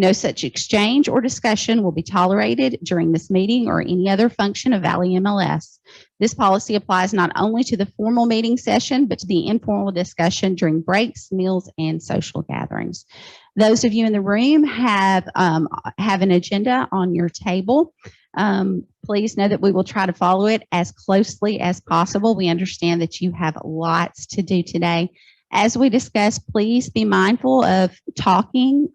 No such exchange or discussion will be tolerated during this meeting or any other function of Valley MLS. This policy applies not only to the formal meeting session, but to the informal discussion during breaks, meals, and social gatherings. Those of you in the room have an agenda on your table. Please know that we will try to follow it as closely as possible. We understand that you have lots to do today. As we discussed, please be mindful of talking.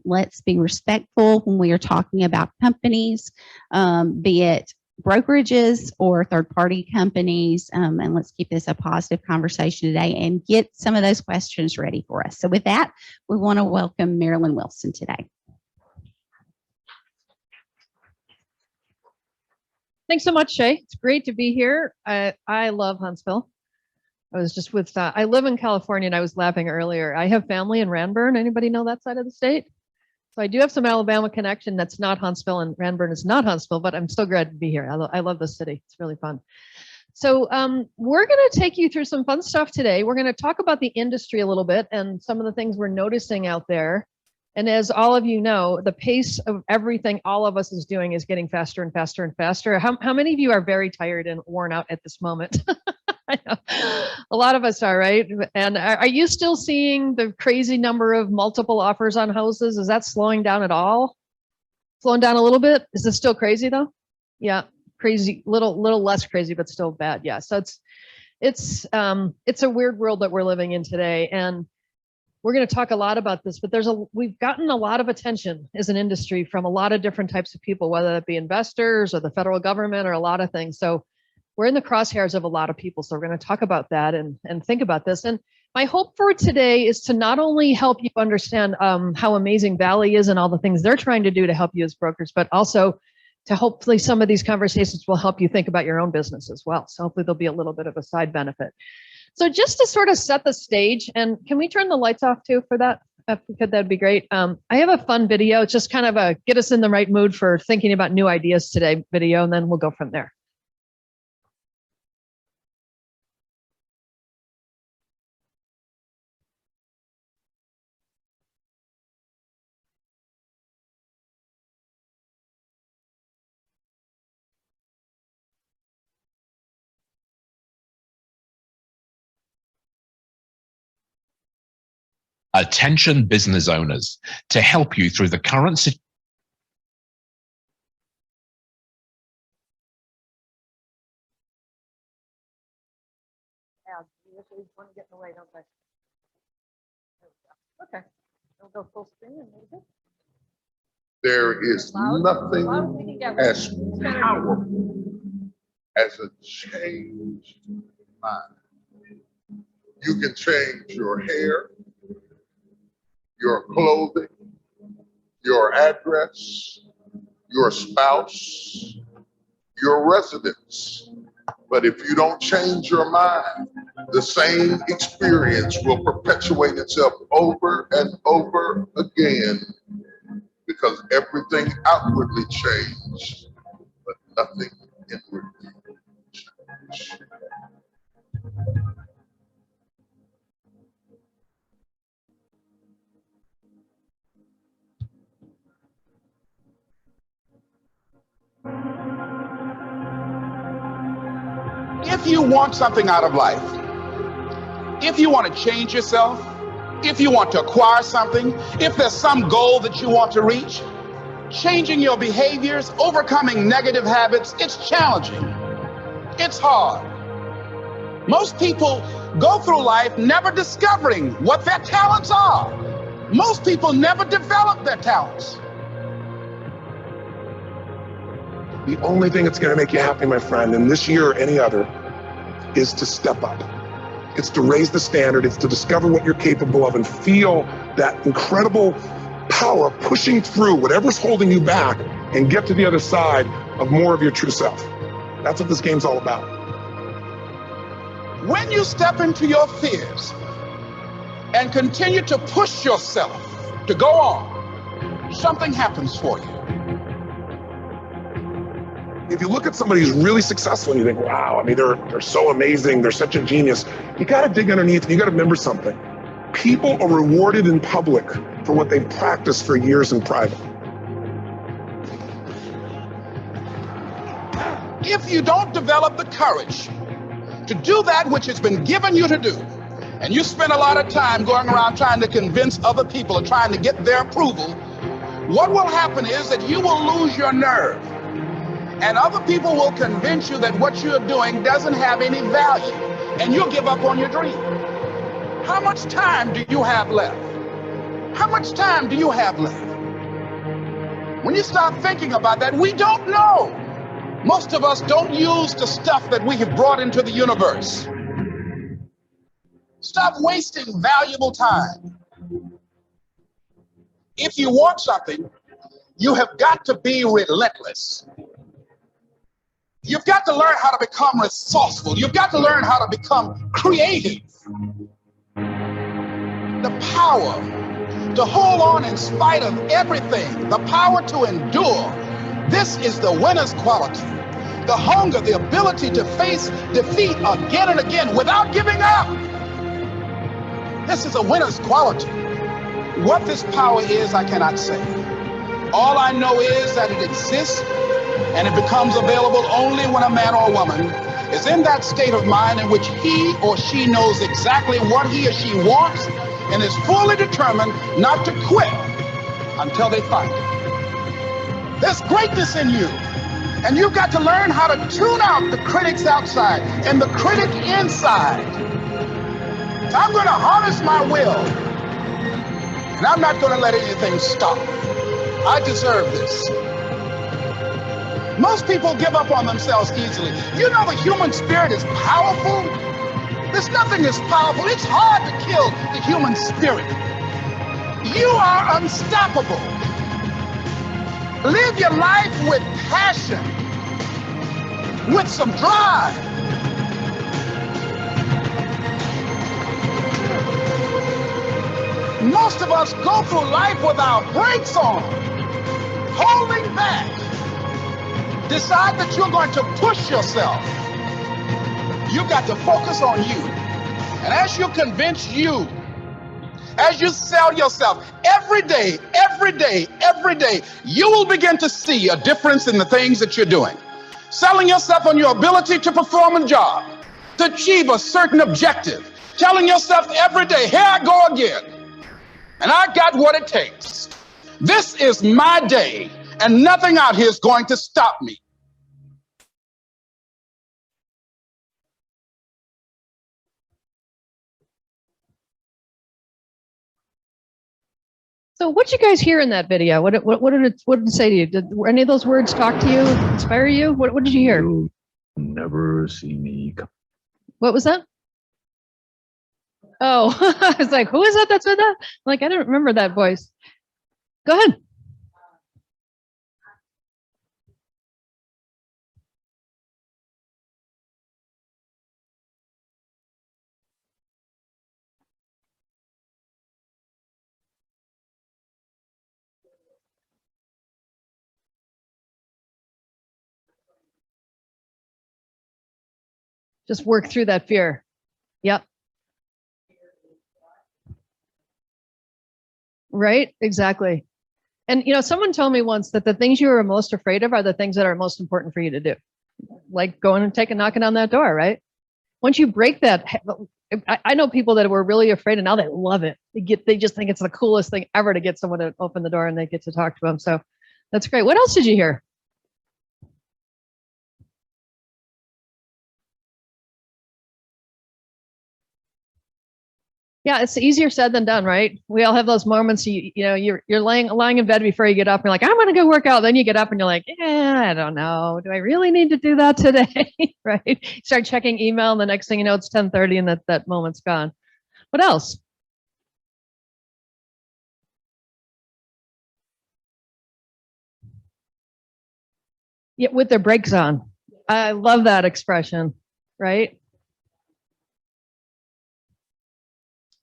Let's be respectful when we are talking about companies, be it brokerages or third-party companies, and let's keep this a positive conversation today and get some of those questions ready for us. So with that, we want to welcome Marilyn Wilson today. Thanks so much, Shay. It's great to be here. I love Huntsville. I was just with, I live in California and I was laughing earlier. I have family in Ranburne. Anybody know that side of the state? So I do have some Alabama connection that's not Huntsville, and Ranburne is not Huntsville, but I'm still glad to be here. I love the city. It's really fun. So we're going to take you through some fun stuff today. We're going to talk about the industry a little bit and some of the things we're noticing out there. And as all of you know, the pace of everything all of us is doing is getting faster and faster and faster. How many of you are very tired and worn out at this moment? I know. A lot of us are, right? And are you still seeing the crazy number of multiple offers on houses? Is that slowing down at all? Slowing down a little bit? Is it still crazy though? Yeah, crazy, little less crazy, but still bad. Yeah. So it's a weird world that we're living in today. And we're going to talk a lot about this, but we've gotten a lot of attention as an industry from a lot of different types of people, whether that be investors or the federal government or a lot of things. So we're in the crosshairs of a lot of people. So we're going to talk about that and think about this. And my hope for today is to not only help you understand how amazing Valley is and all the things they're trying to do to help you as brokers, but also to hopefully some of these conversations will help you think about your own business as well. So hopefully there'll be a little bit of a side benefit. So just to sort of set the stage, and can we turn the lights off too for that? If we could, that'd be great. I have a fun video. It's just kind of a get us in the right mood for thinking about new ideas today video, and then we'll go from there. Attention business owners, to help you through the current situation. Want to get in the way, don't they? Okay, we'll go full screen and maybe. There is nothing as powerful as a changed mind. You can change your hair, your clothing, your address, your spouse, your residence. But if you don't change your mind, the same experience will perpetuate itself over and over again, because everything outwardly changed, but nothing inwardly changed. If you want something out of life, if you want to change yourself, if you want to acquire something, if there's some goal that you want to reach, changing your behaviors, overcoming negative habits, it's challenging. It's hard. Most people go through life never discovering what their talents are. Most people never develop their talents. The only thing that's going to make you happy, my friend, in this year or any other, is to step up. It's to raise the standard. It's to discover what you're capable of and feel that incredible power pushing through whatever's holding you back and get to the other side of more of your true self. That's what this game's all about. When you step into your fears and continue to push yourself to go on, something happens for you. If you look at somebody who's really successful and you think, wow, I mean, they're so amazing, they're such a genius, you got to dig underneath and you got to remember something. People are rewarded in public for what they practiced for years in private. If you don't develop the courage to do that which has been given you to do, and you spend a lot of time going around trying to convince other people or trying to get their approval, what will happen is that you will lose your nerve. And other people will convince you that what you're doing doesn't have any value, and you'll give up on your dream. How much time do you have left? How much time do you have left? When you start thinking about that, we don't know. Most of us don't use the stuff that we have brought into the universe. Stop wasting valuable time. If you want something, you have got to be relentless. You've got to learn how to become resourceful. You've got to learn how to become creative. The power to hold on in spite of everything, the power to endure. This is the winner's quality. The hunger, the ability to face defeat again and again without giving up. This is a winner's quality. What this power is, I cannot say. All I know is that it exists, and it becomes available only when a man or a woman is in that state of mind in which he or she knows exactly what he or she wants and is fully determined not to quit until they find it. There's greatness in you, and you've got to learn how to tune out the critics outside and the critic inside. So I'm going to harness my will, and I'm not going to let anything stop. I deserve this. Most people give up on themselves easily. You know the human spirit is powerful. There's nothing as powerful. It's hard to kill the human spirit. You are unstoppable. Live your life with passion, with some drive. Most of us go through life without brakes on, holding back. Decide that you're going to push yourself. You've got to focus on you. And as you convince you, as you sell yourself every day, you will begin to see a difference in the things that you're doing. Selling yourself on your ability to perform a job, to achieve a certain objective. Telling yourself every day, here I go again. And I got what it takes. This is my day, and nothing out here is going to stop me. So what did you guys hear in that video? What did it say to you? Did any of those words talk to you, inspire you? What did you hear? You'll never see me come. What was that? Oh, I was like, who is that said that? Like, I don't remember that voice. Go ahead. Just work through that fear. Yep. Right? Exactly. And, someone told me once that the things you are most afraid of are the things that are most important for you to do. Like going and knocking on that door, right? Once you break that, I know people that were really afraid and now they love it. They just think it's the coolest thing ever to get someone to open the door and they get to talk to them. So that's great. What else did you hear? Yeah, it's easier said than done, right? We all have those moments. You're lying in bed before you get up. You're like, I'm gonna go work out. Then you get up and you're like, I don't know. Do I really need to do that today? Right? You start checking email, and the next thing you know, it's 10:30, and that moment's gone. What else? Yeah, with their brakes on. I love that expression, right?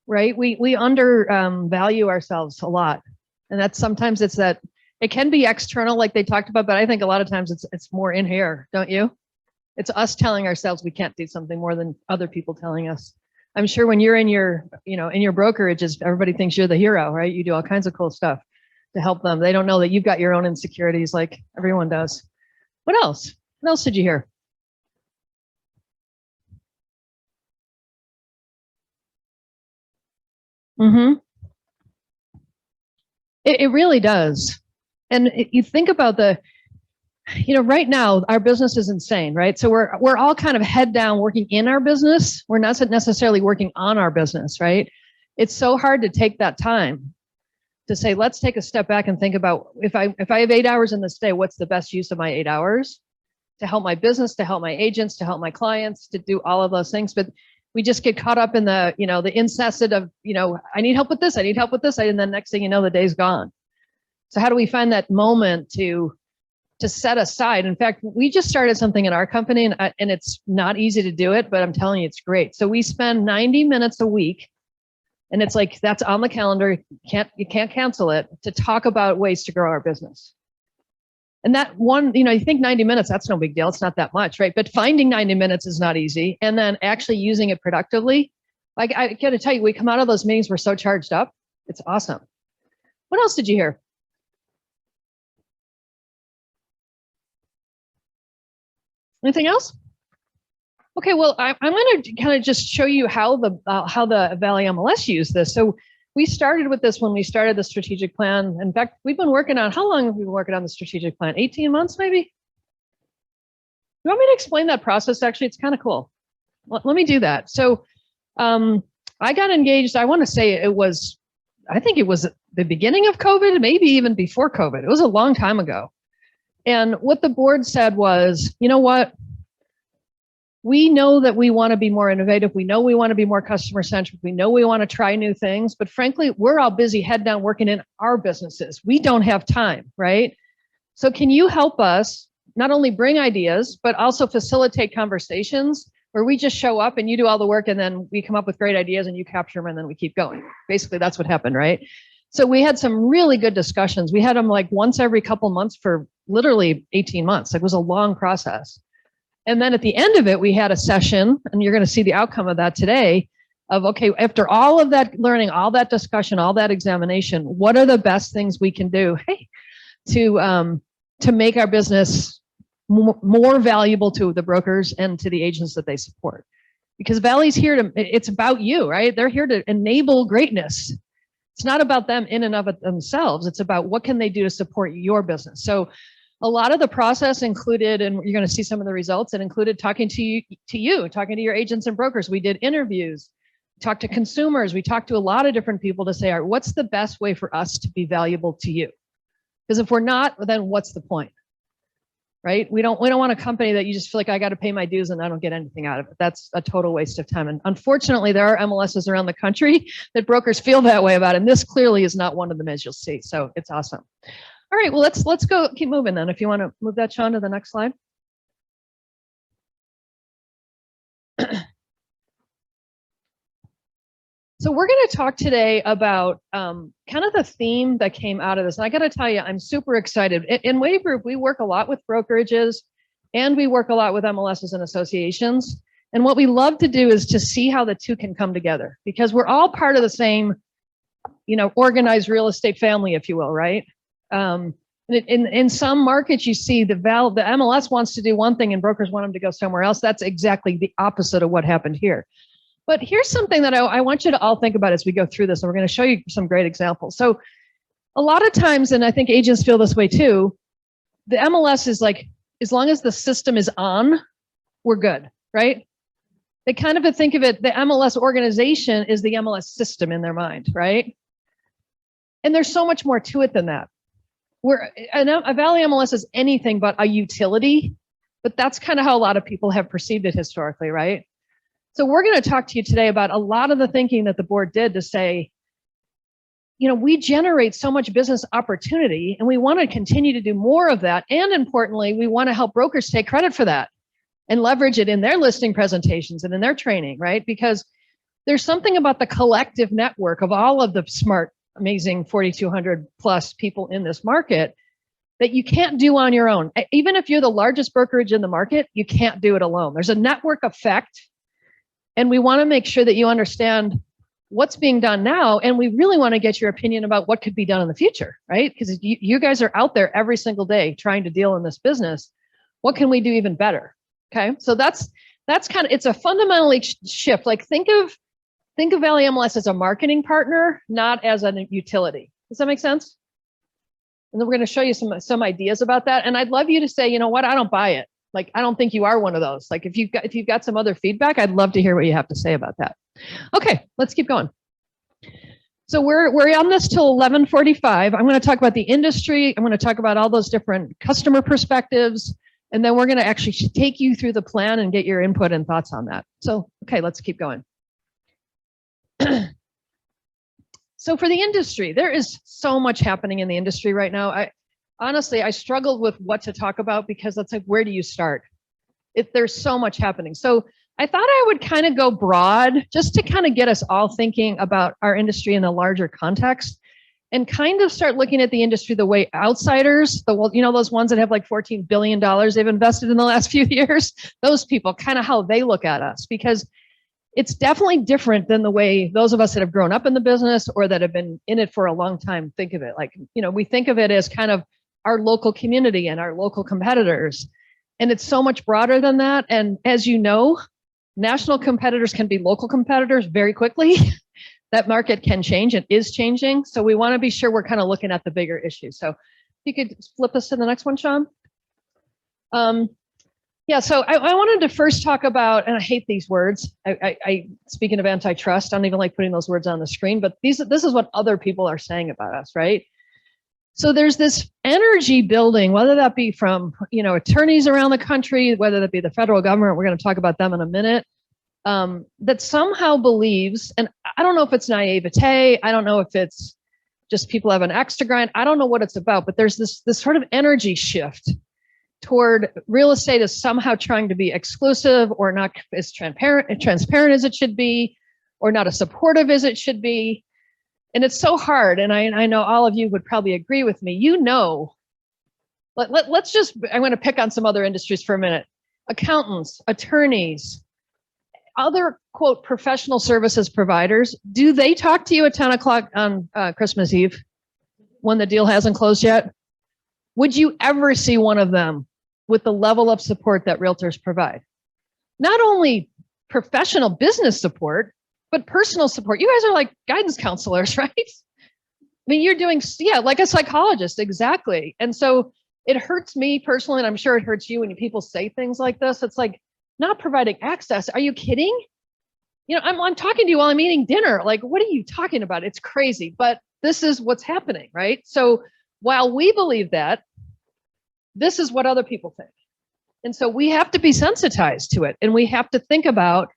Right? We undervalue ourselves a lot. And that's sometimes it can be external like they talked about, but I think a lot of times it's more in here, don't you? It's us telling ourselves we can't do something more than other people telling us. I'm sure when you're in your, in your brokerages, everybody thinks you're the hero, right? You do all kinds of cool stuff to help them. They don't know that you've got your own insecurities like everyone does. What else? What else did you hear? Mm-hmm. It really does. And you think about right now our business is insane, right? So we're all kind of head down working in our business. We're not necessarily working on our business, right? It's so hard to take that time to say, let's take a step back and think about if I have 8 hours in this day, what's the best use of my 8 hours to help my business, to help my agents, to help my clients, to do all of those things. But we just get caught up in the incessant of, I need help with this, I need help with this. And then next thing you know, the day's gone. So how do we find that moment to set aside? In fact, we just started something in our company and it's not easy to do it, but I'm telling you, it's great. So we spend 90 minutes a week, and it's like, that's on the calendar. You can't cancel it, to talk about ways to grow our business. And that one, you think 90 minutes, that's no big deal. It's not that much, right? But finding 90 minutes is not easy. And then actually using it productively. Like, I got to tell you, we come out of those meetings, we're so charged up. It's awesome. What else did you hear? Anything else? Okay, well, I'm going to kind of just show you how the Valley MLS used this. So we started with this when we started the strategic plan. In fact, we've been working on, how long have we been working on the strategic plan? 18 months, maybe? You want me to explain that process? Actually, it's kind of cool. Let me do that. So I got engaged, I want to say I think it was the beginning of COVID, maybe even before COVID. It was a long time ago. And what the board said was, you know what? We know that we want to be more innovative. We know we want to be more customer centric. We know we want to try new things, but frankly, we're all busy head down working in our businesses. We don't have time, right? So can you help us not only bring ideas, but also facilitate conversations where we just show up and you do all the work and then we come up with great ideas and you capture them and then we keep going. Basically, that's what happened, right? So we had some really good discussions. We had them like once every couple months for literally 18 months. It was a long process. And then at the end of it, we had a session, and you're going to see the outcome of that today, of, okay, after all of that learning, all that discussion, all that examination, what are the best things we can do to make our business more valuable to the brokers and to the agents that they support? Because Valley's here it's about you, right? They're here to enable greatness. It's not about them in and of it themselves. It's about what can they do to support your business. So a lot of the process included, and you're going to see some of the results, it included talking to you, talking to your agents and brokers. We did interviews, talked to consumers. We talked to a lot of different people to say, all right, what's the best way for us to be valuable to you? Because if we're not, then what's the point, right? We don't want a company that you just feel like I got to pay my dues and I don't get anything out of it. That's a total waste of time. And unfortunately, there are MLSs around the country that brokers feel that way about, and this clearly is not one of them, as you'll see. So it's awesome. All right, well, let's go keep moving then. If you want to move that, Sean, to the next slide. So we're going to talk today about kind of the theme that came out of this. And I got to tell you, I'm super excited. In Wave Group, we work a lot with brokerages and we work a lot with MLSs and associations. And what we love to do is to see how the two can come together, because we're all part of the same, organized real estate family, if you will, right? In some markets, you see the MLS wants to do one thing and brokers want them to go somewhere else. That's exactly the opposite of what happened here. But here's something that I want you to all think about as we go through this. And we're going to show you some great examples. So a lot of times, and I think agents feel this way too, the MLS is like, as long as the system is on, we're good, right? They kind of think of it, the MLS organization is the MLS system in their mind, right? And there's so much more to it than that. A Valley MLS is anything but a utility, but that's kind of how a lot of people have perceived it historically, right? So we're going to talk to you today about a lot of the thinking that the board did to say, we generate so much business opportunity and we want to continue to do more of that. And importantly, we want to help brokers take credit for that and leverage it in their listing presentations and in their training, right? Because there's something about the collective network of all of the smart, amazing 4,200 plus people in this market that you can't do on your own. Even if you're the largest brokerage in the market, you can't do it alone. There's a network effect And we want to make sure that you understand what's being done now. And we really want to get your opinion about what could be done in the future, right? Because you guys are out there every single day trying to deal in this business. What can we do even better? Okay. So that's kind of, it's a fundamentally shift. Like think of Valley MLS as a marketing partner, not as a utility. Does that make sense? And then we're going to show you some ideas about that. And I'd love you to say, you know what, I don't buy it. Like, I don't think you are one of those. Like if you've got some other feedback, I'd love to hear what you have to say about that. Okay, let's keep going. So we're on this till 11:45. I'm going to talk about the industry. I'm going to talk about all those different customer perspectives. And then we're going to actually take you through the plan and get your input and thoughts on that. So, okay, let's keep going. So for the industry, there is so much happening in the industry right now. Honestly, I struggled with what to talk about because it's like, where do you start? There's so much happening. So I thought I would kind of go broad just to kind of get us all thinking about our industry in a larger context and kind of start looking at the industry the way outsiders, those ones that have like $14 billion they've invested in the last few years, those people, kind of how they look at us, because it's definitely different than the way those of us that have grown up in the business or that have been in it for a long time think of it. Like, we think of it as kind of our local community and our local competitors. And it's so much broader than that. And as you know, national competitors can be local competitors very quickly. That market can change and is changing. So we want to be sure we're kind of looking at the bigger issue. So if you could flip us to the next one, Sean. Yeah, so I wanted to first talk about, and I hate these words. Speaking of antitrust, I don't even like putting those words on the screen, but this is what other people are saying about us, right? So there's this energy building, whether that be from, attorneys around the country, whether that be the federal government, we're going to talk about them in a minute, that somehow believes, and I don't know if it's naivete, I don't know if it's just people have an axe to grind, I don't know what it's about, but there's this sort of energy shift toward real estate is somehow trying to be exclusive or not as transparent as it should be, or not as supportive as it should be. And it's so hard. And I know all of you would probably agree with me. Let's just, I'm going to pick on some other industries for a minute. Accountants, attorneys, other quote professional services providers. Do they talk to you at 10 o'clock on Christmas Eve when the deal hasn't closed yet? Would you ever see one of them with the level of support that realtors provide? Not only professional business support, but personal support. You guys are like guidance counselors, right? I mean, you're doing, like a psychologist, exactly. And so it hurts me personally, and I'm sure it hurts you when people say things like this. It's like not providing access. Are you kidding? I'm talking to you while I'm eating dinner. Like, what are you talking about? It's crazy, but this is what's happening, right? So while we believe that, this is what other people think. And so we have to be sensitized to it, and we have to think about,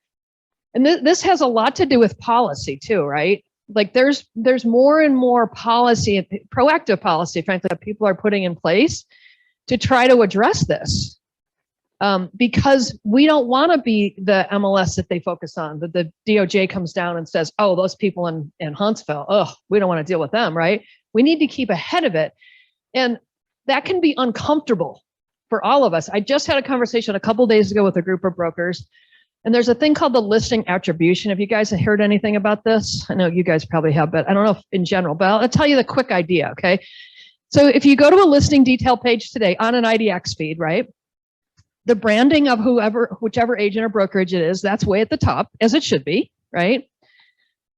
and this has a lot to do with policy too, right? Like there's more and more policy, proactive policy, frankly, that people are putting in place to try to address this. Because we don't want to be the MLS that they focus on, that the DOJ comes down and says, oh, those people in Huntsville, we don't want to deal with them, right? We need to keep ahead of it. And that can be uncomfortable for all of us. I just had a conversation a couple days ago with a group of brokers, and there's a thing called the listing attribution. Have you guys heard anything about this? I know you guys probably have, but I don't know if in general, but I'll tell you the quick idea, okay? So if you go to a listing detail page today on an IDX feed, right? The branding of whichever agent or brokerage it is, that's way at the top, as it should be, right?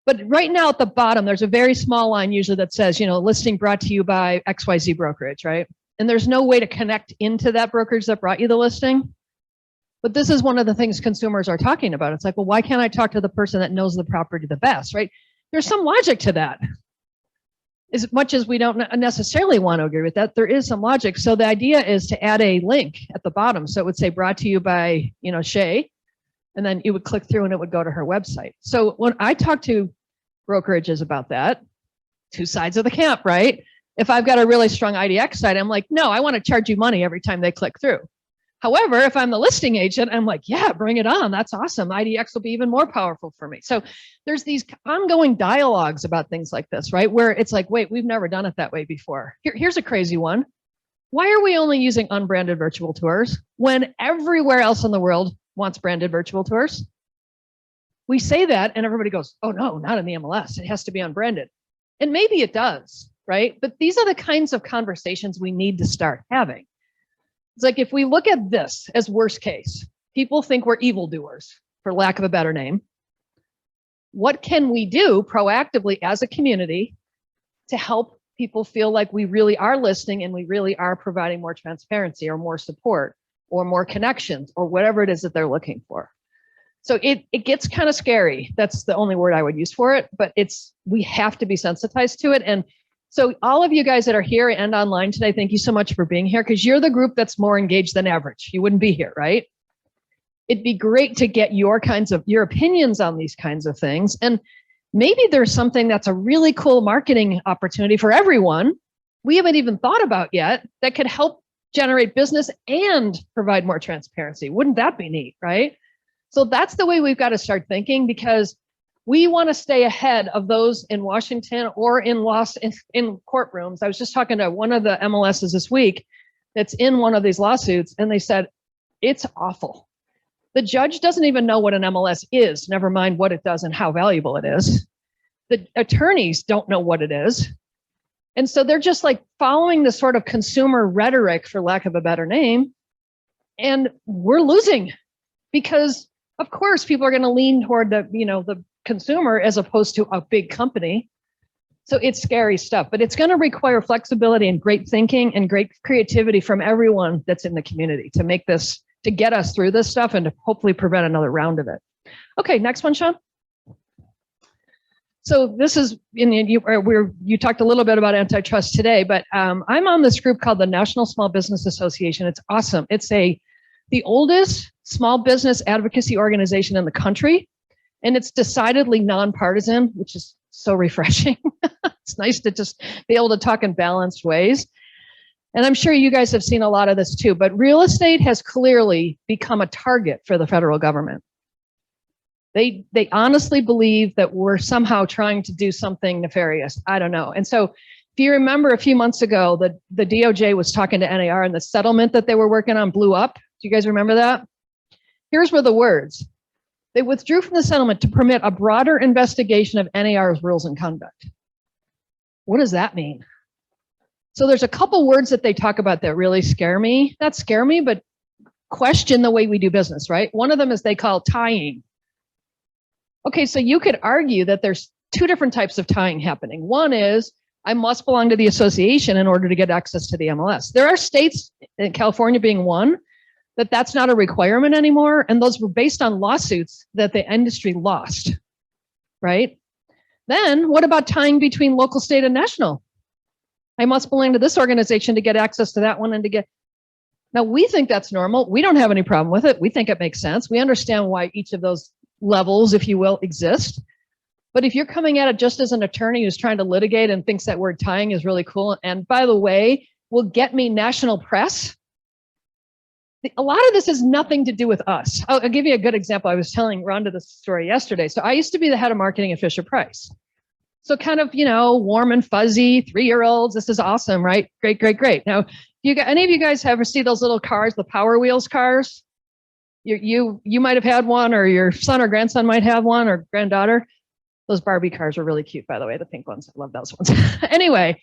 But right now at the bottom, there's a very small line usually that says, listing brought to you by XYZ brokerage, right? And there's no way to connect into that brokerage that brought you the listing. But this is one of the things consumers are talking about. It's like, well, why can't I talk to the person that knows the property the best, right? There's some logic to that. As much as we don't necessarily want to agree with that, there is some logic. So the idea is to add a link at the bottom. So it would say brought to you by, Shay, and then you would click through and it would go to her website. So when I talk to brokerages about that, two sides of the camp, right? If I've got a really strong IDX site, I'm like, no, I want to charge you money every time they click through. However, if I'm the listing agent, I'm like, yeah, bring it on. That's awesome. IDX will be even more powerful for me. So there's these ongoing dialogues about things like this, right? Where it's like, wait, we've never done it that way before. Here's a crazy one. Why are we only using unbranded virtual tours when everywhere else in the world wants branded virtual tours? we say that and everybody goes, oh no, not in the MLS. It has to be unbranded. And maybe it does, right? But these are the kinds of conversations we need to start having. It's like, if we look at this as worst case, people think we're evildoers, for lack of a better name. What can we do proactively as a community to help people feel like we really are listening and we really are providing more transparency or more support or more connections or whatever it is that they're looking for? So it gets kind of scary. That's the only word I would use for it, but we have to be sensitized to it. And so all of you guys that are here and online today, thank you so much for being here, because you're the group that's more engaged than average. You wouldn't be here, right? It'd be great to get your opinions on these kinds of things. And maybe there's something that's a really cool marketing opportunity for everyone we haven't even thought about yet that could help generate business and provide more transparency. Wouldn't that be neat, right? So that's the way we've got to start thinking, because we want to stay ahead of those in Washington or in courtrooms. I was just talking to one of the MLSs this week that's in one of these lawsuits, and they said, it's awful. The judge doesn't even know what an MLS is, never mind what it does and how valuable it is. The attorneys don't know what it is. And so they're just like following this sort of consumer rhetoric, for lack of a better name. And we're losing, because of course people are going to lean toward the consumer as opposed to a big company. So it's scary stuff, but it's going to require flexibility and great thinking and great creativity from everyone that's in the community to make this, to get us through this stuff and to hopefully prevent another round of it. Okay, next one, Sean. So this is, you talked a little bit about antitrust today, but I'm on this group called the National Small Business Association. It's awesome. It's the oldest small business advocacy organization in the country, and it's decidedly nonpartisan, which is so refreshing. It's nice to just be able to talk in balanced ways. And I'm sure you guys have seen a lot of this too, but real estate has clearly become a target for the federal government. They honestly believe that we're somehow trying to do something nefarious. I don't know. And so if you remember a few months ago, the DOJ was talking to NAR and the settlement that they were working on blew up. Do you guys remember that? Here's were the words. They withdrew from the settlement to permit a broader investigation of NAR's rules and conduct. What does that mean? So there's a couple words that they talk about that really scare me. Not scare me, but question the way we do business, right? One of them is they call tying. Okay, so you could argue that there's two different types of tying happening. One is I must belong to the association in order to get access to the MLS. There are states, in California being one, that's not a requirement anymore. And those were based on lawsuits that the industry lost, right? Then what about tying between local, state, and national? I must belong to this organization to get access to that one and to get. Now we think that's normal. We don't have any problem with it. We think it makes sense. We understand why each of those levels, if you will, exist. But if you're coming at it just as an attorney who's trying to litigate and thinks that word tying is really cool, and by the way, will get me national press, a lot of this has nothing to do with us. I'll give you a good example. I was telling Rhonda this story yesterday. So I used to be the head of marketing at Fisher-Price. So kind of, warm and fuzzy, 3-year-olds. This is awesome, right? Great, great, great. Now, any of you guys ever see those little cars, the Power Wheels cars? You might have had one, or your son or grandson might have one, or granddaughter. Those Barbie cars are really cute, by the way, the pink ones. I love those ones. Anyway,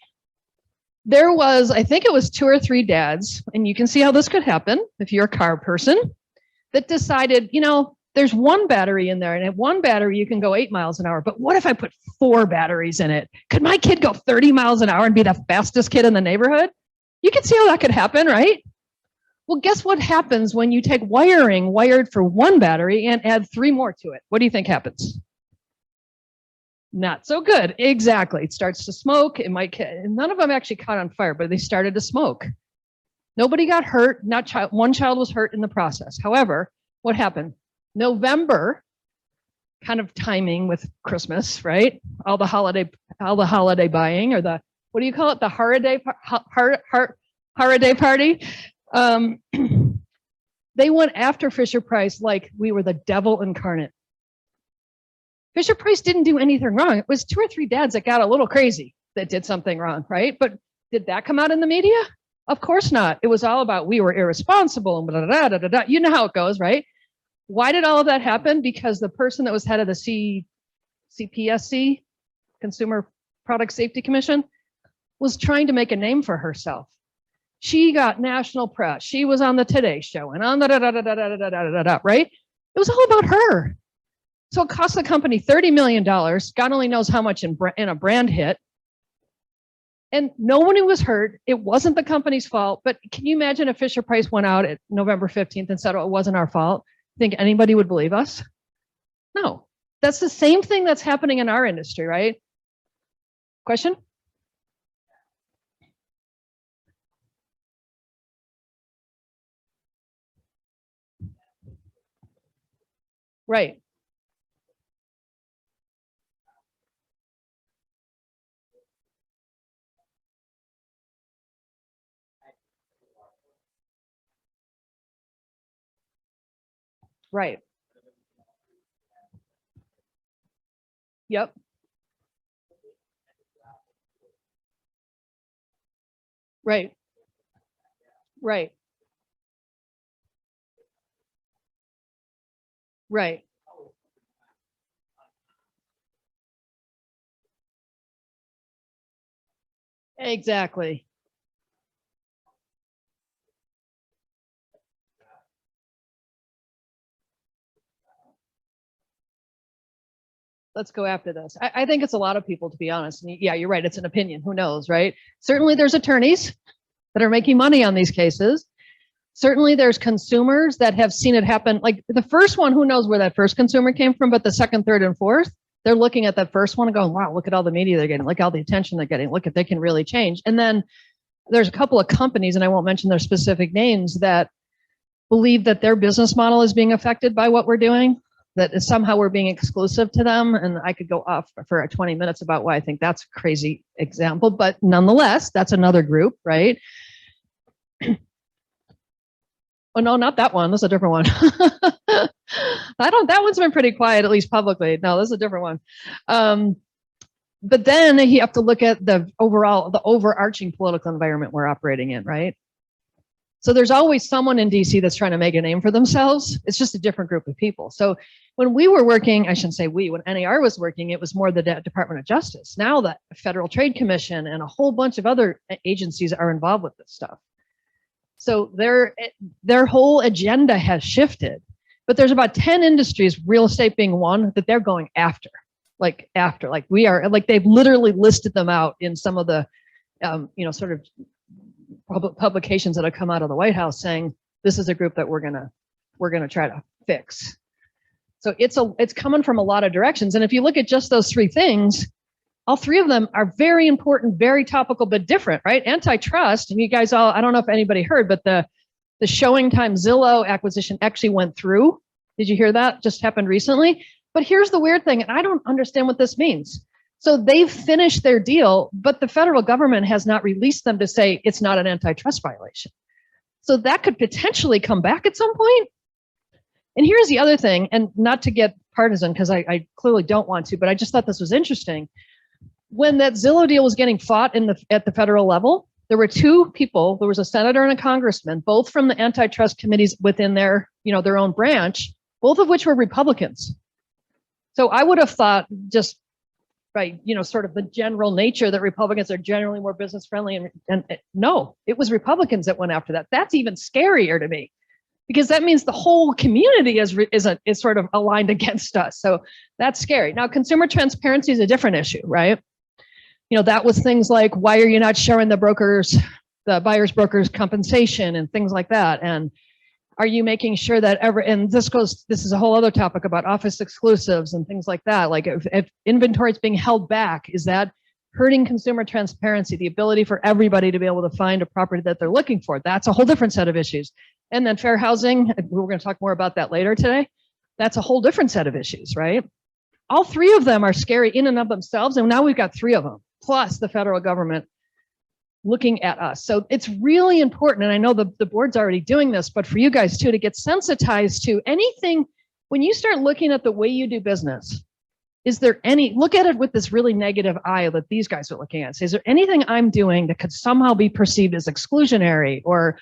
there was, I think it was 2 or 3 dads, and you can see how this could happen if you're a car person, that decided, there's one battery in there, and at one battery you can go 8 miles an hour. But what if I put 4 batteries in it? Could my kid go 30 miles an hour and be the fastest kid in the neighborhood? You can see how that could happen, right? Well, guess what happens when you take wiring wired for 1 battery and add 3 more to it? What do you think happens? Not so good. Exactly. It starts to smoke. None of them actually caught on fire, but they started to smoke. Nobody got hurt. One child was hurt in the process. However, what happened? November, kind of timing with Christmas, right? All the holiday buying, or the, what do you call it? The holiday party. They went after Fisher-Price like we were the devil incarnate. Fisher-Price didn't do anything wrong. It was 2 or 3 dads that got a little crazy that did something wrong, right? But did that come out in the media? Of course not. It was all about we were irresponsible and blah, blah, blah, blah, blah. You know how it goes, right? Why did all of that happen? Because the person that was head of the CPSC, Consumer Product Safety Commission, was trying to make a name for herself. She got national press. She was on the Today Show and on the right? It was all about her. So it cost the company $30 million. God only knows how much in a brand hit. And no one was hurt. It wasn't the company's fault. But can you imagine if Fisher Price went out at November 15th and said, oh, it wasn't our fault? Think anybody would believe us? No. That's the same thing that's happening in our industry, right? Question? Right. Right. Yep. Right. Right. Right. Exactly. Let's go after this. I think it's a lot of people, to be honest. And yeah, you're right. It's an opinion. Who knows, right? Certainly there's attorneys that are making money on these cases. Certainly there's consumers that have seen it happen. Like the first one, who knows where that first consumer came from, but the second, third, and fourth, they're looking at that first one and going, wow, look at all the media they're getting. Look at all the attention they're getting. Look if they can really change. And then there's a couple of companies, and I won't mention their specific names, that believe that their business model is being affected by what we're doing, that somehow we're being exclusive to them. And I could go off for 20 minutes about why I think that's a crazy example, but nonetheless, that's another group, right? Oh, no, not that one. This is a different one. That one's been pretty quiet, at least publicly. No, this is a different one. But then you have to look at the overarching political environment we're operating in, right? So there's always someone in DC that's trying to make a name for themselves. It's just a different group of people. So when we were working, I shouldn't say we, when NAR was working, it was more the Department of Justice. Now the Federal Trade Commission and a whole bunch of other agencies are involved with this stuff. So their whole agenda has shifted. But there's about 10 industries, real estate being one, that they're going after. Like we are, like they've literally listed them out in some of the, sort of publications that have come out of the White House saying this is a group that we're gonna try to fix. So it's coming from a lot of directions. And if you look at just those three things, all three of them are very important, very topical, but different, right? Antitrust, and you guys all, I don't know if anybody heard, but the Showing Time Zillow acquisition actually went through. Did you hear that? Just happened recently. But here's the weird thing, and I don't understand what this means. So they've finished their deal, but the federal government has not released them to say it's not an antitrust violation. So that could potentially come back at some point. And here's the other thing, and not to get partisan, because I clearly don't want to, but I just thought this was interesting. When that Zillow deal was getting fought at the federal level, there were two people, there was a senator and a congressman, both from the antitrust committees within their own branch, both of which were Republicans. So I would have thought, just by, sort of the general nature that Republicans are generally more business friendly, and no, it was Republicans that went after that. That's even scarier to me, because that means the whole community is sort of aligned against us. So that's scary. Now, consumer transparency is a different issue, right? That was things like, why are you not showing the buyer's brokers compensation and things like that? And are you making sure that and this is a whole other topic about office exclusives and things like that. Like if inventory is being held back, is that hurting consumer transparency, the ability for everybody to be able to find a property that they're looking for? That's a whole different set of issues. And then fair housing, we're going to talk more about that later today. That's a whole different set of issues, right? All three of them are scary in and of themselves. And now we've got three of them, plus the federal government looking at us. So it's really important, and I know the board's already doing this, but for you guys too, to get sensitized to anything, when you start looking at the way you do business, is there look at it with this really negative eye that these guys are looking at. Say, is there anything I'm doing that could somehow be perceived as exclusionary or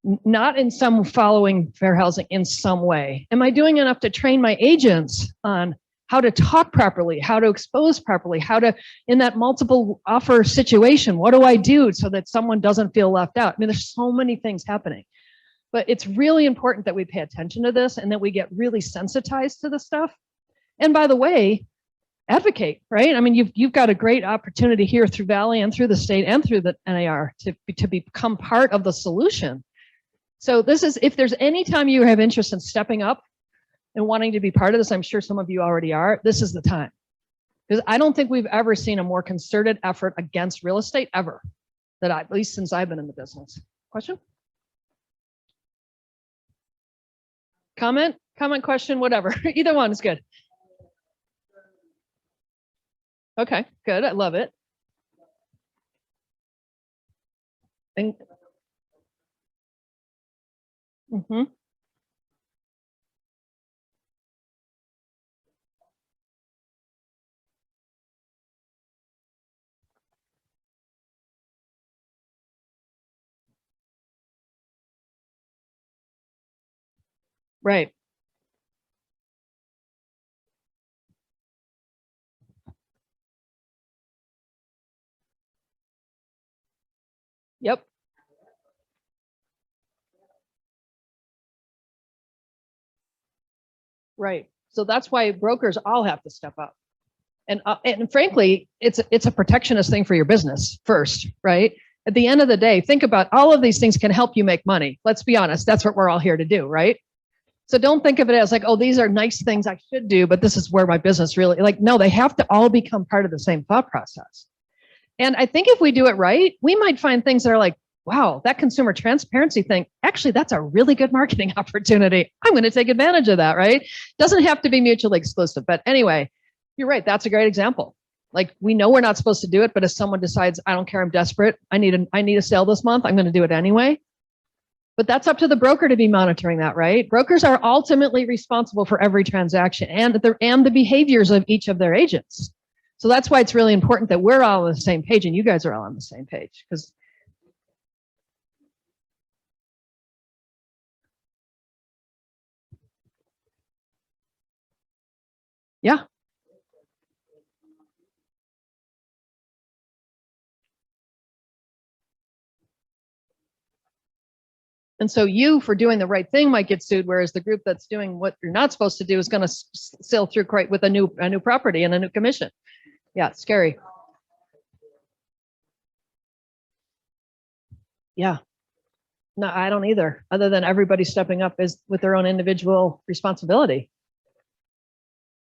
Not in some following fair housing in some way. Am I doing enough to train my agents on how to talk properly, how to expose properly, how to, in that multiple offer situation, what do I do so that someone doesn't feel left out? I mean, there's so many things happening, but it's really important that we pay attention to this and that we get really sensitized to the stuff. And by the way, advocate, right? I mean, you've got a great opportunity here through Valley and through the state and through the NAR to become part of the solution. So this is, if there's any time you have interest in stepping up and wanting to be part of this, I'm sure some of you already are, this is the time. Because I don't think we've ever seen a more concerted effort against real estate ever, at least since I've been in the business. Question? Comment, question, whatever. Either one is good. Okay, good. I love it. And, right. Yep. Right. So that's why brokers all have to step up. And frankly, it's a protectionist thing for your business first, right? At the end of the day, think about all of these things can help you make money. Let's be honest. That's what we're all here to do, right? So don't think of it as like, oh, these are nice things I should do, but this is where my business really, like, no, they have to all become part of the same thought process. And I think if we do it right, we might find things that are like, wow, that consumer transparency thing, actually, that's a really good marketing opportunity. I'm going to take advantage of that, right? Doesn't have to be mutually exclusive. But anyway, you're right. That's a great example. Like, we know we're not supposed to do it, but if someone decides, I don't care, I'm desperate, I need a sale this month, I'm going to do it anyway. But that's up to the broker to be monitoring that, right? Brokers are ultimately responsible for every transaction and the behaviors of each of their agents. So that's why it's really important that we're all on the same page and you guys are all on the same page. Because yeah. And so you, for doing the right thing, might get sued, whereas the group that's doing what you're not supposed to do is going to sail through quite with a new property and a new commission. Yeah, it's scary. Yeah. No, I don't either, other than everybody stepping up is with their own individual responsibility.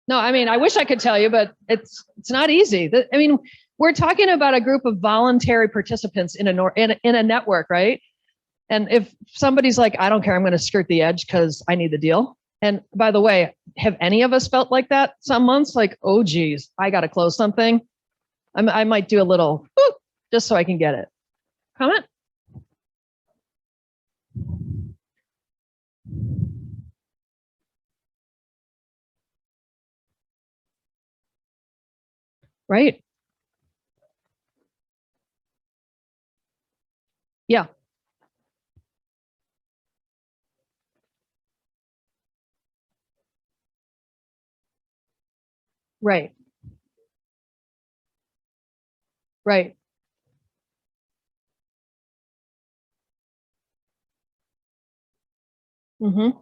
No, I mean, I wish I could tell you, but it's not easy. I mean, we're talking about a group of voluntary participants in a network, right? And if somebody's like, I don't care, I'm going to skirt the edge because I need the deal. And by the way, have any of us felt like that some months? Like, oh, geez, I got to close something. I might do a little whoop, just so I can get it. Comment? Right. Yeah. Right. Right. Mm-hmm.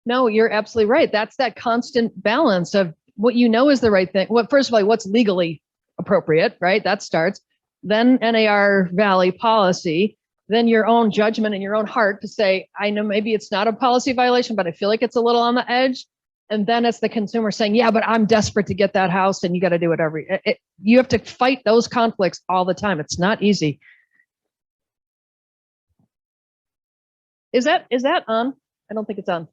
No, you're absolutely right. That's that constant balance of what you know is the right thing. Well, first of all, what's legally appropriate, right? That starts. Then NAR Valley policy, then your own judgment and your own heart to say, I know maybe it's not a policy violation, but I feel like it's a little on the edge. And then it's the consumer saying, yeah, but I'm desperate to get that house and you got to do it you have to fight those conflicts all the time. It's not easy. Is that on? I don't think it's on.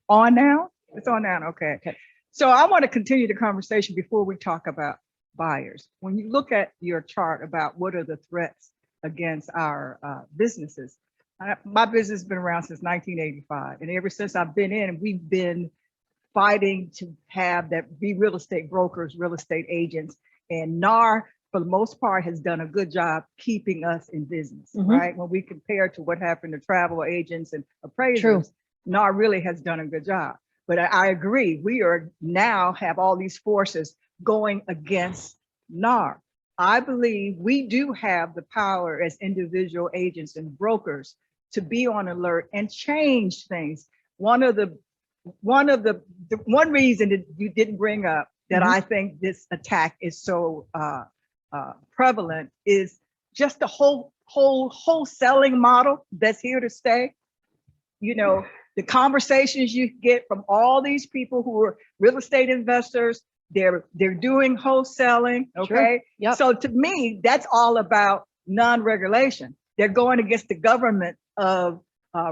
On now? It's on now, okay. So I want to continue the conversation before we talk about buyers. When you look at your chart about what are the threats against our businesses, My business has been around since 1985. And ever since I've been in, we've been fighting to have that be real estate brokers, real estate agents. And NAR, for the most part, has done a good job keeping us in business, right? When we compare to what happened to travel agents and appraisers, NAR really has done a good job. But I agree, we are now have all these forces going against NAR. I believe we do have the power as individual agents and brokers to be on alert and change things. One reason that you didn't bring up that I think this attack is so prevalent is just the wholesaling model that's here to stay. You know, the conversations you get from all these people who are real estate investors, they're doing wholesaling, okay? Yep. So to me, that's all about non-regulation. They're going against the government of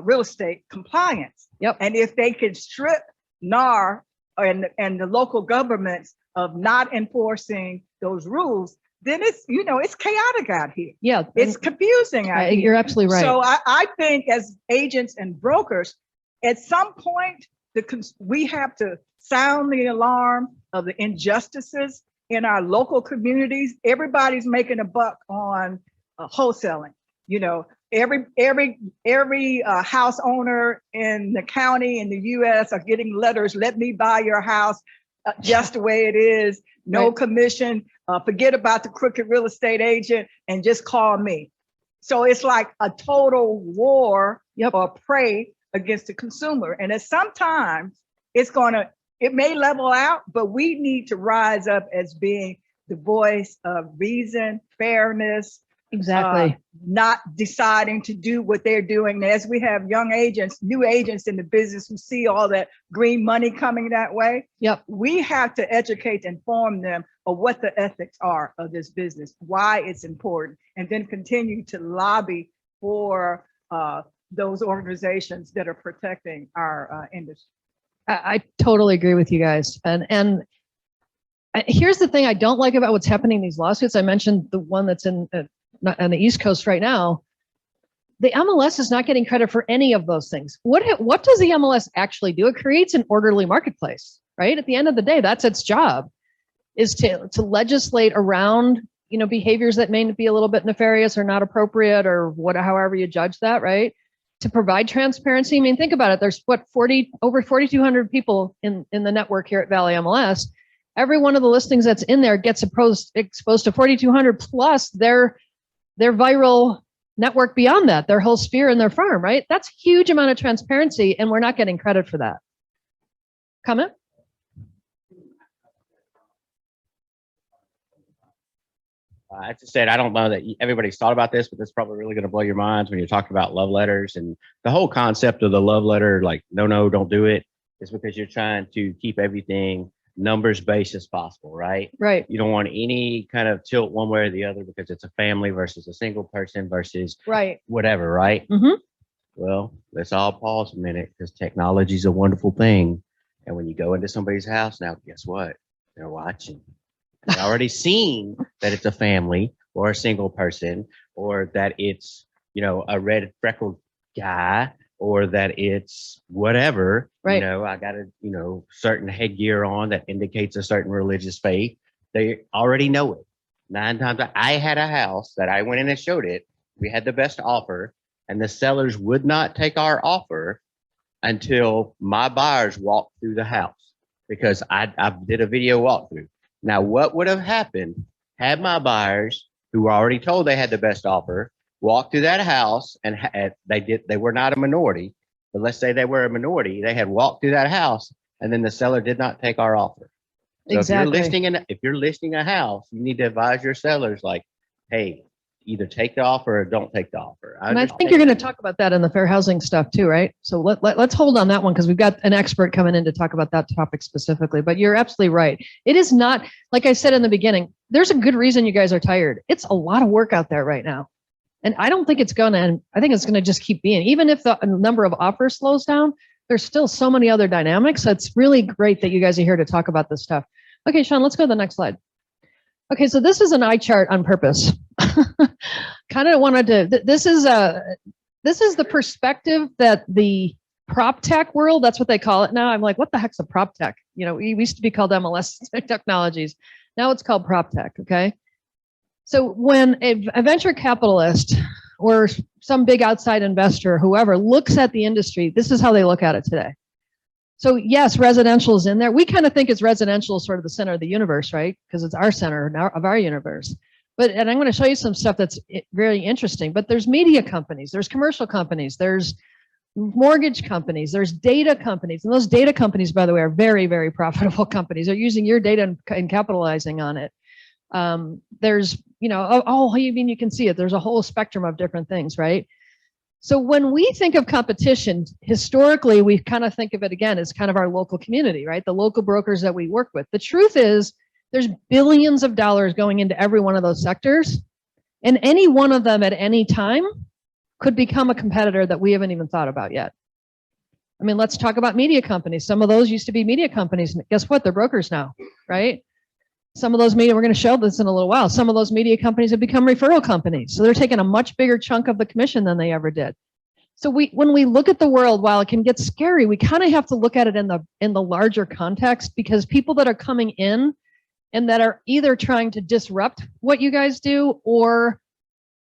real estate compliance. Yep. And if they can strip NAR and the local governments of not enforcing those rules, then it's, you know, it's chaotic out here. Yeah. It's confusing out here. You're absolutely right. So I think as agents and brokers, at some point, we have to sound the alarm of the injustices in our local communities. Everybody's making a buck on wholesaling. You know, every house owner in the county in the US are getting letters, let me buy your house just the way it is, no commission, forget about the crooked real estate agent and just call me. So it's like a total war or prey against the consumer. And at sometimes it may level out, but we need to rise up as being the voice of reason, fairness, exactly. Not deciding to do what they're doing. As we have young agents, new agents in the business who see all that green money coming that way, we have to educate and inform them of what the ethics are of this business, why it's important, and then continue to lobby for those organizations that are protecting our industry. I totally agree with you guys. And here's the thing I don't like about what's happening in these lawsuits. I mentioned the one that's on the East Coast right now. The MLS is not getting credit for any of those things. What does the MLS actually do? It creates an orderly marketplace, right? At the end of the day, that's its job, is to legislate around, you know, behaviors that may be a little bit nefarious or not appropriate or however you judge that, right? To provide transparency. I mean, think about it. There's over 4,200 people in the network here at Valley MLS. Every one of the listings that's in there gets exposed to 4,200 plus their viral network beyond that, their whole sphere and their farm, right? That's a huge amount of transparency, and we're not getting credit for that. Comment? I just said, I don't know that everybody's thought about this, but this is probably really going to blow your minds when you're talking about love letters. And the whole concept of the love letter, like, no, don't do it, is because you're trying to keep everything numbers based as possible, right? Right. You don't want any kind of tilt one way or the other because it's a family versus a single person versus whatever, right? Well, let's all pause a minute, because technology is a wonderful thing. And when you go into somebody's house now, guess what? They're watching. They've already seen that it's a family or a single person, or that it's, you know, a red freckled guy, or that it's whatever, you know, I got a, you know, certain headgear on that indicates a certain religious faith. They already know it. 9 times I had a house that I went in and showed it. We had the best offer, and the sellers would not take our offer until my buyers walked through the house, because I did a video walkthrough. Now, what would have happened had my buyers, who were already told they had the best offer, walked through that house, and they were not a minority, but let's say they were a minority, they had walked through that house, and then the seller did not take our offer. So if you're listing a house, you need to advise your sellers, like, hey, either take the offer or don't take the offer. And I think you're going to talk about that in the fair housing stuff too, right? So let's hold on that one, because we've got an expert coming in to talk about that topic specifically. But you're absolutely right. It is not, like I said in the beginning, there's a good reason you guys are tired. It's a lot of work out there right now. And I don't think it's going to end. I think it's going to just keep being. Even if the number of offers slows down, there's still so many other dynamics. So it's really great that you guys are here to talk about this stuff. Okay, Sean, let's go to the next slide. Okay, so this is an eye chart on purpose. Kind of wanted to, this is This is the perspective that the prop tech world, that's what they call it now. I'm like, what the heck's a prop tech? You know, we used to be called MLS technologies. Now it's called prop tech, okay? So when a venture capitalist or some big outside investor, whoever looks at the industry, this is how they look at it today. So yes, residential is in there. We kind of think it's residential sort of the center of the universe, right? Because it's our center of our universe. And I'm going to show you some stuff that's very interesting, but there's media companies, there's commercial companies, there's mortgage companies, there's data companies. And those data companies, by the way, are very, very profitable companies. They're using your data and capitalizing on it. There's, you know, oh, you mean you can see it. There's a whole spectrum of different things, right? So when we think of competition, historically, we kind of think of it again as kind of our local community, right? The local brokers that we work with. The truth is, there's billions of dollars going into every one of those sectors, and any one of them at any time could become a competitor that we haven't even thought about yet. I mean, let's talk about media companies. Some of those used to be media companies. And guess what? They're brokers now, right? Some of those media, we're going to show this in a little while. Some of those media companies have become referral companies. So they're taking a much bigger chunk of the commission than they ever did. So when we look at the world, while it can get scary, we kind of have to look at it in the larger context, because people that are coming in and that are either trying to disrupt what you guys do or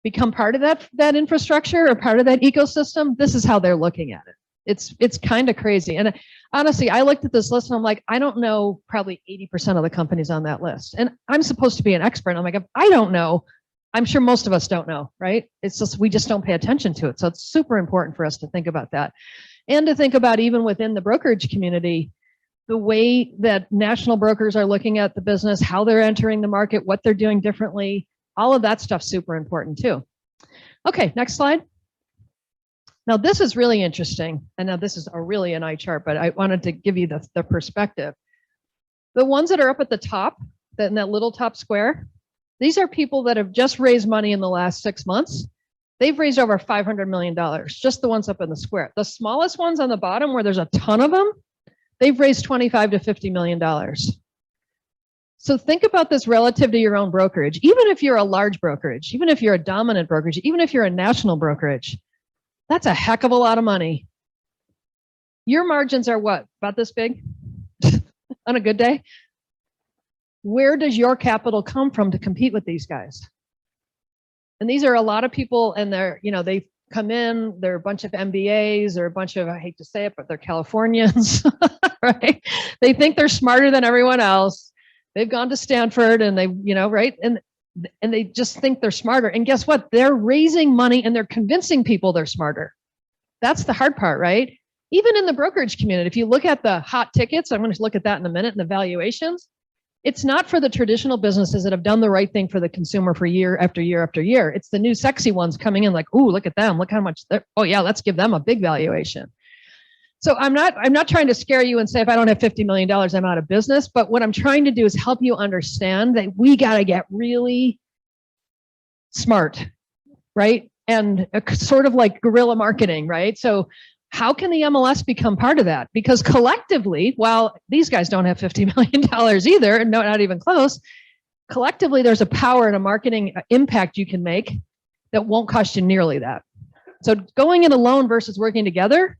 become part of that infrastructure or part of that ecosystem, this is how they're looking at it. It's kind of crazy. And honestly, I looked at this list and I'm like, I don't know probably 80% of the companies on that list. And I'm supposed to be an expert. I'm like, if I don't know, I'm sure most of us don't know, right? It's just, we just don't pay attention to it. So it's super important for us to think about that. And to think about, even within the brokerage community, the way that national brokers are looking at the business, how they're entering the market, what they're doing differently, all of that stuff's super important too. Okay, next slide. Now this is really interesting. And now this is really an eye chart, but I wanted to give you the perspective. The ones that are up at the top, in that little top square, these are people that have just raised money in the last 6 months. They've raised over $500 million, just the ones up in the square. The smallest ones on the bottom, where there's a ton of them, they've raised $25 to $50 million. So think about this relative to your own brokerage. Even if you're a large brokerage, even if you're a dominant brokerage, even if you're a national brokerage, that's a heck of a lot of money. Your margins are what? About this big on a good day? Where does your capital come from to compete with these guys? And these are a lot of people, and they're, you know, they come in, they're a bunch of MBAs, they're a bunch of, I hate to say it, but they're Californians, right? They think they're smarter than everyone else. They've gone to Stanford and they, you know, right? And they just think they're smarter. And guess what? They're raising money and they're convincing people they're smarter. That's the hard part, right? Even in the brokerage community, if you look at the hot tickets, I'm going to look at that in a minute, and the valuations, it's not for the traditional businesses that have done the right thing for the consumer for year after year after year. It's the new sexy ones coming in like, ooh, look at them. Look how much, oh yeah, let's give them a big valuation. So I'm not trying to scare you and say, if I don't have $50 million, I'm out of business. But what I'm trying to do is help you understand that we got to get really smart, right? And sort of like guerrilla marketing, right? So how can the MLS become part of that? Because collectively, while these guys don't have $50 million either, and not even close, collectively, there's a power and a marketing impact you can make that won't cost you nearly that. So going it alone versus working together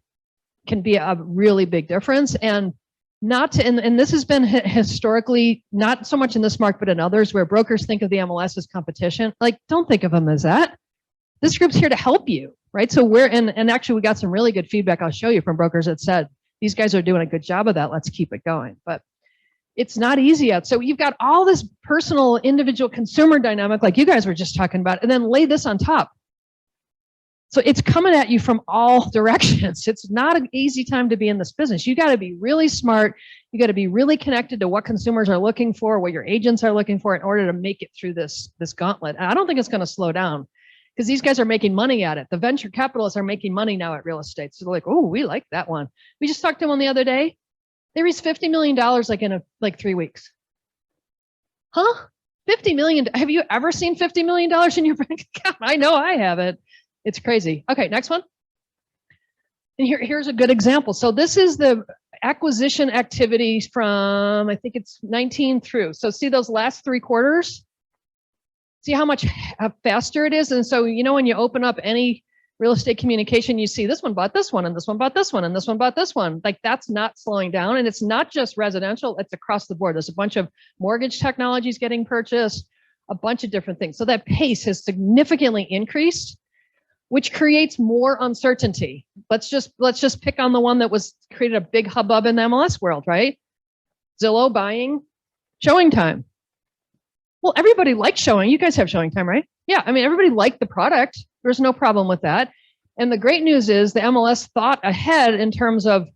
can be a really big difference. And and this has been historically, not so much in this market, but in others, where brokers think of the MLS as competition. Like, don't think of them as that. This group's here to help you, right? So and actually we got some really good feedback I'll show you from brokers that said, these guys are doing a good job of that. Let's keep it going. But it's not easy yet. So you've got all this personal, individual consumer dynamic, like you guys were just talking about, and then lay this on top. So it's coming at you from all directions. It's not an easy time to be in this business. You got to be really smart. You got to be really connected to what consumers are looking for, what your agents are looking for in order to make it through this gauntlet. And I don't think it's going to slow down, because these guys are making money at it. The venture capitalists are making money now at real estate. So they're like, oh, we like that one. We just talked to one the other day. They raised $50 million in 3 weeks. Huh? $50 million. Have you ever seen $50 million in your bank account? I know I haven't. It's crazy. Okay, next one. And here's a good example. So this is the acquisition activities from, I think it's 19 through. So see those last 3 quarters? See how much faster it is? And so, you know, when you open up any Real estate communication, you see this one bought this one, and this one bought this one, and this one bought this one. Like that's not slowing down. And it's not just residential, it's across the board. There's a bunch of mortgage technologies getting purchased, a bunch of different things. So that pace has significantly increased, which creates more uncertainty. Let's just pick on the one that was created a big hubbub in the MLS world, right? Zillow buying Showing Time. Well, everybody liked Showing. You guys have Showing Time, right? Yeah, I mean, everybody liked the product. There's no problem with that. And the great news is the MLS thought ahead in terms of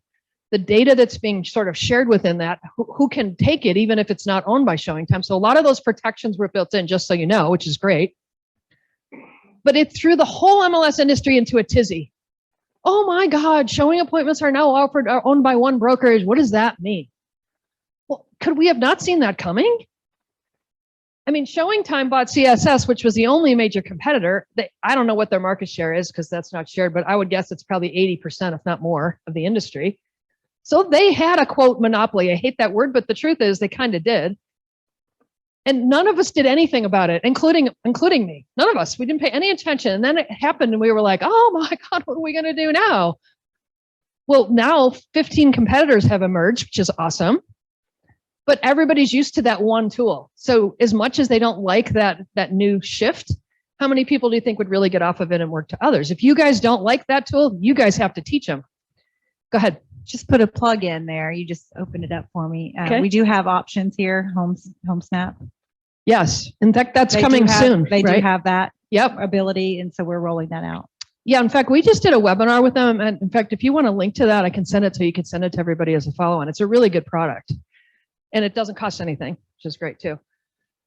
the data that's being sort of shared within that, who can take it, even if it's not owned by Showing Time. So a lot of those protections were built in, just so you know, which is great. But it threw the whole MLS industry into a tizzy. Oh my God, showing appointments are now owned by one brokerage. What does that mean? Well, could we have not seen that coming? I mean, Showing Time bought CSS, which was the only major competitor. I don't know what their market share is because that's not shared, but I would guess it's probably 80%, if not more, of the industry. So they had a quote monopoly. I hate that word, but the truth is they kind of did. And none of us did anything about it, including me. None of us. We didn't pay any attention. And then it happened and we were like, oh my God, what are we going to do now? Well, now 15 competitors have emerged, which is awesome. But everybody's used to that one tool. So as much as they don't like that new shift, how many people do you think would really get off of it and work to others? If you guys don't like that tool, you guys have to teach them. Go ahead. Just put a plug in there. You just opened it up for me. Okay. We do have options here, HomeSnap. Yes. In fact, that's They coming do have- soon. They right? do have that Yep. ability, and so we're rolling that out. Yeah, in fact, we just did a webinar with them. And in fact, if you want a link to that, I can send it so you can send it to everybody as a follow-on. It's a really good product. And it doesn't cost anything, which is great too.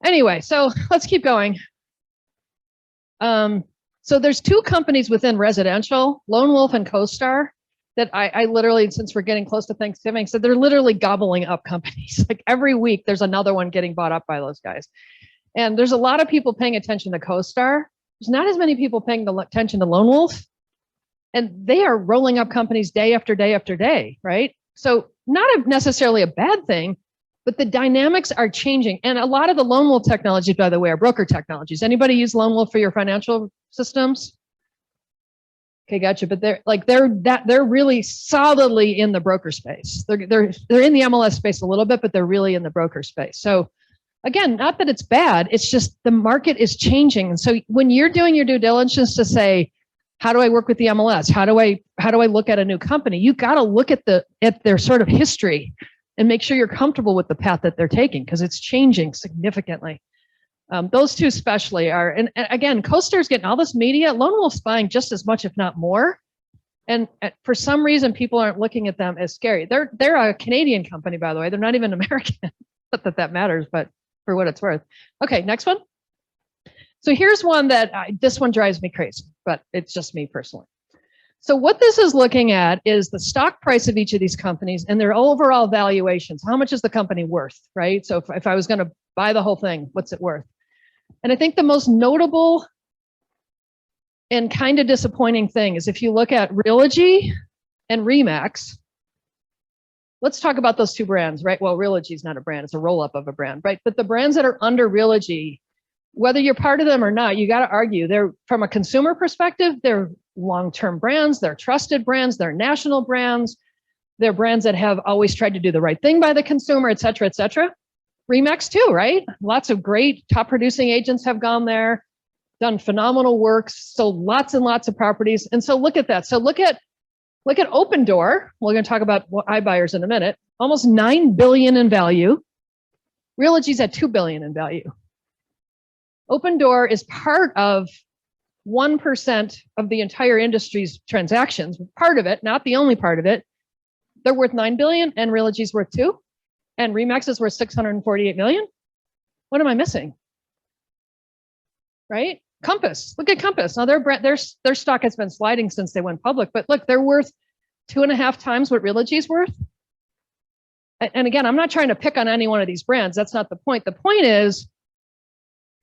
Anyway, so let's keep going. So there's two companies within residential, Lone Wolf and CoStar, that I literally, since we're getting close to Thanksgiving, so they're literally gobbling up companies. Like every week, there's another one getting bought up by those guys. And there's a lot of people paying attention to CoStar. There's not as many people paying attention to Lone Wolf. And they are rolling up companies day after day after day, right? So not necessarily a bad thing, but the dynamics are changing. And a lot of the Lone Wolf technologies, by the way, are broker technologies. Anybody use Lone Wolf for your financial systems? Okay, gotcha. But they're really solidly in the broker space. They're in the MLS space a little bit, but they're really in the broker space. So again, not that it's bad, it's just the market is changing. And so when you're doing your due diligence to say, how do I work with the MLS? How do I look at a new company? You got to look at their sort of history and make sure you're comfortable with the path that they're taking, because it's changing significantly. Those two especially are, and again, CoStar's getting all this media. Lone Wolf's buying just as much, if not more. And for some reason, people aren't looking at them as scary. They're a Canadian company, by the way. They're not even American. Not that matters, but for what it's worth. Okay, next one. So here's one that this one drives me crazy, but it's just me personally. So what this is looking at is the stock price of each of these companies and their overall valuations. How much is the company worth, right? So if I was going to buy the whole thing, what's it worth? And I think the most notable and kind of disappointing thing is if you look at Realogy and Remax. Let's talk about those two brands, right? Well, Realogy is not a brand, it's a roll-up of a brand, right? But the brands that are under Realogy, whether you're part of them or not, you got to argue they're, from a consumer perspective, they're long-term brands, they're trusted brands, they're national brands, they're brands that have always tried to do the right thing by the consumer, et cetera, et cetera. Remax too, right? Lots of great top producing agents have gone there, done phenomenal work, sold lots and lots of properties. And so look at that. So look at Open Door. We're going to talk about iBuyers in a minute. Almost $9 billion in value. Realogy's at $2 billion in value. Open Door is part of 1% of the entire industry's transactions. Part of it, not the only part of it. They're worth $9 billion and Realogy's worth $2 billion. And Remax is worth $648 million. What am I missing? Right? Compass. Look at Compass. Now their stock has been sliding since they went public, but look, they're worth 2.5 times what Realogy's worth. And again, I'm not trying to pick on any one of these brands. That's not the point. The point is,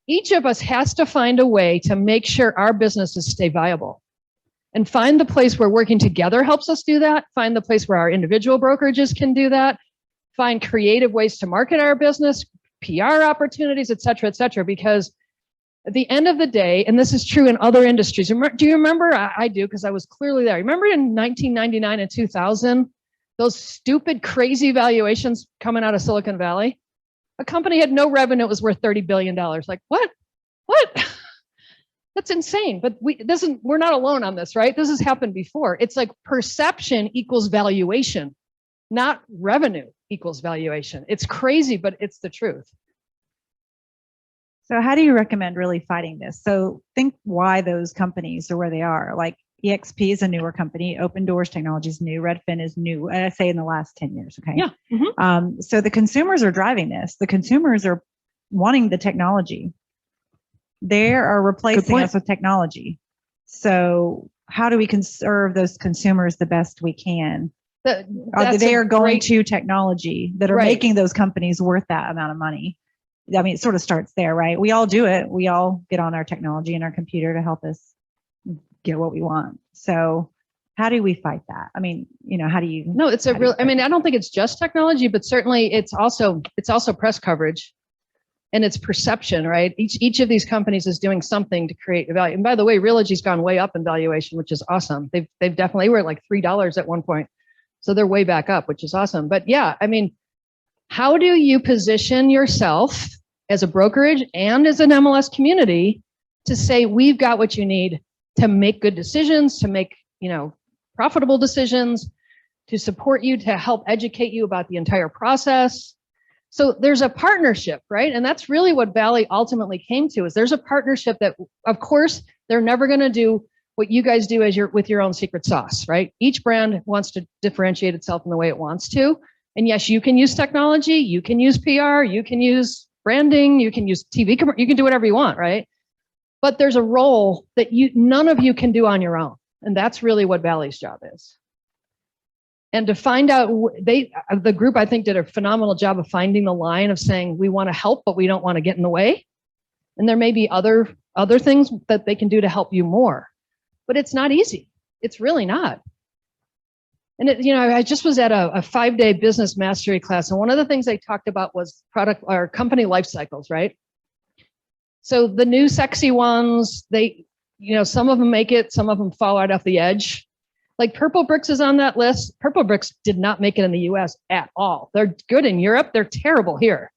each of us has to find a way to make sure our businesses stay viable, and find the place where working together helps us do that. Find the place where our individual brokerages can do that. Find creative ways to market our business, PR opportunities, et cetera, because At the end of the day, and this is true in other industries. Do you remember? I do, because I was clearly there. Remember in 1999 and 2000, those stupid, crazy valuations coming out of Silicon Valley? A company had no revenue. It was worth $30 billion. Like, what? What? That's insane. But we're not alone on this, right? This has happened before. It's like perception equals valuation, not revenue equals valuation. It's crazy, but it's the truth. So how do you recommend really fighting this? So think why those companies are where they are. Like EXP is a newer company. Open Doors Technology is new. Redfin is new. I say in the last 10 years. Okay. Yeah. Mm-hmm. So the consumers are driving this. The consumers are wanting the technology. They are replacing us with technology. So how do we serve those consumers the best we can? They are going to technology that are making those companies worth that amount of money. I mean, it sort of starts there, right? We all do it. We all get on our technology and our computer to help us get what we want. So how do we fight that? I mean, how do you? No, it's I don't think it's just technology, but certainly it's also press coverage and it's perception, right? Each of these companies is doing something to create value. And by the way, Realogy's gone way up in valuation, which is awesome. They've definitely were like $3 at one point. So they're way back up, which is awesome. But yeah, I mean, how do you position yourself as a brokerage and as an MLS community to say, we've got what you need to make good decisions, to make, profitable decisions, to support you, to help educate you about the entire process? So there's a partnership, right? And that's really what Valley ultimately came to, is there's a partnership that, of course, they're never going to do what you guys do with your own secret sauce, right? Each brand wants to differentiate itself in the way it wants to. And yes, you can use technology, you can use PR, you can use branding, you can use TV, you can do whatever you want, right? But there's a role that none of you can do on your own. And that's really what Valley's job is. And to find out, the group, I think, did a phenomenal job of finding the line of saying, we want to help, but we don't want to get in the way. And there may be other things that they can do to help you more, but it's not easy. It's really not. And I just was at a 5-day business mastery class, and one of the things they talked about was product or company life cycles, right? So the new sexy ones, some of them make it, some of them fall right off the edge. Like Purple Bricks is on that list. Purple Bricks did not make it in the US at all. They're good in Europe. They're terrible here.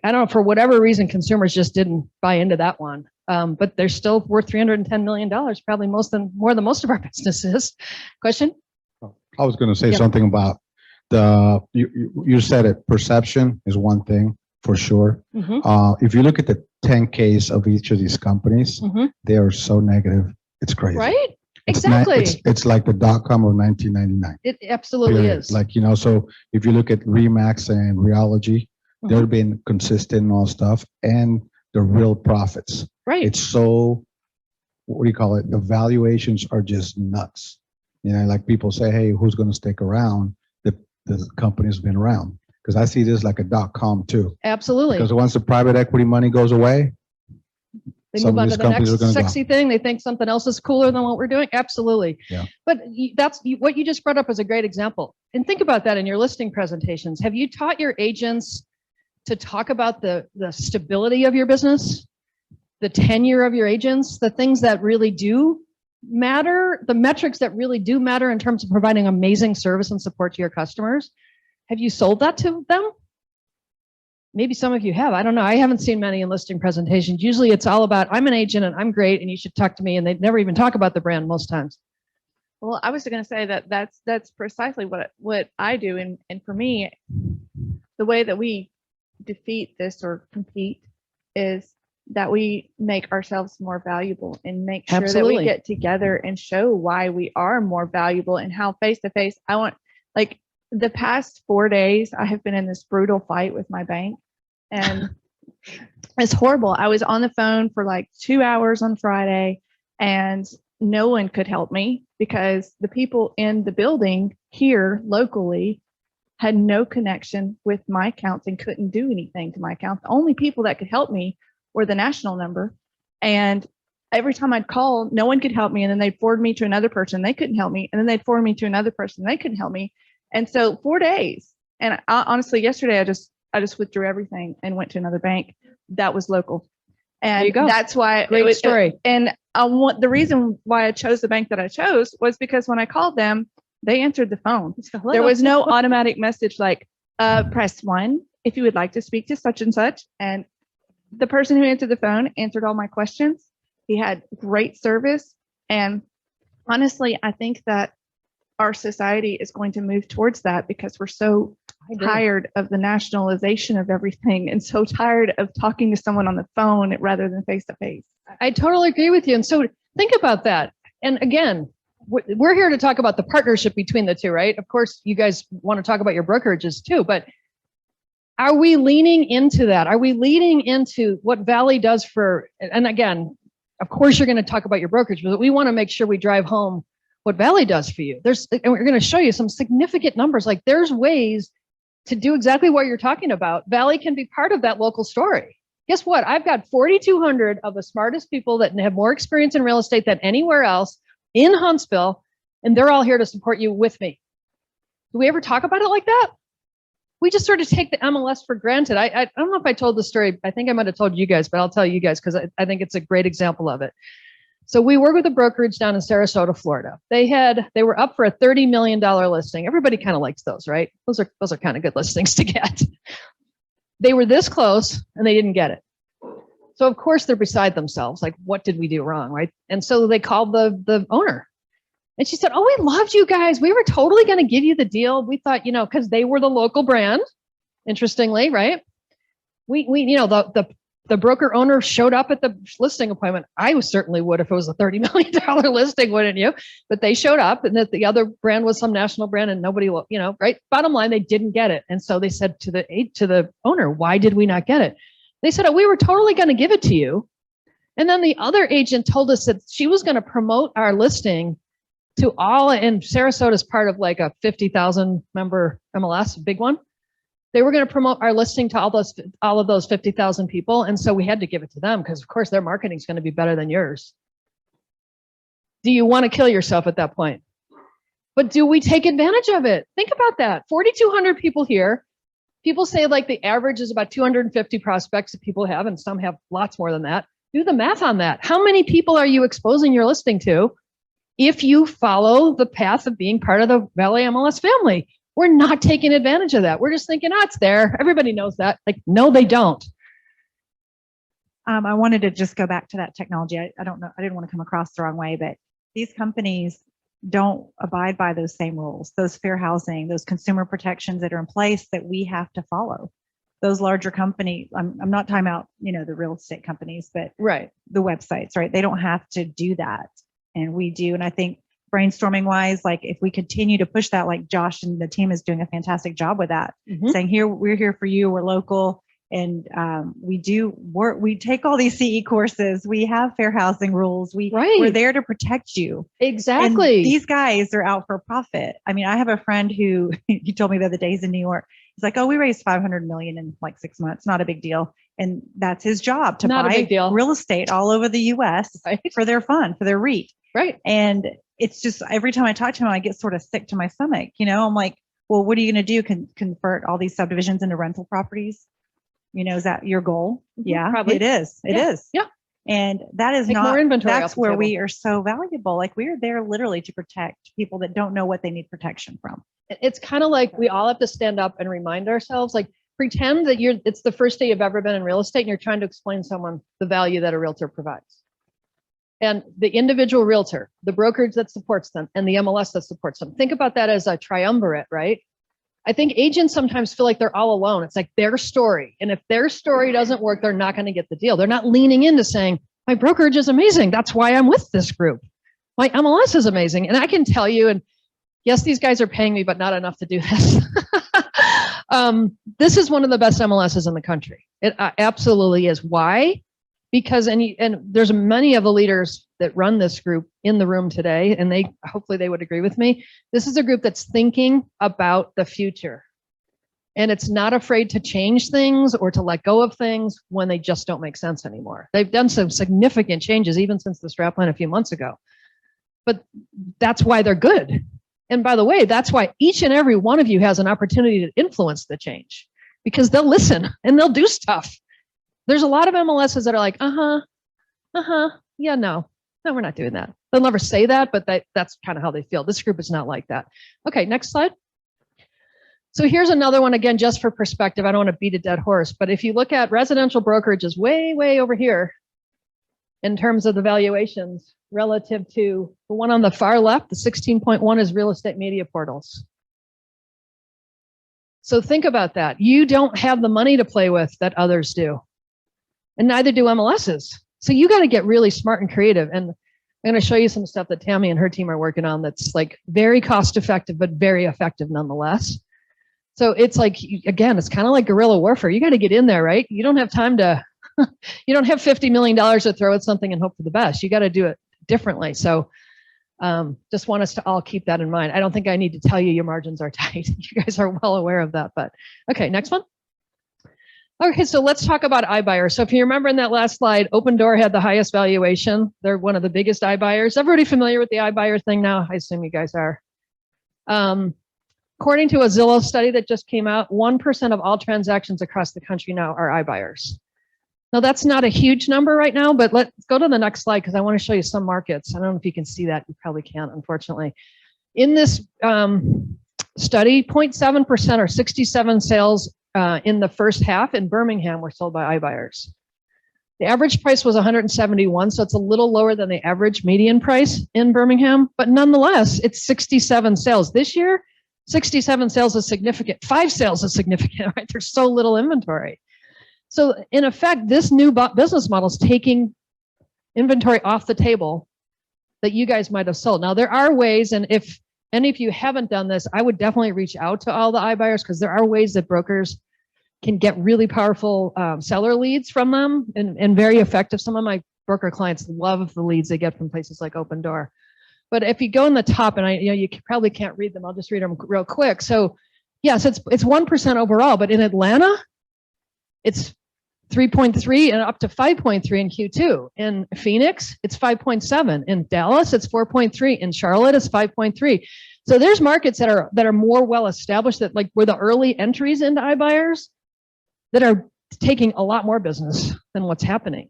I don't know, for whatever reason, consumers just didn't buy into that one. But they're still worth $310 million, probably more than most of our businesses. Question? I was going to say something about you said it, perception is one thing for sure. Mm-hmm. If you look at the 10Ks of each of these companies, mm-hmm. they are so negative. It's crazy. Right? Exactly. It's like the .com of 1999. It absolutely period. is. Like, so if you look at Remax and Realogy, mm-hmm. they've been consistent and all stuff, and the real profits. Right. It's so, what do you call it? The valuations are just nuts. Like people say, hey, who's going to stick around? The company's been around. Because I see this like a .com too. Absolutely. Because once the private equity money goes away, they move on to the next sexy thing. They think something else is cooler than what we're doing. Absolutely. Yeah. But what you just brought up is a great example. And think about that in your listing presentations. Have you taught your agents to talk about the stability of your business, the tenure of your agents, the things that really do matter, the metrics that really do matter in terms of providing amazing service and support to your customers? Have you sold that to them? Maybe some of you have. I don't know. I haven't seen many in listing presentations. Usually it's all about, I'm an agent and I'm great and you should talk to me. And they never even talk about the brand most times. Well, I was going to say that's precisely what I do. And for me, the way that we defeat this or compete is that we make ourselves more valuable and make sure Absolutely. that we get together and show why we are more valuable and how face-to-face. I want, like, the past 4 days, I have been in this brutal fight with my bank, and it's horrible. I was on the phone for like 2 hours on Friday, and no one could help me because the people in the building here locally had no connection with my accounts and couldn't do anything to my account. The only people that could help me were the national number. And every time I'd call, no one could help me. And then they'd forward me to another person. They couldn't help me. And then they'd forward me to another person. They couldn't help me. And so 4 days. And honestly, yesterday, I just withdrew everything and went to another bank that was local. And you go. that's why Great story. And the reason why I chose the bank that I chose was because when I called them, they answered the phone. There was no automatic message like, press 1 if you would like to speak to such and such. And the person who answered the phone answered all my questions. He had great service. And honestly, I think that our society is going to move towards that because we're so tired of the nationalization of everything and so tired of talking to someone on the phone rather than face to face. I totally agree with you. And so think about that. And again, we're here to talk about the partnership between the two, right? Of course, you guys want to talk about your brokerages too, but are we leaning into that? Are we leaning into what Valley does for, and again, of course, you're going to talk about your brokerage, but we want to make sure we drive home what Valley does for you. And we're going to show you some significant numbers. Like there's ways to do exactly what you're talking about. Valley can be part of that local story. Guess what? I've got 4,200 of the smartest people that have more experience in real estate than anywhere else in Huntsville, and they're all here to support you with me. Do we ever talk about it like that? We just sort of take the MLS for granted. I don't know if I told the story. I think I might have told you guys, but I'll tell you guys because I think it's a great example of it. So we work with a brokerage down in Sarasota, Florida. They were up for a $30 million listing. Everybody kind of likes those, right? Those are kind of good listings to get. They were this close and they didn't get it. So of course they're beside themselves. Like, what did we do wrong, right? And so they called the owner. And she said, oh, we loved you guys. We were totally going to give you the deal. We thought, because they were the local brand, interestingly, right? We the broker owner showed up at the listing appointment. I certainly would if it was a $30 million listing, wouldn't you? But they showed up and that the other brand was some national brand and nobody, right? Bottom line, they didn't get it. And so they said to the owner, why did we not get it? They said, oh, we were totally going to give it to you. And then the other agent told us that she was going to promote our listing to all, and Sarasota is part of like a 50,000 member MLS, a big one. They were going to promote our listing to all of those 50,000 people. And so we had to give it to them because of course their marketing is going to be better than yours. Do you want to kill yourself at that point? But do we take advantage of it? Think about that. 4,200 people here. People say like the average is about 250 prospects that people have, and some have lots more than that. Do the math on that. How many people are you exposing your listing to if you follow the path of being part of the Valley MLS family? We're not taking advantage of that. We're just thinking, oh, it's there. Everybody knows that. Like, no, they don't. I wanted to just go back to that technology. I don't know. I didn't want to come across the wrong way, but these companies don't abide by those same rules, those fair housing, those consumer protections that are in place that we have to follow. Those larger companies, I'm not talking about, the real estate companies, but right, the websites, right? They don't have to do that. And we do. And I think brainstorming wise, like if we continue to push that, like Josh and the team is doing a fantastic job with that, saying we're here for you, we're local. And we take all these CE courses. We have fair housing rules. We're there to protect you. Exactly. And these guys are out for profit. I mean, I have a friend who, he told me the other day he's in New York. He's like, oh, we raised 500 million in like 6 months. Not a big deal. And that's his job, to buy real estate all over the US for their fund, for their REIT. Right. And it's just, every time I talk to him, I get sort of sick to my stomach. I'm like, well, what are you going to do? Convert all these subdivisions into rental properties? Is that your goal? Yeah, probably. It is. It is. Yeah. And that is Take not, more inventory that's where we are so valuable. Like we are there literally to protect people that don't know what they need protection from. It's kind of like we all have to stand up and remind ourselves, like pretend that it's the first day you've ever been in real estate and you're trying to explain to someone the value that a realtor provides. And the individual realtor, the brokerage that supports them, and the MLS that supports them. Think about that as a triumvirate, right? I think agents sometimes feel like they're all alone. It's like their story. And if their story doesn't work, they're not going to get the deal. They're not leaning into saying, my brokerage is amazing. That's why I'm with this group. My MLS is amazing. And I can tell you, and yes, these guys are paying me, but not enough to do this. This is one of the best MLSs in the country. It absolutely is. Why? Because, and there's many of the leaders that run this group in the room today, and hopefully they would agree with me. This is a group that's thinking about the future. And it's not afraid to change things or to let go of things when they just don't make sense anymore. They've done some significant changes even since the strap line a few months ago. But that's why they're good. And by the way, that's why each and every one of you has an opportunity to influence the change, because they'll listen and they'll do stuff. There's a lot of MLSs that are like, yeah, no, we're not doing that. They'll never say that, but that's kind of how they feel. This group is not like that. Okay, next slide. So here's another one, again, just for perspective. I don't want to beat a dead horse, but if you look at residential brokerages way, way over here in terms of the valuations relative to the one on the far left, the 16.1 is real estate media portals. So think about that. You don't have the money to play with that others do, and neither do MLSs. So you got to get really smart and creative. And I'm going to show you some stuff that Tammy and her team are working on that's like very cost effective, but very effective nonetheless. So it's like, again, it's kind of like guerrilla warfare. You got to get in there, right? You don't have time to, you don't have $50 million to throw at something and hope for the best. You got to do it differently. So just want us to all keep that in mind. I don't think I need to tell you your margins are tight. You guys are well aware of that, but okay, next one. Okay, so let's talk about iBuyer. So if you remember in that last slide, Opendoor had the highest valuation. They're one of the biggest iBuyers. Everybody familiar with the iBuyer thing now? I assume you guys are. According to a Zillow study that just came out, 1% of all transactions across the country now are iBuyers. Now that's not a huge number right now, but let's go to the next slide because I want to show you some markets. I don't know if you can see that. You probably can't, unfortunately. In this study, 0.7% or 67 sales in the first half in Birmingham were sold by iBuyers. The average price was 171, so it's a little lower than the average median price in Birmingham, but nonetheless, it's 67 sales. This year, 67 sales is significant. 5 sales is significant, right? There's so little inventory. So in effect, this new business model is taking inventory off the table that you guys might have sold. Now, there are ways, and if any of you haven't done this, I would definitely reach out to all the iBuyers because there are ways that brokers can get really powerful seller leads from them and very effective. Some of my broker clients love the leads they get from places like Opendoor. But if you go in the top, and you probably can't read them, I'll just read them real quick. So yes, it's 1% overall, but in Atlanta, it's 3.3 and up to 5.3 in Q2. In Phoenix, it's 5.7. In Dallas, it's 4.3. In Charlotte, it's 5.3. So there's markets that are more well established that like were the early entries into iBuyers that are taking a lot more business than what's happening.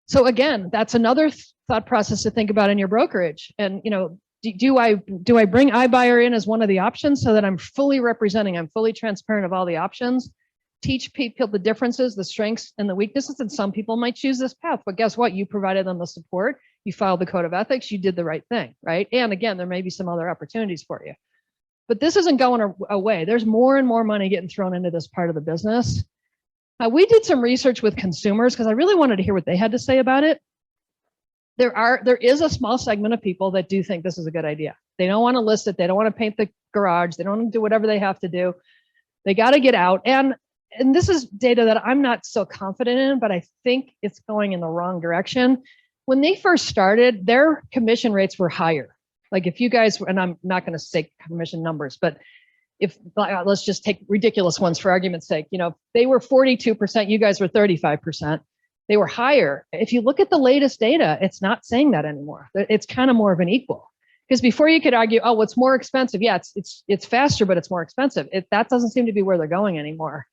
So again, that's another thought process to think about in your brokerage. And do I bring iBuyer in as one of the options so that I'm fully representing, I'm fully transparent of all the options? Teach people the differences, the strengths and the weaknesses. And some people might choose this path, but guess what? You provided them the support. You filed the code of ethics. You did the right thing, right? And again, there may be some other opportunities for you, but this isn't going away. There's more and more money getting thrown into this part of the business. We did some research with consumers because I really wanted to hear what they had to say about it. There is a small segment of people that do think this is a good idea. They don't want to list it. They don't want to paint the garage. They don't want to do whatever they have to do. They got to get out. And this is data that I'm not so confident in, but I think it's going in the wrong direction. When they first started, their commission rates were higher. Like if you guys, and I'm not going to say commission numbers, but if let's just take ridiculous ones for argument's sake, they were 42%, you guys were 35%. They were higher. If you look at the latest data, it's not saying that anymore. It's kind of more of an equal. Because before you could argue, oh, what's more expensive? Yeah, it's faster, but it's more expensive. That doesn't seem to be where they're going anymore.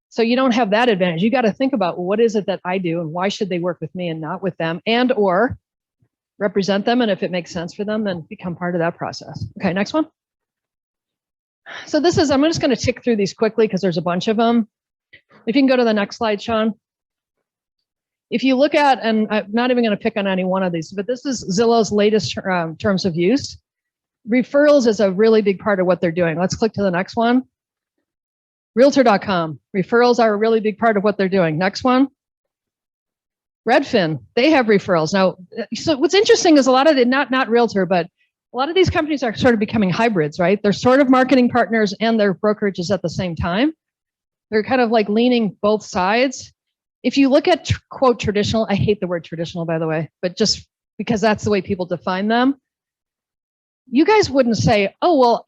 So you don't have that advantage. You got to think about, well, what is it that I do and why should they work with me and not with them, and or represent them. And if it makes sense for them, then become part of that process. Okay, next one. So this is, I'm just going to tick through these quickly because there's a bunch of them. If you can go to the next slide, Sean. If you look at, and I'm not even going to pick on any one of these, but this is Zillow's latest terms of use. Referrals is a really big part of what they're doing. Let's click to the next one. Realtor.com. Referrals are a really big part of what they're doing. Next one. Redfin. They have referrals. Now, so what's interesting is a lot of it, not Realtor, but a lot of these companies are sort of becoming hybrids, right? They're sort of marketing partners and their brokerages at the same time. They're kind of like leaning both sides. If you look at quote traditional, I hate the word traditional, by the way, but just because that's the way people define them. You guys wouldn't say, oh, well,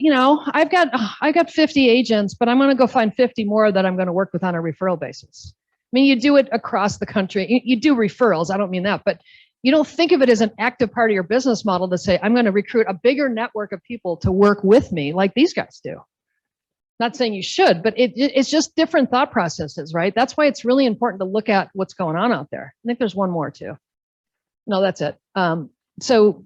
I've got 50 agents, but I'm going to go find 50 more that I'm going to work with on a referral basis. I mean, you do it across the country. You do referrals. I don't mean that, but you don't think of it as an active part of your business model to say, I'm going to recruit a bigger network of people to work with me like these guys do. Not saying you should, but it's just different thought processes, right? That's why it's really important to look at what's going on out there. I think there's one more too. No, that's it. So,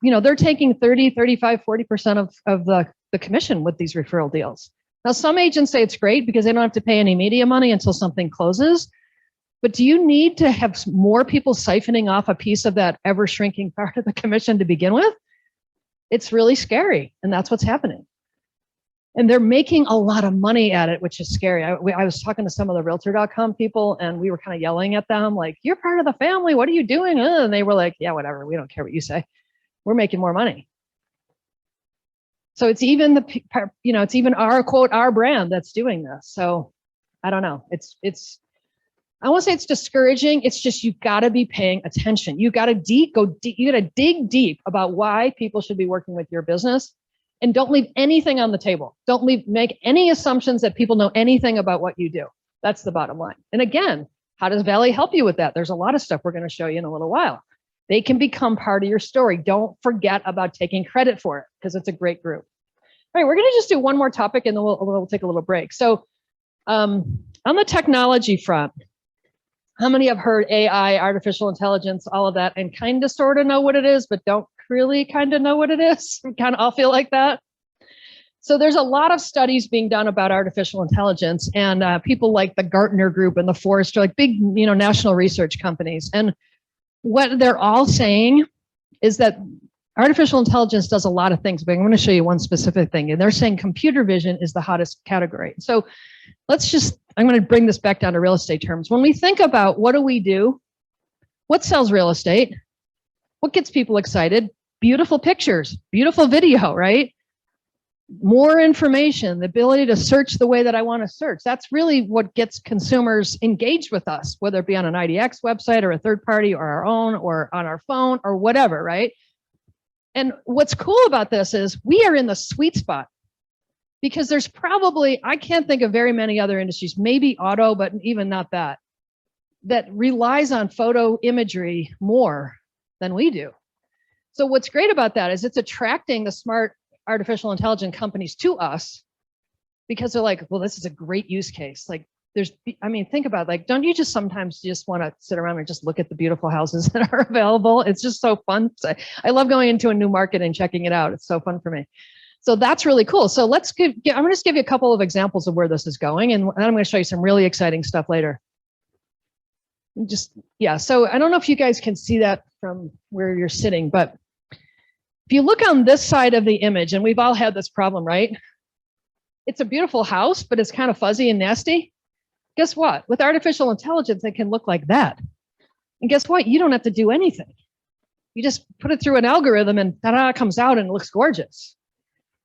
they're taking 30, 35, 40% of the commission with these referral deals. Now, some agents say it's great because they don't have to pay any media money until something closes. But do you need to have more people siphoning off a piece of that ever shrinking part of the commission to begin with? It's really scary. And that's what's happening. And they're making a lot of money at it, which is scary. I was talking to some of the Realtor.com people, and we were kind of yelling at them, like, you're part of the family. What are you doing? And they were like, yeah, whatever. We don't care what you say. We're making more money. So it's even it's even our quote, our brand that's doing this. So I don't know. I won't say it's discouraging. It's just, you've got to be paying attention. You got to dig deep about why people should be working with your business. And don't leave anything on the table. Don't make any assumptions that people know anything about what you do. That's the bottom line. And again, how does Valley help you with that? There's a lot of stuff we're going to show you in a little while. They can become part of your story. Don't forget about taking credit for it, because it's a great group. All right, we're going to just do one more topic and then we'll take a little break. So on the technology front, how many have heard AI, artificial intelligence, all of that, and kind of sort of know what it is, but don't really kind of know what it is? We kind of all feel like that. So there's a lot of studies being done about artificial intelligence, and people like the Gartner Group and the Forrester, like big, national research companies. And what they're all saying is that artificial intelligence does a lot of things, but I'm going to show you one specific thing. And they're saying computer vision is the hottest category. So I'm going to bring this back down to real estate terms. When we think about what do, what sells real estate? What gets people excited? Beautiful pictures, beautiful video, right? More information, the ability to search the way that I want to search. That's really what gets consumers engaged with us, whether it be on an IDX website or a third party or our own or on our phone or whatever, right? And what's cool about this is we are in the sweet spot, because there's probably, I can't think of very many other industries, maybe auto, but even not that relies on photo imagery more than we do. So what's great about that is it's attracting the smart artificial intelligence companies to us, because they're like, well, this is a great use case. Like think about it, like, don't you just sometimes just want to sit around and just look at the beautiful houses that are available? It's just so fun. I love going into a new market and checking it out. It's so fun for me. So that's really cool. So I'm going to just give you a couple of examples of where this is going. And then I'm going to show you some really exciting stuff later. So I don't know if you guys can see that from where you're sitting, but if you look on this side of the image, and we've all had this problem, right? It's a beautiful house, but it's kind of fuzzy and nasty. Guess what? With artificial intelligence, it can look like that. And guess what? You don't have to do anything. You just put it through an algorithm and ta-da, it comes out and it looks gorgeous.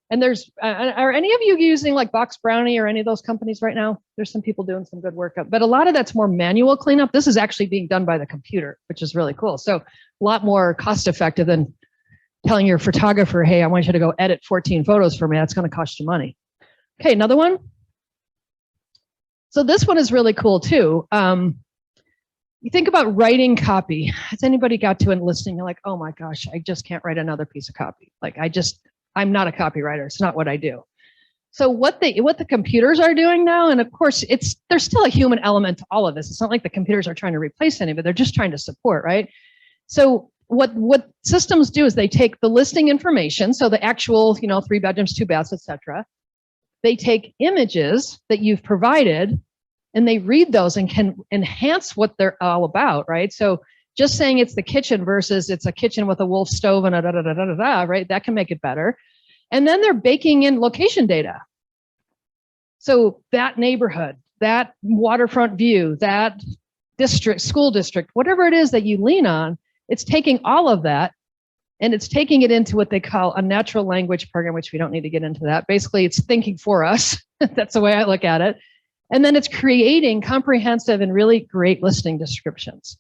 And are any of you using like Box Brownie or any of those companies right now? There's some people doing some good work, but a lot of that's more manual cleanup. This is actually being done by the computer, which is really cool. So a lot more cost effective than telling your photographer, hey, I want you to go edit 14 photos for me. That's going to cost you money. Okay, another one. So this one is really cool too. You think about writing copy. Has anybody got to enlisting? You're like, oh my gosh, I just can't write another piece of copy. Like I'm not a copywriter. It's not what I do. So what the computers are doing now, and of course there's still a human element to all of this. It's not like the computers are trying to replace any, but they're just trying to support, right? So what systems do is they take the listing information, so the actual, 3 bedrooms, 2 baths, etc. They take images that you've provided and they read those and can enhance what they're all about, right? So just saying it's the kitchen versus it's a kitchen with a Wolf stove and a da-da-da-da-da-da, right? That can make it better. And then they're baking in location data. So that neighborhood, that waterfront view, that district, school district, whatever it is that you lean on, it's taking all of that and it's taking it into what they call a natural language program, which we don't need to get into that. Basically, it's thinking for us. That's the way I look at it. And then it's creating comprehensive and really great listing descriptions.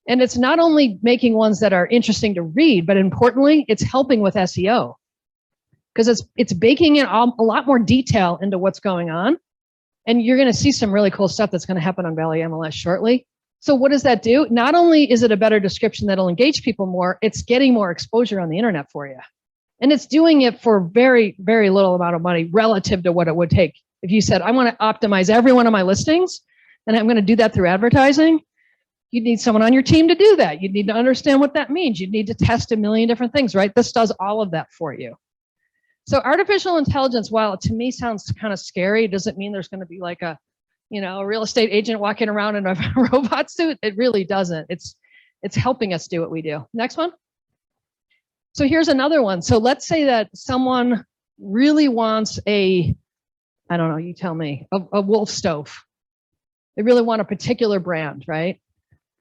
And it's not only making ones that are interesting to read, but importantly, it's helping with SEO, because it's baking in a lot more detail into what's going on. And you're going to see some really cool stuff that's going to happen on Valley MLS shortly. So what does that do? Not only is it a better description that'll engage people more, it's getting more exposure on the internet for you. And it's doing it for very, very little amount of money relative to what it would take. If you said, I want to optimize every one of my listings, and I'm going to do that through advertising, you'd need someone on your team to do that. You'd need to understand what that means. You'd need to test a million different things, right? This does all of that for you. So artificial intelligence, while it to me sounds kind of scary, doesn't mean there's going to be like a, a real estate agent walking around in a robot suit. It really doesn't. It's helping us do what we do. Next one. So here's another one. So let's say that someone really wants I don't know, you tell me, a Wolf stove. They really want a particular brand, right?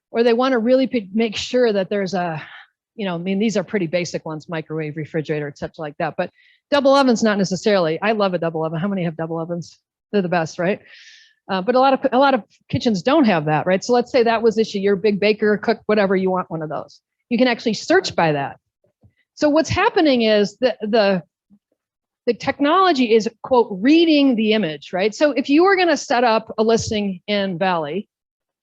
Or they want to really make sure that there's these are pretty basic ones, microwave, refrigerator, et cetera like that. But double ovens, not necessarily. I love a double oven. How many have double ovens? They're the best, right? But a lot of kitchens don't have that, right? So let's say that was issue. You're a big baker, cook, whatever, you want one of those. You can actually search by that. So what's happening is the technology is, quote, reading the image, right? So if you were going to set up a listing in Valley,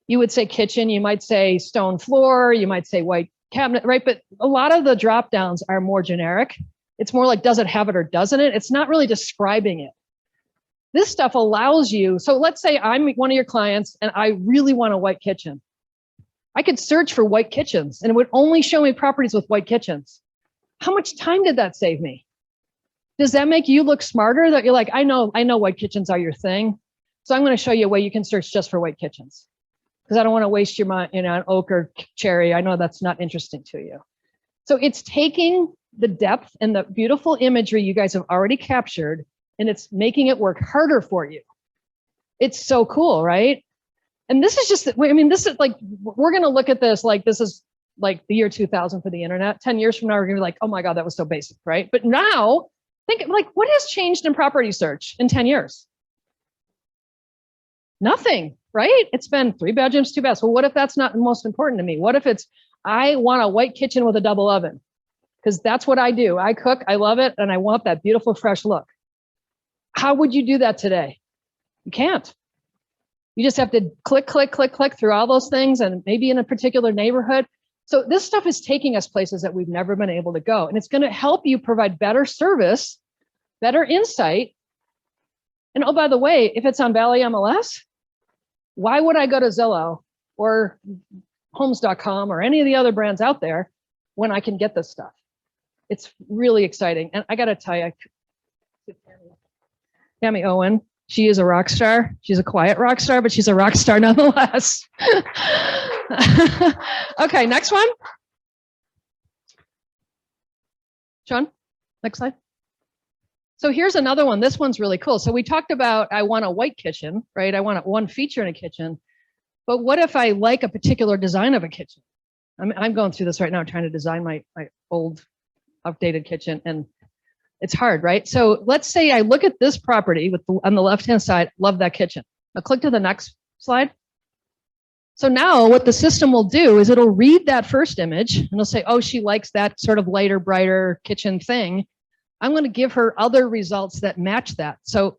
you would say kitchen, you might say stone floor, you might say white cabinet, right? But a lot of the drop downs are more generic. It's more like, does it have it or doesn't it? It's not really describing it. This stuff allows you, so let's say I'm one of your clients and I really want a white kitchen. I could search for white kitchens and it would only show me properties with white kitchens. How much time did that save me? Does that make you look smarter that you're like, I know white kitchens are your thing. So I'm going to show you a way you can search just for white kitchens. Because I don't want to waste your mind, on oak or cherry. I know that's not interesting to you. So it's taking the depth and the beautiful imagery you guys have already captured, and it's making it work harder for you. It's so cool, right? And this is just, this is like, we're going to look at this like this is like the year 2000 for the internet. 10 years from now, we're going to be like, oh my God, that was so basic, right? But now, think like, what has changed in property search in 10 years? Nothing, right? It's been 3 bedrooms, 2 baths. Well, what if that's not the most important to me? What if it's, I want a white kitchen with a double oven? Because that's what I do. I cook, I love it, and I want that beautiful, fresh look. How would you do that today? You can't. You just have to click, click, click, click through all those things, and maybe in a particular neighborhood. So this stuff is taking us places that we've never been able to go. And it's going to help you provide better service, better insight. And oh, by the way, if it's on Valley MLS, why would I go to Zillow or homes.com or any of the other brands out there when I can get this stuff? It's really exciting. And I got to tell you, Tammy Owen, she is a rock star. She's a quiet rock star, but she's a rock star nonetheless. Okay, next one. Sean, next slide. So here's another one. This one's really cool. So we talked about, I want a white kitchen, right? I want one feature in a kitchen. But what if I like a particular design of a kitchen? I'm going through this right now, trying to design my old, outdated kitchen, and it's hard, right? So let's say I look at this property on the left-hand side, love that kitchen. I'll click to the next slide. So now what the system will do is it'll read that first image and it'll say, oh, she likes that sort of lighter, brighter kitchen thing. I'm going to give her other results that match that. So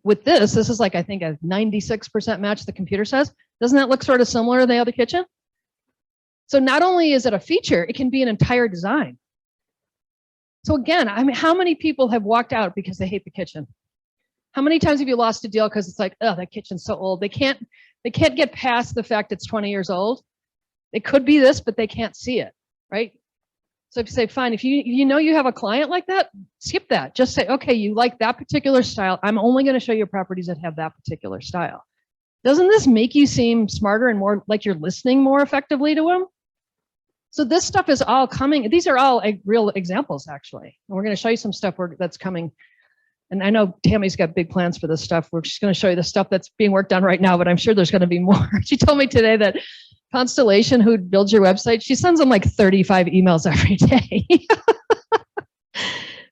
with this is like, I think a 96% match, the computer says. Doesn't that look sort of similar to the other kitchen? So not only is it a feature, it can be an entire design. So again, how many people have walked out because they hate the kitchen? How many times have you lost a deal because it's like, oh, that kitchen's so old. They can't get past the fact it's 20 years old. It could be this, but they can't see it, right? So if you say, fine, if you know you have a client like that, skip that. Just say, okay, you like that particular style. I'm only going to show you properties that have that particular style. Doesn't this make you seem smarter and more like you're listening more effectively to them? So this stuff is all coming. These are all real examples, actually. And we're going to show you some stuff that's coming. And I know Tammy's got big plans for this stuff. We're just going to show you the stuff that's being worked on right now, but I'm sure there's going to be more. She told me today that Constellation, who builds your website, she sends them like 35 emails every day.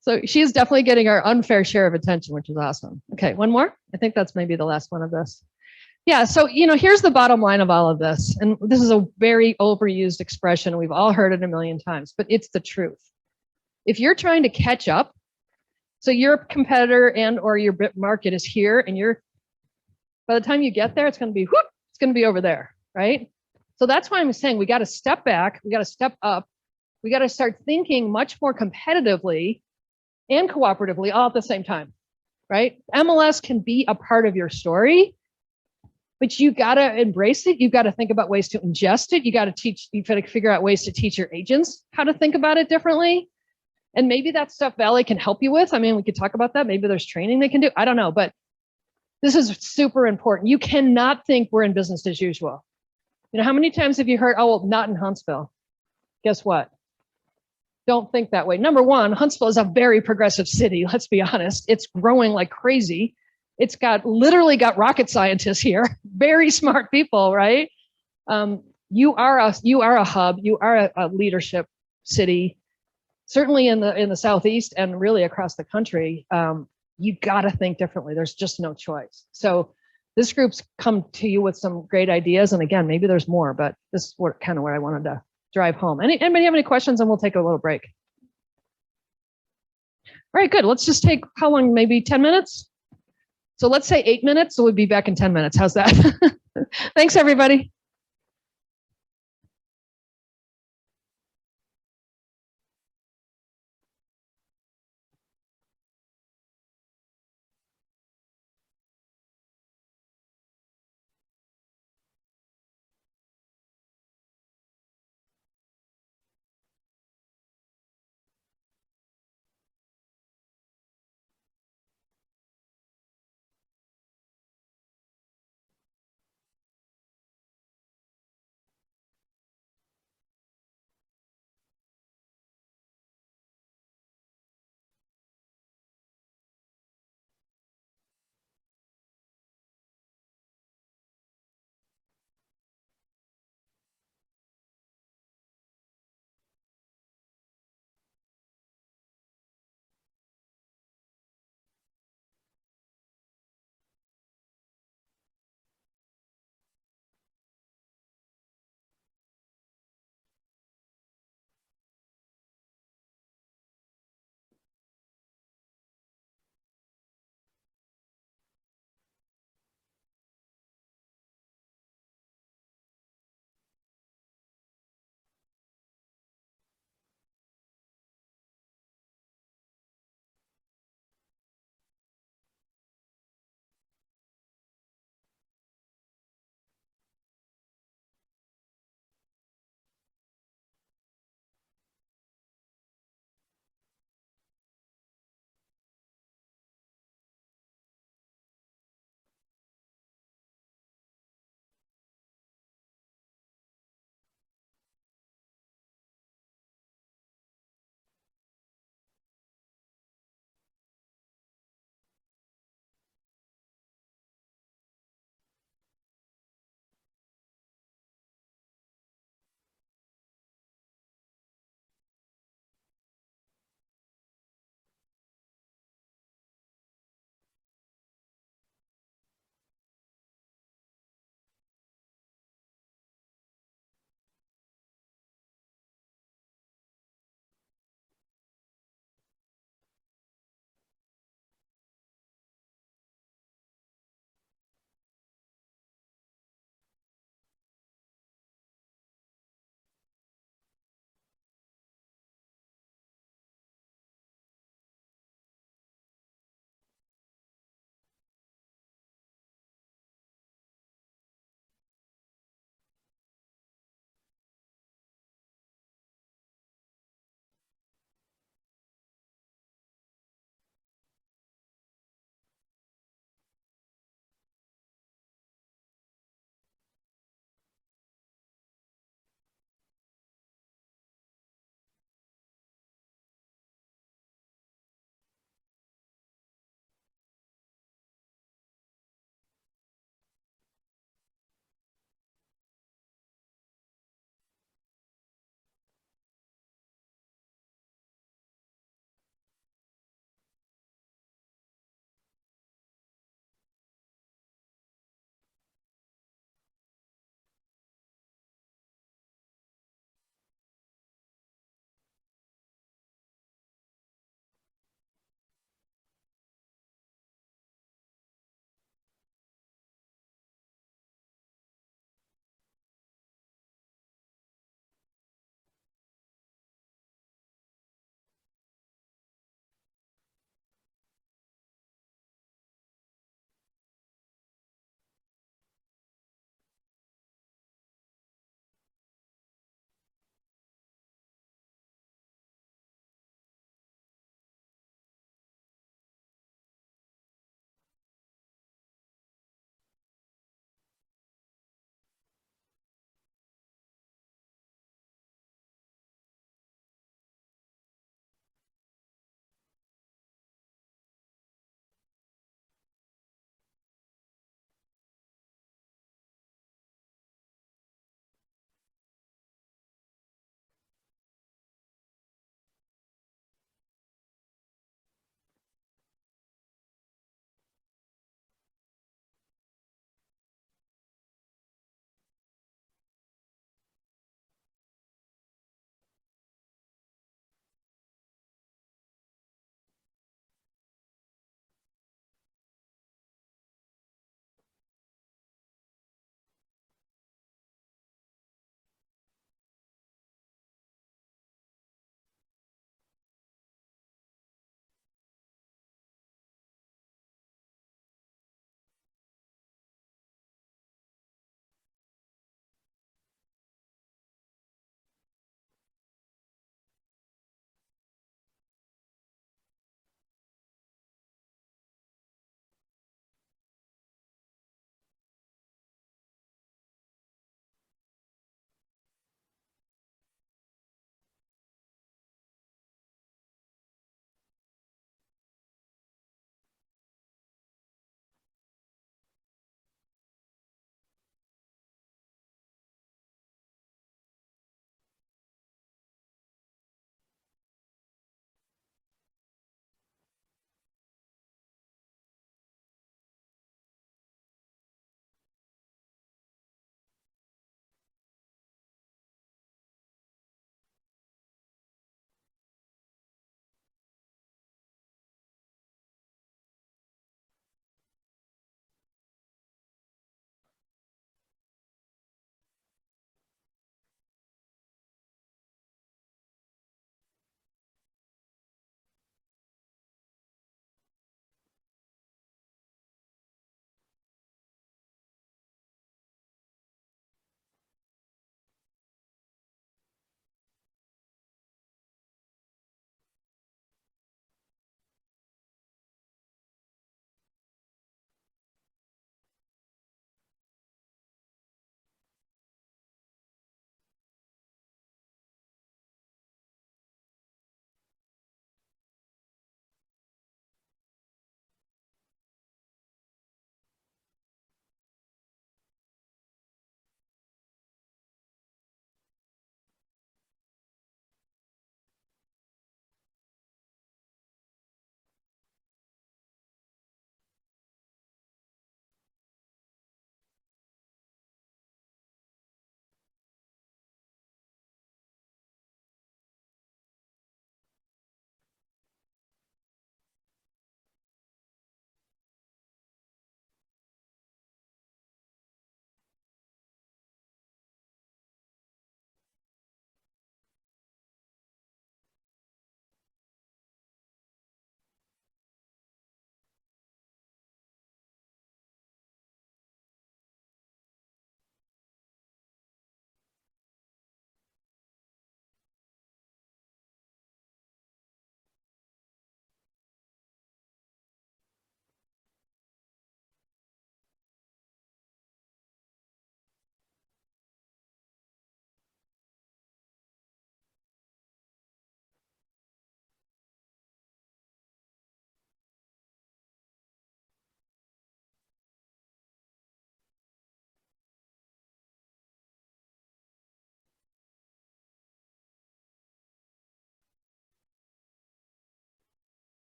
So she's definitely getting our unfair share of attention, which is awesome. Okay, one more. I think that's maybe the last one of this. Yeah, so here's the bottom line of all of this. And this is a very overused expression. We've all heard it a million times, but it's the truth. If you're trying to catch up, so your competitor and or your market is here, and by the time you get there, it's going to be whoop, it's going to be over there, right? So that's why I'm saying we got to step back, we got to step up, We got to start thinking much more competitively and cooperatively all at the same time, right? MLS can be a part of your story, but you got to embrace it. You got to think about ways to ingest it. You got to figure out ways to teach your agents how to think about it differently. And maybe that stuff Valley can help you with. I mean, we could talk about that. Maybe there's training they can do. I don't know, but this is super important. You cannot think we're in business as usual. You know, how many times have you heard, oh, well, not in Huntsville? Guess what? Don't think that way. Number one, Huntsville is a very progressive city. Let's be honest. It's growing like crazy. It's literally got rocket scientists here, very smart people, right? You are a hub. You are a leadership city, certainly in the Southeast and really across the country. You got to think differently. There's just no choice. So this group's come to you with some great ideas. And again, maybe there's more, but this is kind of where I wanted to drive home. Anybody have any questions? And we'll take a little break. All right, good. Let's just take, how long? Maybe 10 minutes? So let's say 8 minutes. So we'll be back in 10 minutes. How's that? Thanks, everybody.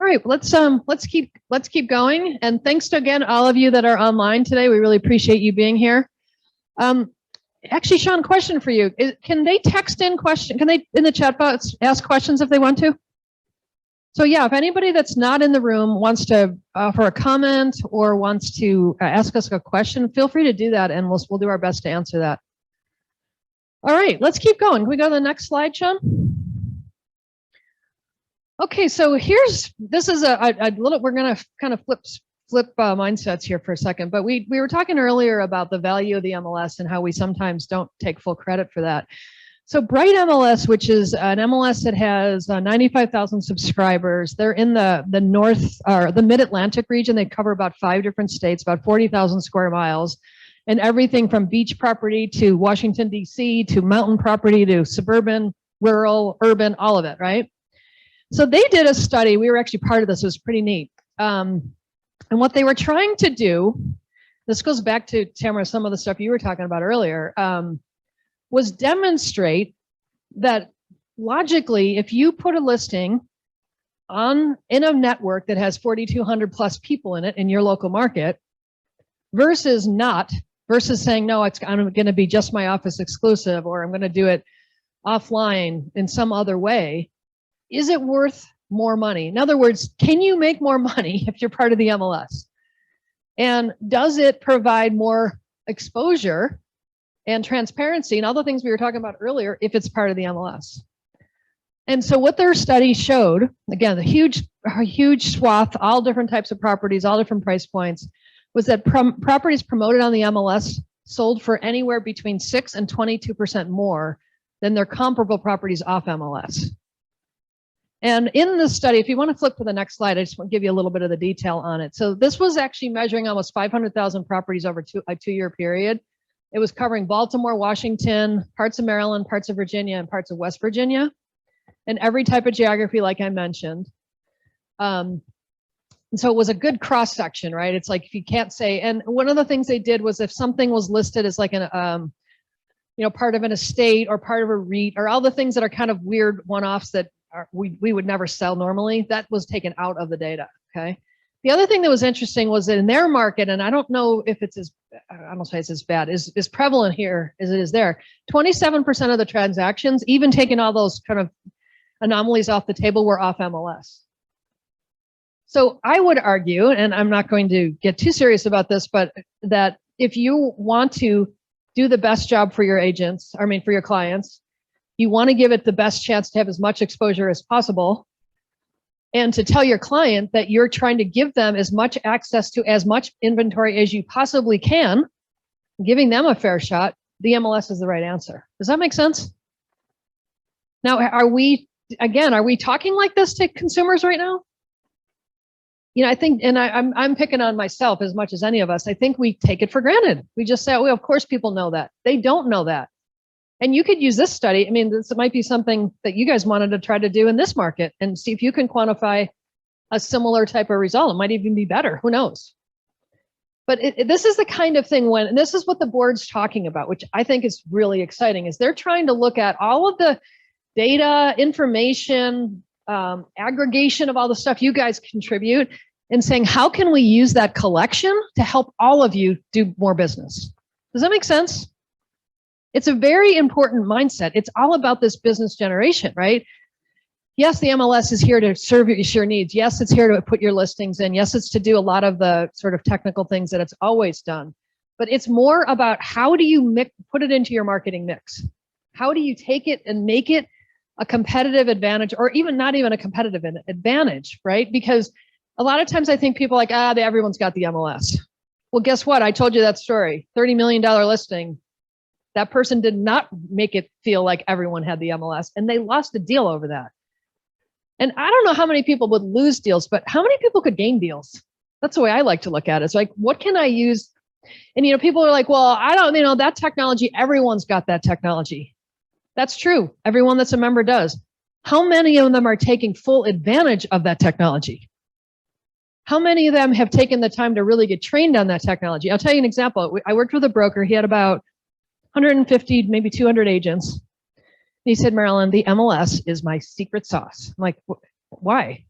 All right, let's keep going. And thanks to again all of you that are online today. We really appreciate you being here. Actually, Sean, question for you: can they text in question? Can they in the chat box ask questions if they want to? So yeah, if anybody that's not in the room wants to offer a comment or wants to ask us a question, feel free to do that, and we'll do our best to answer that. All right, let's keep going. Can we go to the next slide, Sean? Okay, so this is a little. We're gonna kind of flip mindsets here for a second, but we were talking earlier about the value of the MLS and how we sometimes don't take full credit for that. So Bright MLS, which is an MLS that has 95,000 subscribers, they're in the north or the mid-Atlantic region. They cover about 5 different states, about 40,000 square miles, and everything from beach property to Washington, D.C., to mountain property to suburban, rural, urban, all of it, right? So they did a study. We were actually part of this. It was pretty neat. And what they were trying to do, this goes back to, Tamara, some of the stuff you were talking about earlier, was demonstrate that logically, if you put a listing in a network that has 4,200 plus people in it in your local market versus saying, no, I'm going to be just my office exclusive, or I'm going to do it offline in some other way, is it worth more money? In other words, can you make more money if you're part of the MLS? And does it provide more exposure and transparency and all the things we were talking about earlier if it's part of the MLS? And so what their study showed, again, a huge swath, all different types of properties, all different price points, was that properties promoted on the MLS sold for anywhere between 6 and 22% more than their comparable properties off MLS. And in this study, if you want to flip to the next slide, I just want to give you a little bit of the detail on it. So this was actually measuring almost 500,000 properties over a 2-year period. It was covering Baltimore, Washington, parts of Maryland, parts of Virginia, and parts of West Virginia, and every type of geography, like I mentioned. And so it was a good cross section, right? It's like if you can't say, and one of the things they did was if something was listed as like an, part of an estate or part of a REIT or all the things that are kind of weird one-offs that we would never sell normally, that was taken out of the data, okay? The other thing that was interesting was that in their market, and I don't know if it's I don't say it's as bad, is prevalent here as it is there, 27% of the transactions, even taking all those kind of anomalies off the table, were off MLS. So I would argue, and I'm not going to get too serious about this, but that if you want to do the best job for your agents, for your clients, you want to give it the best chance to have as much exposure as possible, and to tell your client that you're trying to give them as much access to as much inventory as you possibly can, giving them a fair shot, the MLS is the right answer. Does that make sense? Now, are we talking like this to consumers right now? I think, and I'm picking on myself as much as any of us, I think we take it for granted. We just say, well, of course people know that. They don't know that. And you could use this study. This might be something that you guys wanted to try to do in this market and see if you can quantify a similar type of result. It might even be better. Who knows? But this is the kind of thing and this is what the board's talking about, which I think is really exciting, is they're trying to look at all of the data, information, aggregation of all the stuff you guys contribute and saying, how can we use that collection to help all of you do more business? Does that make sense? It's a very important mindset. It's all about this business generation, right? Yes, the MLS is here to serve your needs. Yes, it's here to put your listings in. Yes, it's to do a lot of the sort of technical things that it's always done. But it's more about how do you put it into your marketing mix? How do you take it and make it a competitive advantage, or even not even a competitive advantage, right? Because a lot of times I think people are like, everyone's got the MLS. Well, guess what? I told you that story, $30 million listing. That person did not make it feel like everyone had the MLS, and they lost a deal over that. And I don't know how many people would lose deals, but how many people could gain deals? That's the way I like to look at it. It's like, what can I use? And, people are like, well, I don't, that technology, everyone's got that technology. That's true. Everyone that's a member does. How many of them are taking full advantage of that technology? How many of them have taken the time to really get trained on that technology? I'll tell you an example. I worked with a broker. He had about 150, maybe 200 agents. And he said, Marilyn, the MLS is my secret sauce. I'm like, why?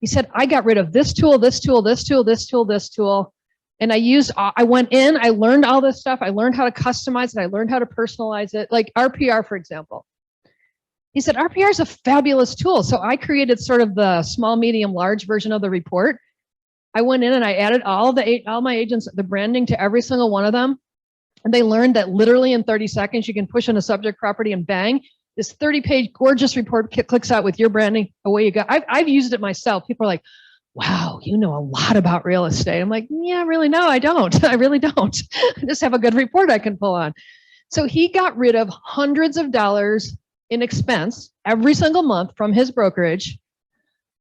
He said, I got rid of this tool, this tool, this tool, this tool, this tool. And I went in, I learned all this stuff. I learned how to customize it. I learned how to personalize it, like RPR, for example. He said, RPR is a fabulous tool. So I created sort of the small, medium, large version of the report. I went in and I added all my agents, the branding to every single one of them. And they learned that literally in 30 seconds, you can push in a subject property and bang, this 30-page gorgeous report clicks out with your branding. Away you go. I've used it myself. People are like, wow, you know a lot about real estate. I'm like, yeah, really, no, I don't. I really don't. I just have a good report I can pull on. So he got rid of hundreds of dollars in expense every single month from his brokerage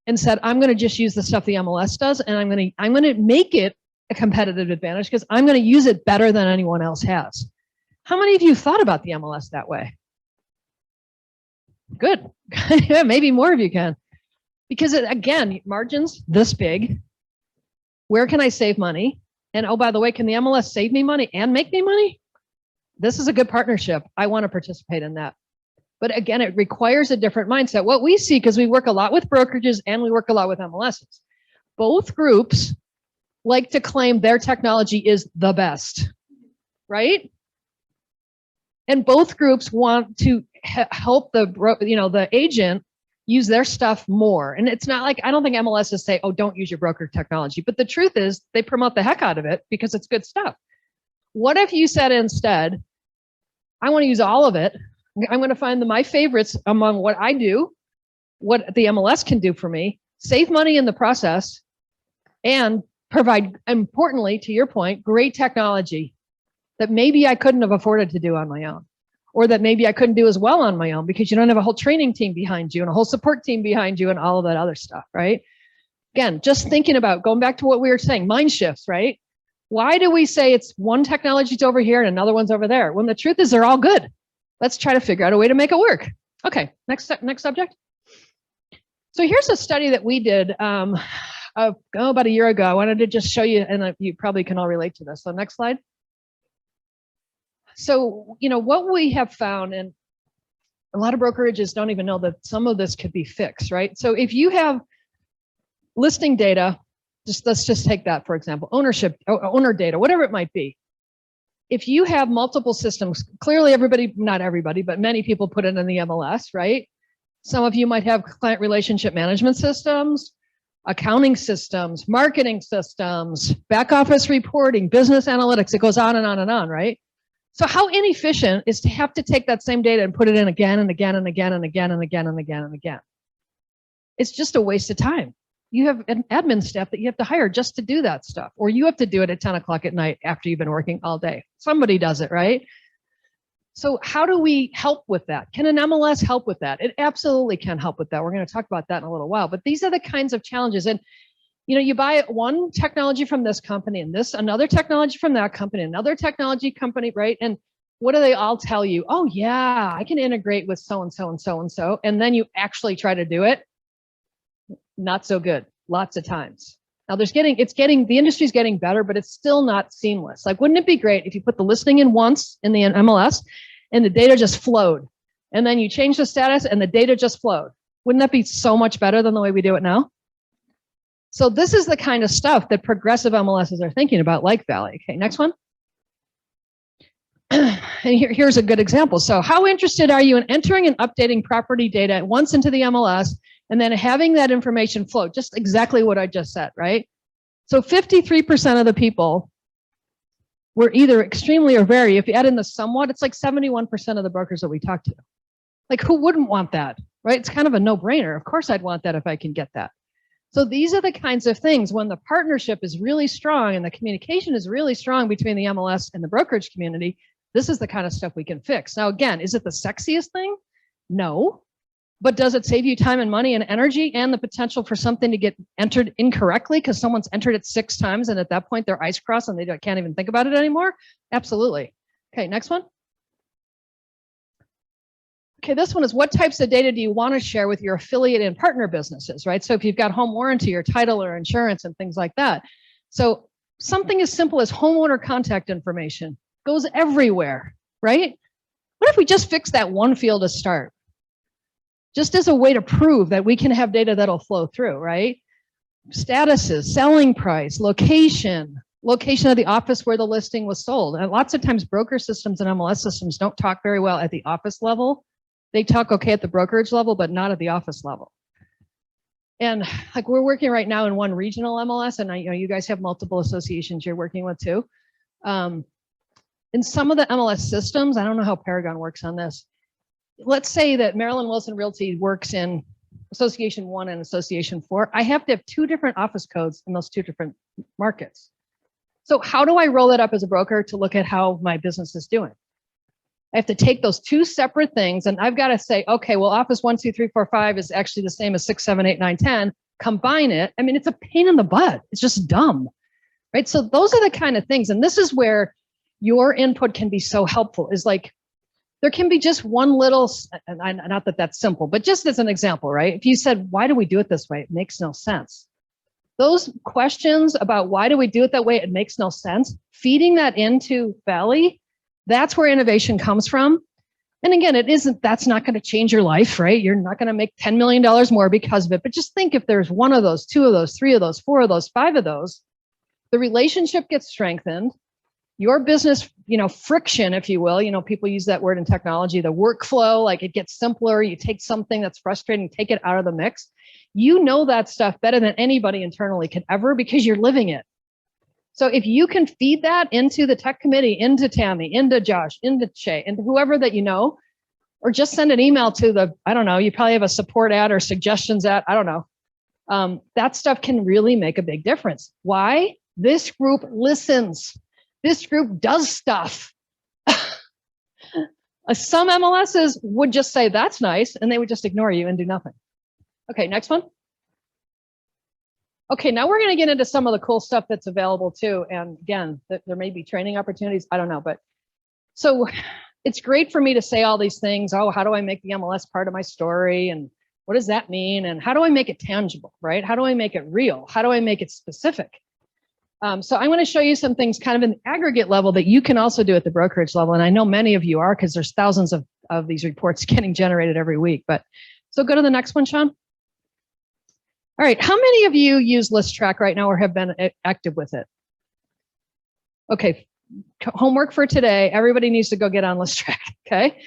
and said, I'm going to just use the stuff the MLS does, and I'm going to make it a competitive advantage because I'm going to use it better than anyone else has. How many of you thought about the MLS that way? Good. Yeah, maybe more of you can. Because again, margins this big. Where can I save money? And oh, by the way, can the MLS save me money and make me money? This is a good partnership. I want to participate in that. But again, it requires a different mindset. What we see, because we work a lot with brokerages and we work a lot with MLSs, both groups like to claim their technology is the best, right? And both groups want to help the agent use their stuff more. And it's not like, I don't think MLSs say, oh, don't use your broker technology. But the truth is they promote the heck out of it because it's good stuff. What if you said instead, I want to use all of it. I'm going to find my favorites among what I do, what the MLS can do for me, save money in the process, and provide, importantly, to your point, great technology that maybe I couldn't have afforded to do on my own, or that maybe I couldn't do as well on my own because you don't have a whole training team behind you and a whole support team behind you and all of that other stuff, right? Again, just thinking about going back to what we were saying, mind shifts, right? Why do we say it's one technology's over here and another one's over there when the truth is they're all good? Let's try to figure out a way to make it work. Okay, next subject. So here's a study that we did about a year ago. I wanted to just show you, and you probably can all relate to this. So next slide. So, what we have found, and a lot of brokerages don't even know that some of this could be fixed, right? So if you have listing data, let's just take that, for example, owner data, whatever it might be. If you have multiple systems, clearly everybody, not everybody, but many people put it in the MLS, right? Some of you might have client relationship management systems, accounting systems, marketing systems, back office reporting, business analytics. It goes on and on and on, right? So how inefficient is to have to take that same data and put it in again and again and again and again and again and again and again? It's just a waste of time. You have an admin staff that you have to hire just to do that stuff, or you have to do it at 10 o'clock at night after you've been working all day. Somebody does it, right? So how do we help with that? Can an MLS help with that? It absolutely can help with that. We're going to talk about that in a little while, but these are the kinds of challenges. And you buy one technology from this company and another technology from that company, another technology company, right? And what do they all tell you? Oh yeah, I can integrate with so-and-so and so-and-so. And then you actually try to do it. Not so good, lots of times. Now the industry's getting better, but it's still not seamless. Like, wouldn't it be great if you put the listing in once in the MLS and the data just flowed, and then you change the status and the data just flowed? Wouldn't that be so much better than the way we do it now? So this is the kind of stuff that progressive MLSs are thinking about, like Valley. Okay, next one. And here's a good example. So how interested are you in entering and updating property data once into the MLS and then having that information flow? Just exactly what I just said, right? So 53% of the people were either extremely or very. If you add in the somewhat, it's like 71% of the brokers that we talk to. Like, who wouldn't want that, right? It's kind of a no-brainer. Of course I'd want that if I can get that. So these are the kinds of things when the partnership is really strong and the communication is really strong between the MLS and the brokerage community. This is the kind of stuff we can fix. Now, again, is it the sexiest thing? No. But does it save you time and money and energy and the potential for something to get entered incorrectly because someone's entered it 6 times and at that point their eyes cross and they can't even think about it anymore? Absolutely. Okay, next one. Okay, this one is, what types of data do you want to share with your affiliate and partner businesses, right? So if you've got home warranty or title or insurance and things like that. So something as simple as homeowner contact information goes everywhere, right? What if we just fix that one field to start? Just as a way to prove that we can have data that'll flow through, right? statuses, selling price, location of the office where the listing was sold. And lots of times broker systems and MLS systems don't talk very well at the office level. They talk okay at the brokerage level, but not at the office level. And like we're working right now in one regional MLS, and I know you guys have multiple associations you're working with too. In some of the MLS systems, I don't know how Paragon works on this. Let's say that Marilyn Wilson Realty works in Association 1 and Association 4. I have to have 2 different office codes in those 2 different markets. So how do I roll that up as a broker to look at how my business is doing? I have to take those 2 separate things and I've got to say, okay, well, office 1, 2, 3, 4, 5 is actually the same as 6, 7, 8, 9, 10. Combine it. I mean, it's a pain in the butt. It's just dumb, right? So those are the kind of things. And this is where your input can be so helpful, is like, there can be just one little, and not that that's simple, but just as an example, right? If you said, why do we do it this way? It makes no sense. Those questions about why do we do it that way? It makes no sense. Feeding that into Valley, that's where innovation comes from. And again, that's not going to change your life, right? You're not going to make $10 million more because of it. But just think, if there's 1 of those, 2 of those, 3 of those, 4 of those, 5 of those, the relationship gets strengthened. Your business, friction, if you will, people use that word in technology, the workflow, like it gets simpler. You take something that's frustrating, take it out of the mix. You know that stuff better than anybody internally could ever, because you're living it. So if you can feed that into the tech committee, into Tammy, into Josh, into Shay, into whoever that you know, or just send an email to I don't know, you probably have a support ad or suggestions ad, I don't know. That stuff can really make a big difference. Why? This group listens. This group does stuff. Some MLSs would just say, that's nice, and they would just ignore you and do nothing. Okay, next one. Okay, now we're going to get into some of the cool stuff that's available too. And again, there may be training opportunities. I don't know, but so it's great for me to say all these things. Oh, how do I make the MLS part of my story? And what does that mean? And how do I make it tangible, right? How do I make it real? How do I make it specific? So I'm going to show you some things kind of in the aggregate level that you can also do at the brokerage level. And I know many of you are, because there's thousands of these reports getting generated every week. But so go to the next one, Sean. All right. How many of you use ListTrack right now or have been active with it? Okay. Homework for today. Everybody needs to go get on ListTrack. Okay.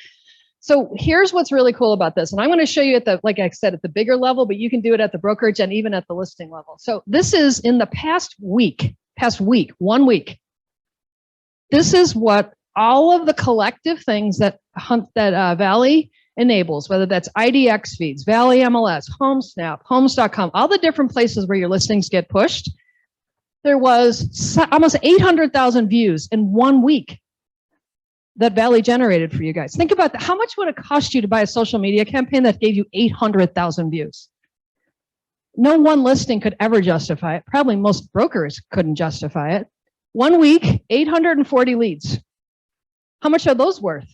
So here's what's really cool about this. And I'm going to show you at the, like I said, at the bigger level, but you can do it at the brokerage and even at the listing level. So this is in the past week, 1 week. This is what all of the collective things that Valley enables, whether that's IDX feeds, Valley MLS, HomeSnap, Homes.com, all the different places where your listings get pushed. There was almost 800,000 views in 1 week that Valley generated for you guys. Think about that. How much would it cost you to buy a social media campaign that gave you 800,000 views? No one listing could ever justify it. Probably most brokers couldn't justify it. 1 week, 840 leads. How much are those worth?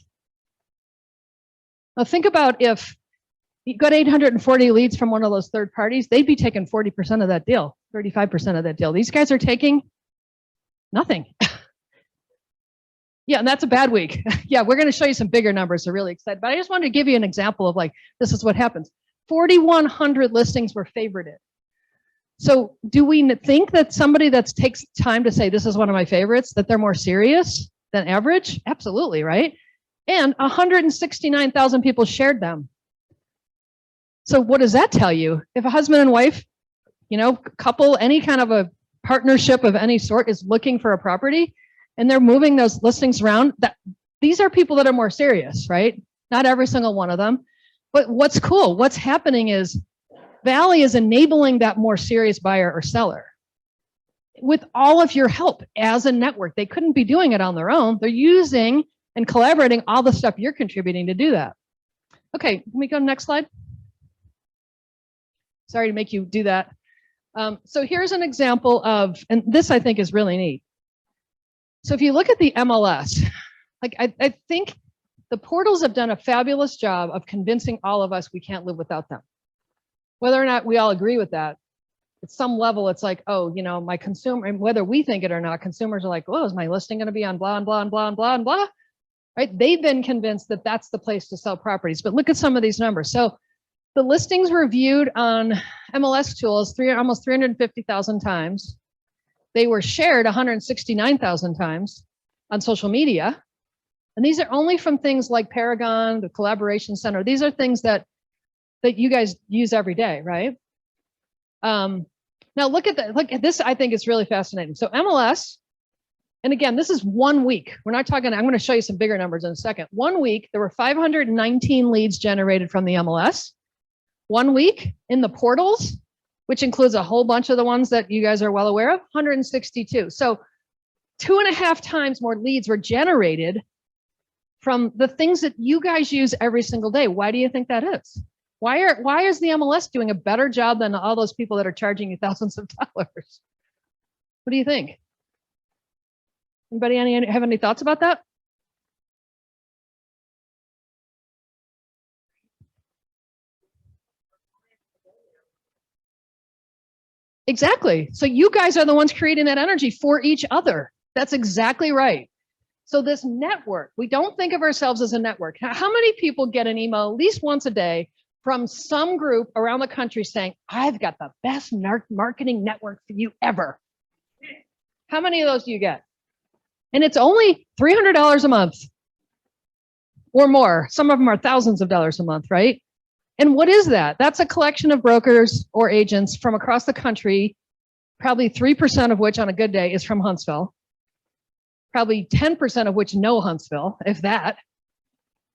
Now think about if you got 840 leads from one of those third parties, they'd be taking 40% of that deal, 35% of that deal. These guys are taking nothing. Yeah, and that's a bad week. Yeah, we're going to show you some bigger numbers. They're really excited. But I just wanted to give you an example of like, this is what happens. 4,100 listings were favorited. So do we think that somebody that takes time to say, this is one of my favorites, that they're more serious than average? Absolutely, right? And 169,000 people shared them. So what does that tell you? If a husband and wife, couple, any kind of a partnership of any sort is looking for a property, and they're moving those listings around, these are people that are more serious, right? Not every single one of them. But what's cool, what's happening is Valley is enabling that more serious buyer or seller with all of your help as a network. They couldn't be doing it on their own. They're using and collaborating all the stuff you're contributing to do that. Okay, can we go to the next slide? Sorry to make you do that. So here's an example of, and this I think is really neat. So if you look at the MLS, like I think the portals have done a fabulous job of convincing all of us we can't live without them. Whether or not we all agree with that, at some level, it's like, oh, my consumer, and whether we think it or not, consumers are like, oh, is my listing going to be on blah and blah and blah and blah and blah? Right? They've been convinced that that's the place to sell properties. But look at some of these numbers. So The listings were viewed on MLS tools almost 350,000 times. They were shared 169,000 times on social media. And these are only from things like Paragon, the Collaboration Center. These are things that you guys use every day, right? Now look at this. I think it's really fascinating. So MLS, and again, this is 1 week. We're not talking, I'm going to show you some bigger numbers in a second. 1 week, there were 519 leads generated from the MLS. 1 week in the portals, which includes a whole bunch of the ones that you guys are well aware of, 162. So 2.5 times more leads were generated from the things that you guys use every single day. Why do you think that is? Why is the MLS doing a better job than all those people that are charging you thousands of dollars? What do you think? Anybody have any thoughts about that? Exactly. So you guys are the ones creating that energy for each other. That's exactly right. So this network, we don't think of ourselves as a network. How many people get an email at least once a day from some group around the country saying, I've got the best marketing network for you ever? How many of those do you get? And it's only $300 a month or more. Some of them are thousands of dollars a month, right? And what is that? That's a collection of brokers or agents from across the country, probably 3% of which on a good day is from Huntsville, probably 10% of which know Huntsville, if that.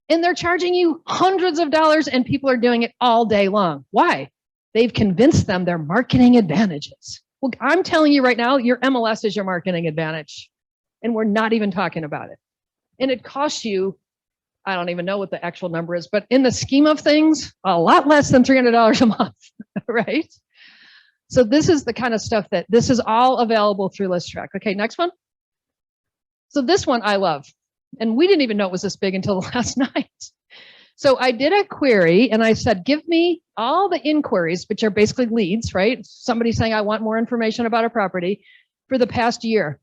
And they're charging you hundreds of dollars and people are doing it all day long. Why? They've convinced them their marketing advantages. Well, I'm telling you right now, your MLS is your marketing advantage. And we're not even talking about it. And it costs you, I don't even know what the actual number is, but in the scheme of things, a lot less than $300 a month, right? So this is the kind of stuff that this is all available through ListTrack. Okay, next one. So this one I love. And we didn't even know it was this big until last night. So I did a query and I said, give me all the inquiries, which are basically leads, right? Somebody saying, I want more information about a property for the past year.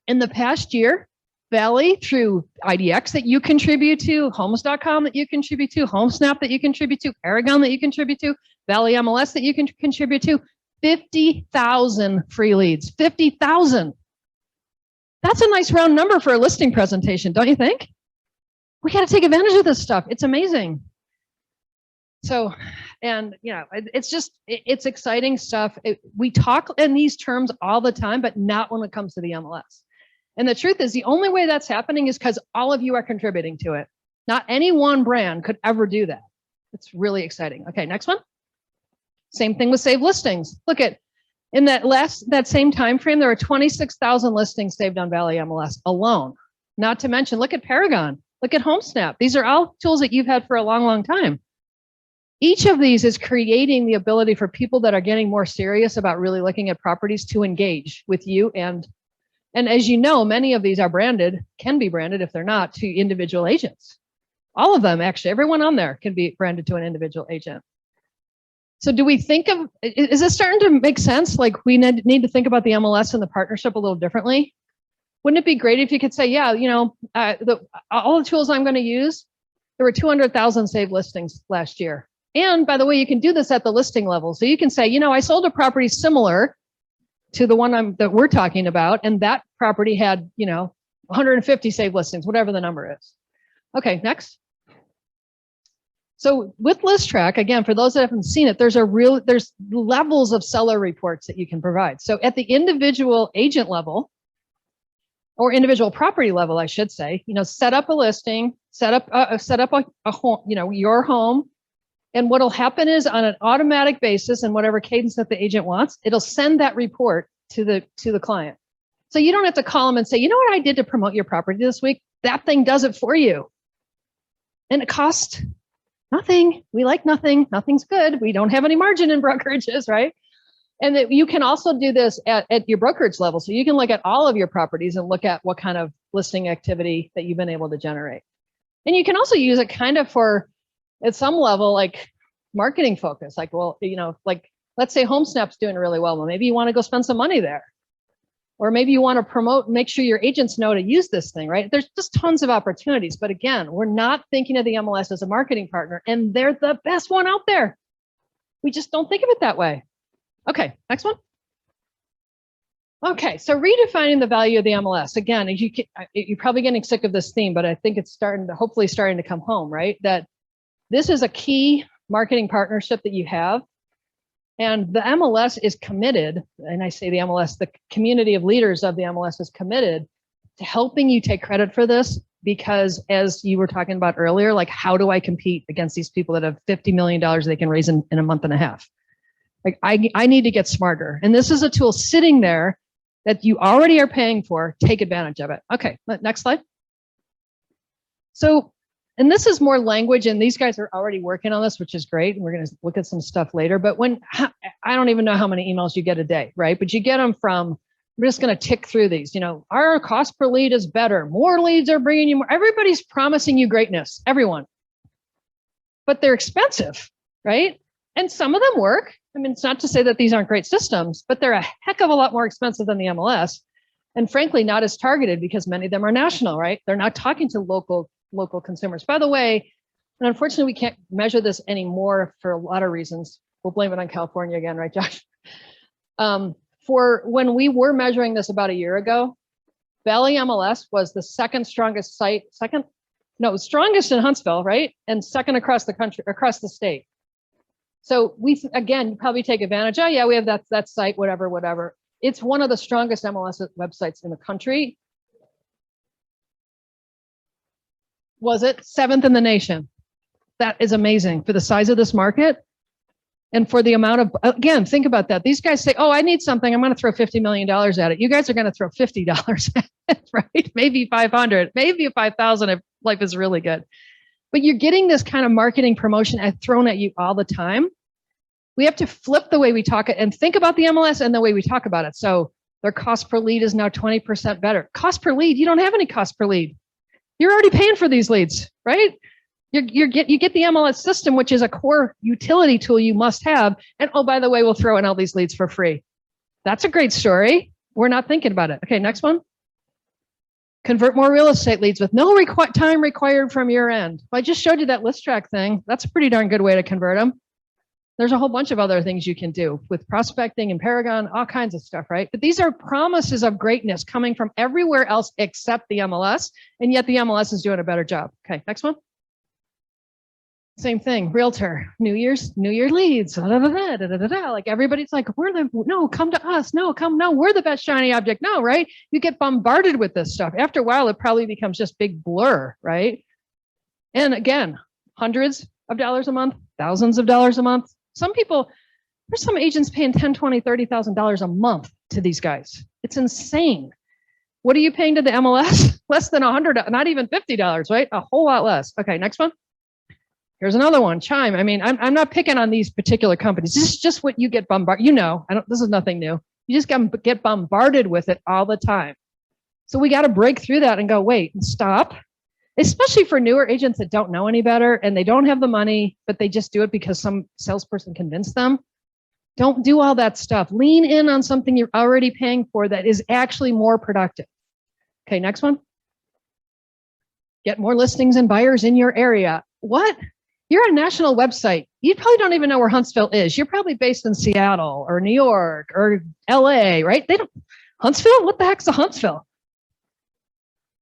In the past year, Valley, through IDX that you contribute to, Homes.com that you contribute to, HomeSnap that you contribute to, Paragon that you contribute to, Valley MLS that you can contribute to, 50,000 free leads, 50,000. That's a nice round number for a listing presentation, don't you think? We got to take advantage of this stuff. It's amazing. So, and you know, it's just, it's exciting stuff. We talk in these terms all the time, but not when it comes to the MLS. And the truth is the only way that's happening is because all of you are contributing to it. Not any one brand could ever do that. It's really exciting. Okay, next one. Same thing with saved listings. Look at, in that same time frame, there are 26,000 listings saved on Valley MLS alone. Not to mention, look at Paragon, look at HomeSnap. These are all tools that you've had for a long, long time. Each of these is creating the ability for people that are getting more serious about really looking at properties to engage with you. And as you know, many of these are branded, can be branded if they're not, to individual agents. All of them, actually, everyone on there can be branded to an individual agent. So do we think of, is this starting to make sense? Like we need to think about the MLS and the partnership a little differently? Wouldn't it be great if you could say, yeah, you know, all the tools I'm going to use, there were 200,000 saved listings last year. And by the way, you can do this at the listing level. So you can say, you know, I sold a property similar to the one that we're talking about, and that property had, you know, 150 saved listings, whatever the number is. Okay, next. So with ListTrack, again, for those that haven't seen it, there's levels of seller reports that you can provide. So at the individual agent level, or individual property level, I should say, you know, set up a listing, set up a home, you know, your home. And what'll happen is on an automatic basis and whatever cadence that the agent wants, it'll send that report to the client. So you don't have to call them and say, you know what I did to promote your property this week? That thing does it for you. And it costs nothing. We like nothing. Nothing's good. We don't have any margin in brokerages, right? And that you can also do this at your brokerage level. So you can look at all of your properties and look at what kind of listing activity that you've been able to generate. And you can also use it kind of for, at some level, like marketing focus. Like, well, you know, like let's say HomeSnap's doing really well. Well, maybe you want to go spend some money there. Or maybe you want to promote, make sure your agents know to use this thing, right? There's just tons of opportunities. But again, we're not thinking of the MLS as a marketing partner, and they're the best one out there. We just don't think of it that way. Okay, next one. Okay, so redefining the value of the MLS. Again, you're probably getting sick of this theme, but I think it's hopefully starting to come home, right? That this is a key marketing partnership that you have. And the MLS is committed, and I say the MLS, the community of leaders of the MLS is committed to helping you take credit for this, because as you were talking about earlier, like, how do I compete against these people that have $50 million they can raise in a month and a half? Like, I need to get smarter. And this is a tool sitting there that you already are paying for. Take advantage of it. Okay, next slide. So, and this is more language, and these guys are already working on this, which is great. And we're going to look at some stuff later. But I don't even know how many emails you get a day, right? But you get them from, I'm just going to tick through these. You know, our cost per lead is better. More leads are bringing you more. Everybody's promising you greatness, everyone. But they're expensive, right? And some of them work. I mean, it's not to say that these aren't great systems, but they're a heck of a lot more expensive than the MLS. And frankly, not as targeted, because many of them are national, right? They're not talking to local consumers. By the way, and unfortunately, we can't measure this anymore for a lot of reasons. We'll blame it on California again, right, Josh? For when we were measuring this about a year ago, Valley MLS was the second strongest site, strongest in Huntsville, right? And second across the country, across the state. So again, you probably take advantage. Oh yeah, we have that site, whatever. It's one of the strongest MLS websites in the country. Was it 7th in the nation? That is amazing for the size of this market. And for the amount of, again, think about that. These guys say, oh, I need something. I'm going to throw $50 million at it. You guys are going to throw $50 at it, right? Maybe 500, maybe 5,000 if life is really good. But you're getting this kind of marketing promotion thrown at you all the time. We have to flip the way we talk and think about the MLS and the way we talk about it. So their cost per lead is now 20% better. Cost per lead, you don't have any cost per lead. You're already paying for these leads, right? You get the MLS system, which is a core utility tool you must have. And oh, by the way, we'll throw in all these leads for free. That's a great story. We're not thinking about it. Okay, next one. Convert more real estate leads with no time required from your end. Well, I just showed you that list track thing. That's a pretty darn good way to convert them. There's a whole bunch of other things you can do with prospecting and Paragon, all kinds of stuff, right? But these are promises of greatness coming from everywhere else except the MLS, and yet the MLS is doing a better job. Okay, next one. Same thing, realtor, New Year leads, like everybody's like, come to us. No, we're the best shiny object. No, right? You get bombarded with this stuff. After a while, it probably becomes just big blur, right? And again, hundreds of dollars a month, thousands of dollars a month. There's some agents paying $10,000, $20,000, $30,000 a month to these guys. It's insane. What are you paying to the MLS? Less than $100, not even $50, right? A whole lot less. Okay, next one. Here's another one, Chime. I mean, I'm not picking on these particular companies. This is just what you get bombarded. This is nothing new. You just get bombarded with it all the time. So we got to break through that and go, wait, and stop. Especially for newer agents that don't know any better and they don't have the money, but they just do it because some salesperson convinced them. Don't do all that stuff. Lean in on something you're already paying for that is actually more productive. Okay, next one. Get more listings and buyers in your area. What? You're a national website. You probably don't even know where Huntsville is. You're probably based in Seattle or New York or LA, right? Huntsville? What the heck's a Huntsville?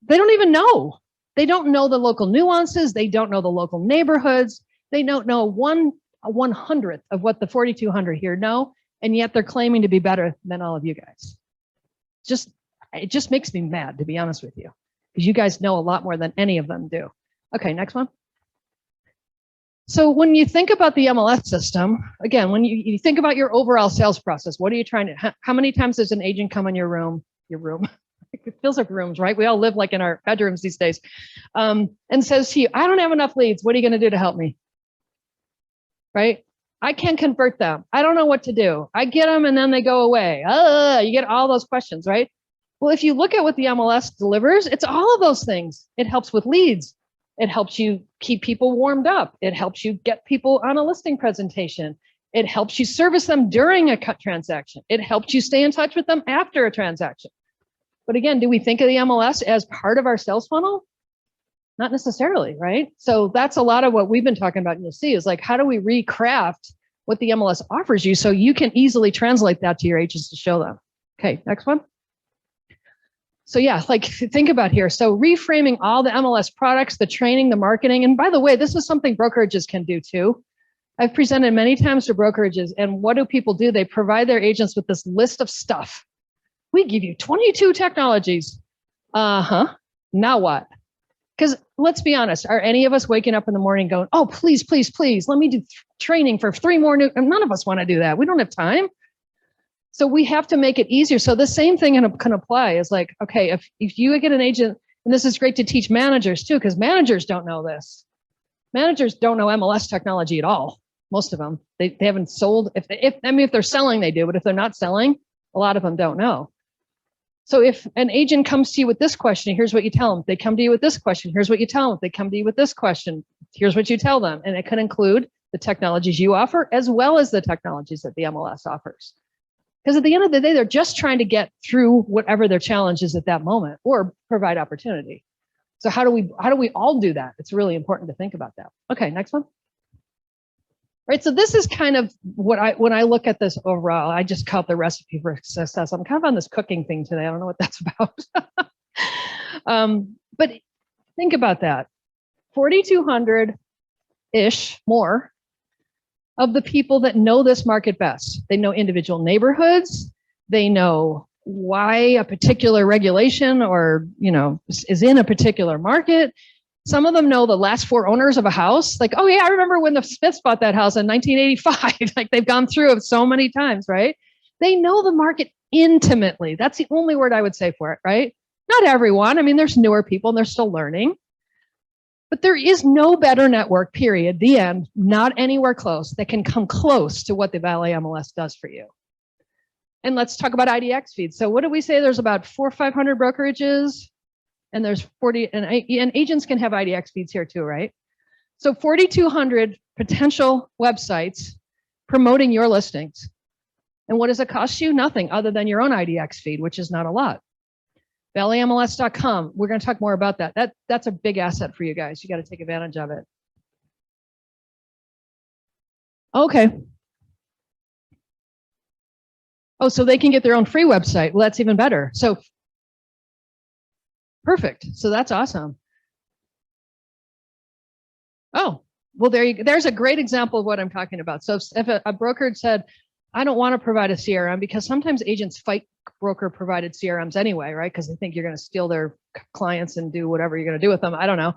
They don't even know. They don't know the local nuances. They don't know the local neighborhoods. They don't know 1/100th of what the 4,200 here know. And yet they're claiming to be better than all of you guys. It just makes me mad, to be honest with you, because you guys know a lot more than any of them do. Okay, next one. So when you think about the MLS system, again, when you think about your overall sales process, what are you trying to, how many times does an agent come in your room? It feels like rooms, right? We all live like in our bedrooms these days, and says to you, I don't have enough leads. What are you going to do to help me? Right? I can't convert them. I don't know what to do. I get them and then they go away. You get all those questions, right? Well, if you look at what the MLS delivers, it's all of those things. It helps with leads. It helps you keep people warmed up. It helps you get people on a listing presentation. It helps you service them during a transaction. It helps you stay in touch with them after a transaction. But again, do we think of the MLS as part of our sales funnel? Not necessarily, right? So that's a lot of what we've been talking about, and you'll see, is like, how do we recraft what the MLS offers you so you can easily translate that to your agents to show them? Okay, next one. So yeah, like think about here. So reframing all the MLS products, the training, the marketing. And by the way, this is something brokerages can do too. I've presented many times to brokerages, and what do people do? They provide their agents with this list of stuff. We give you 22 technologies. Now what? Because let's be honest, are any of us waking up in the morning going, oh, please, please, please, let me do training for 3 more new, and none of us want to do that. We don't have time. So we have to make it easier. So the same thing can apply. Is like, okay, if you get an agent, and this is great to teach managers too, because managers don't know this. Managers don't know MLS technology at all. Most of them, they haven't sold. If they're selling, they do, but if they're not selling, a lot of them don't know. So if an agent comes to you with this question, here's what you tell them. They come to you with this question, here's what you tell them. They come to you with this question, here's what you tell them. And it can include the technologies you offer as well as the technologies that the MLS offers. Because at the end of the day, they're just trying to get through whatever their challenge is at that moment or provide opportunity. So how do we all do that? It's really important to think about that. Okay, next one. Right, so this is kind of when I look at this overall, I just call it the recipe for success. I'm kind of on this cooking thing today. I don't know what that's about. But think about that. 4,200-ish more of the people that know this market best. They know individual neighborhoods. They know why a particular regulation or, is in a particular market. Some of them know the last 4 owners of a house. Like, oh yeah, I remember when the Smiths bought that house in 1985. Like they've gone through it so many times, right? They know the market intimately. That's the only word I would say for it, right? Not everyone. I mean, there's newer people and they're still learning. But there is no better network, period, the end, not anywhere close, that can come close to what the Valet MLS does for you. And let's talk about IDX feeds. So what do we say? There's about 400 or 500 brokerages. And there's 40, and agents can have IDX feeds here too, right? So 4,200 potential websites promoting your listings. And what does it cost you? Nothing other than your own IDX feed, which is not a lot. ValetMLS.com. We're going to talk more about that. That's a big asset for you guys. You got to take advantage of it. Okay. Oh, so they can get their own free website. Well, that's even better. So perfect. So that's awesome. Oh, well, there's a great example of what I'm talking about. So if a broker said, I don't want to provide a CRM, because sometimes agents fight broker provided CRMs anyway, right? Because they think you're going to steal their clients and do whatever you're going to do with them. I don't know.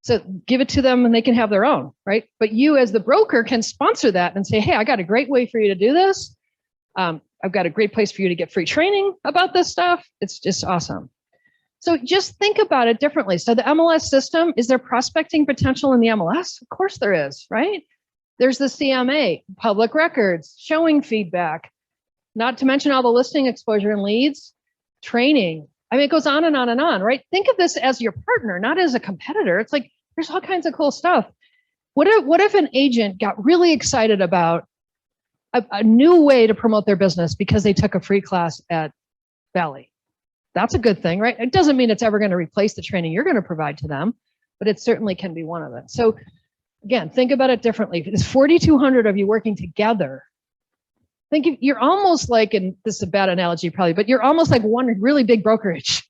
So give it to them and they can have their own, right? But you as the broker can sponsor that and say, hey, I got a great way for you to do this. I've got a great place for you to get free training about this stuff. It's just awesome. So just think about it differently. So the MLS system, is there prospecting potential in the MLS? Of course there is, right? There's the CMA, public records, showing feedback, not to mention all the listing exposure and leads, training. I mean, it goes on and on and on, right? Think of this as your partner, not as a competitor. It's like, there's all kinds of cool stuff. What if an agent got really excited about a new way to promote their business because they took a free class at Valet? That's a good thing, right? It doesn't mean it's ever going to replace the training you're going to provide to them, but it certainly can be one of it. So again, think about it differently. If there's 4,200 of you working together, you're almost like, and this is a bad analogy probably, but you're almost like one really big brokerage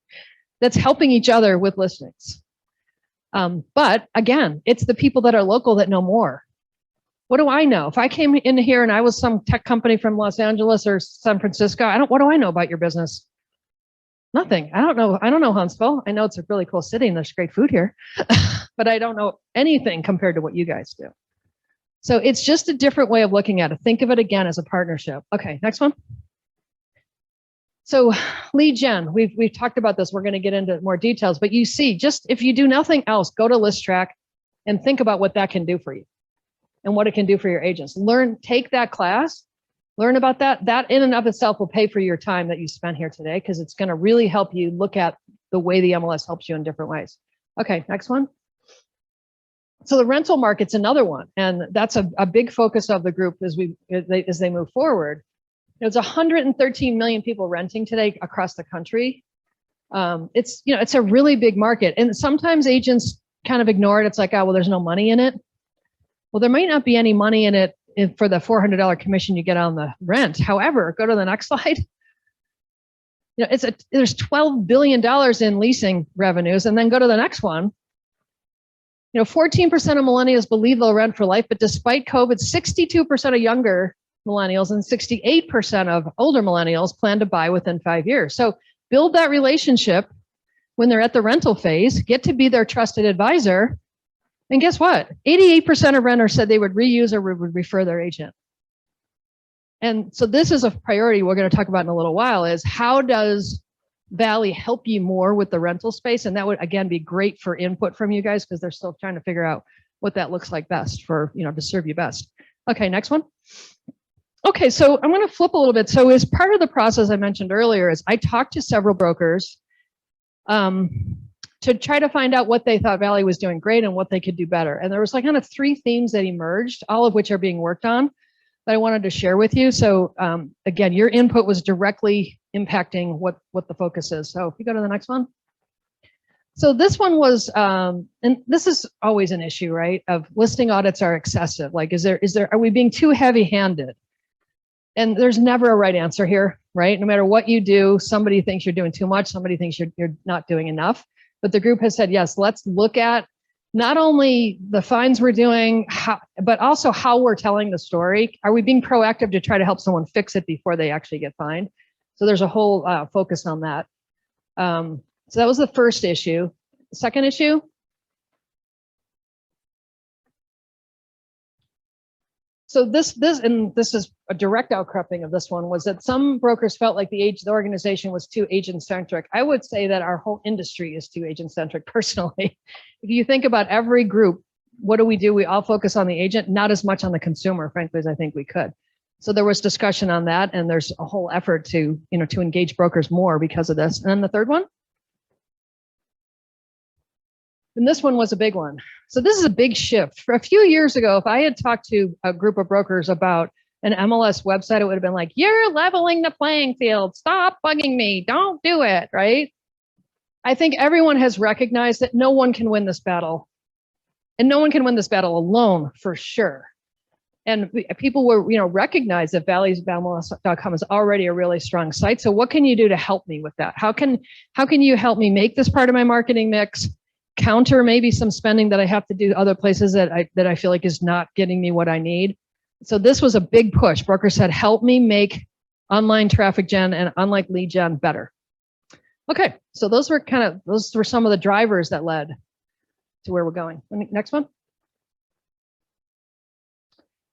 that's helping each other with listings. But again, it's the people that are local that know more. What do I know? If I came in here and I was some tech company from Los Angeles or San Francisco, what do I know about your business? Nothing. I don't know Huntsville. I know it's a really cool city and there's great food here, but I don't know anything compared to what you guys do. So it's just a different way of looking at it. Think of it again as a partnership. Okay, next one. So lead gen, we've talked about this. We're going to get into more details, but you see, just if you do nothing else, go to ListTrack and think about what that can do for you and what it can do for your agents. Take that class. Learn about that. That in and of itself will pay for your time that you spent here today, because it's going to really help you look at the way the MLS helps you in different ways. Okay, next one. So the rental market's another one, and that's a big focus of the group as they move forward. There's 113 million people renting today across the country. It's, you know, it's a really big market, and sometimes agents kind of ignore it. It's like, oh, well, there's no money in it. Well, there might not be any money in it for the $400 commission you get on the rent. However, go to the next slide. You know, there's $12 billion in leasing revenues, and then go to the next one. You know, 14% of millennials believe they'll rent for life, but despite COVID, 62% of younger millennials and 68% of older millennials plan to buy within 5 years. So build that relationship when they're at the rental phase, get to be their trusted advisor. And guess what? 88% of renters said they would reuse or would refer their agent. And so this is a priority we're going to talk about in a little while, is how does Valley help you more with the rental space? And that would, again, be great for input from you guys, because they're still trying to figure out what that looks like best for, you know, to serve you best. Okay, next one. Okay, so I'm going to flip a little bit. So as part of the process I mentioned earlier, is I talked to several brokers to try to find out what they thought Valley was doing great and what they could do better. And there was like kind of 3 themes that emerged, all of which are being worked on, that I wanted to share with you. So again, your input was directly impacting what the focus is. So if you go to the next one. So this one was, and this is always an issue, right? Of listing audits are excessive. Like, are we being too heavy-handed? And there's never a right answer here, right? No matter what you do, somebody thinks you're doing too much, somebody thinks you're not doing enough. But the group has said, yes, let's look at not only the fines we're doing, but also how we're telling the story. Are we being proactive to try to help someone fix it before they actually get fined? So there's a whole focus on that. So that was the first issue. The second issue. So this is a direct outcropping of this one, was that some brokers felt like the organization was too agent centric. I would say that our whole industry is too agent centric personally. If you think about every group, what do? We all focus on the agent, not as much on the consumer, frankly, as I think we could. So there was discussion on that, and there's a whole effort to, you know, to engage brokers more because of this. And then the third one. And this one was a big one. So this is a big shift. For a few years ago, if I had talked to a group of brokers about an MLS website, it would have been like, you're leveling the playing field. Stop bugging me. Don't do it, right? I think everyone has recognized that no one can win this battle. And no one can win this battle alone, for sure. And people will, you know, recognize that valleysmls.com is already a really strong site. So what can you do to help me with that? How can you help me make this part of my marketing mix? Counter maybe some spending that I have to do other places that I feel like is not getting me what I need. So this was a big push. Brokers said, help me make online traffic gen and online lead gen better. Okay, so those were some of the drivers that led to where we're going. Next one.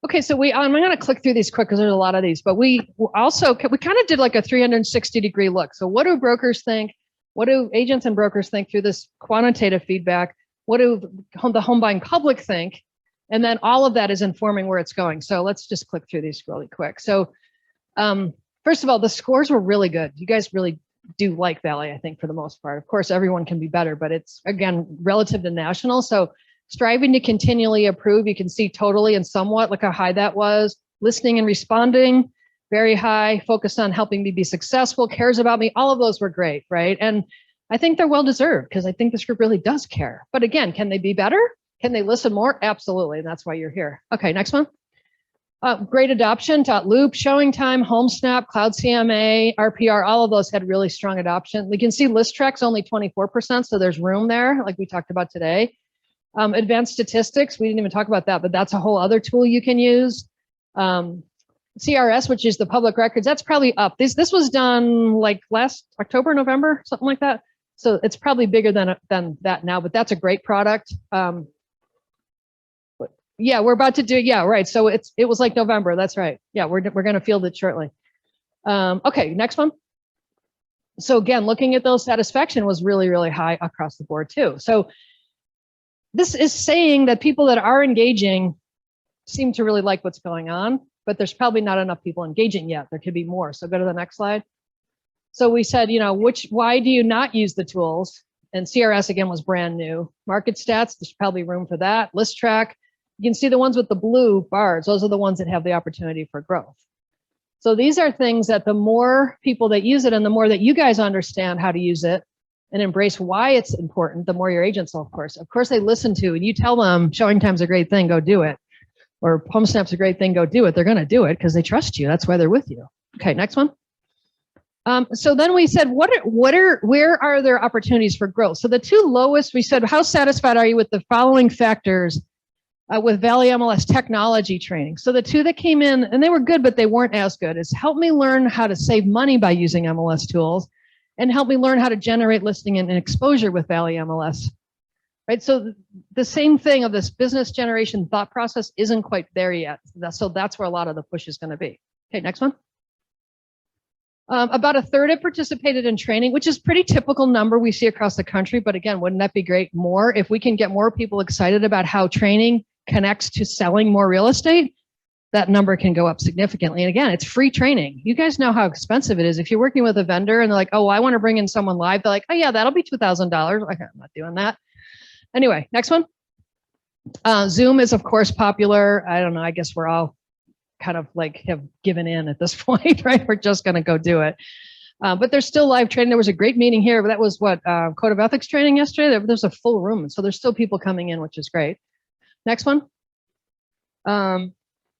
Okay, so I'm going to click through these quick because there's a lot of these, but we kind of did like a 360-degree look. So what do brokers think? What do agents and brokers think through this quantitative feedback? What do the home buying public think? And then all of that is informing where it's going. So let's just click through these really quick. So first of all, the scores were really good. You guys really do like Valley, I think, for the most part. Of course, everyone can be better, but it's, again, relative to national. So striving to continually improve, you can see totally and somewhat, look how high that was. Listening and responding, very high. Focused on helping me be successful, cares about me. All of those were great, right? And I think they're well deserved because I think this group really does care. But again, can they be better? Can they listen more? Absolutely. And that's why you're here. Okay, next one. Great adoption. Loop, Showing Time, HomeSnap, Cloud CMA, RPR, all of those had really strong adoption. We can see ListTrack's only 24%, so there's room there, like we talked about today. Advanced statistics, we didn't even talk about that, but that's a whole other tool you can use. CRS, which is the public records, that's probably up. This was done like last October, November, something like that. So it's probably bigger than that now, but that's a great product. Yeah, we're about to do, yeah, right. So it was like November, that's right. Yeah, we're gonna field it shortly. Okay, next one. So again, looking at those, satisfaction was really, really high across the board too. So this is saying that people that are engaging seem to really like what's going on, but there's probably not enough people engaging yet. There could be more. So go to the next slide. So we said, you know, why do you not use the tools? And CRS again was brand new. Market stats, there's probably room for that. ListTrack, you can see the ones with the blue bars. Those are the ones that have the opportunity for growth. So these are things that the more people that use it and the more that you guys understand how to use it, and embrace why it's important, the more your agents will, of course they listen to, and you tell them Showing Time's a great thing, go do it. Or HomeSnap's a great thing, go do it. They're going to do it because they trust you. That's why they're with you. Okay, next one. So then we said, where are there opportunities for growth? So the two lowest, we said, how satisfied are you with the following factors with Valley MLS technology training? So the two that came in, and they were good, but they weren't as good, is help me learn how to save money by using MLS tools, and help me learn how to generate listing and exposure with Valley MLS. Right, so the same thing of this business generation thought process isn't quite there yet. So that's where a lot of the push is going to be. Okay, next one. About a third have participated in training, which is pretty typical number we see across the country. But again, wouldn't that be great? More, if we can get more people excited about how training connects to selling more real estate, that number can go up significantly. And again, it's free training. You guys know how expensive it is. If you're working with a vendor and they're like, oh, I want to bring in someone live, they're like, oh yeah, that'll be $2,000. Like, I'm not doing that. Anyway, next one. Zoom is of course popular. I don't know, I guess we're all kind of like have given in at this point, right? We're just going to go do it. But there's still live training. There was a great meeting here, but that was what, Code of Ethics training yesterday. There's a full room. And so there's still people coming in, which is great. Next one. And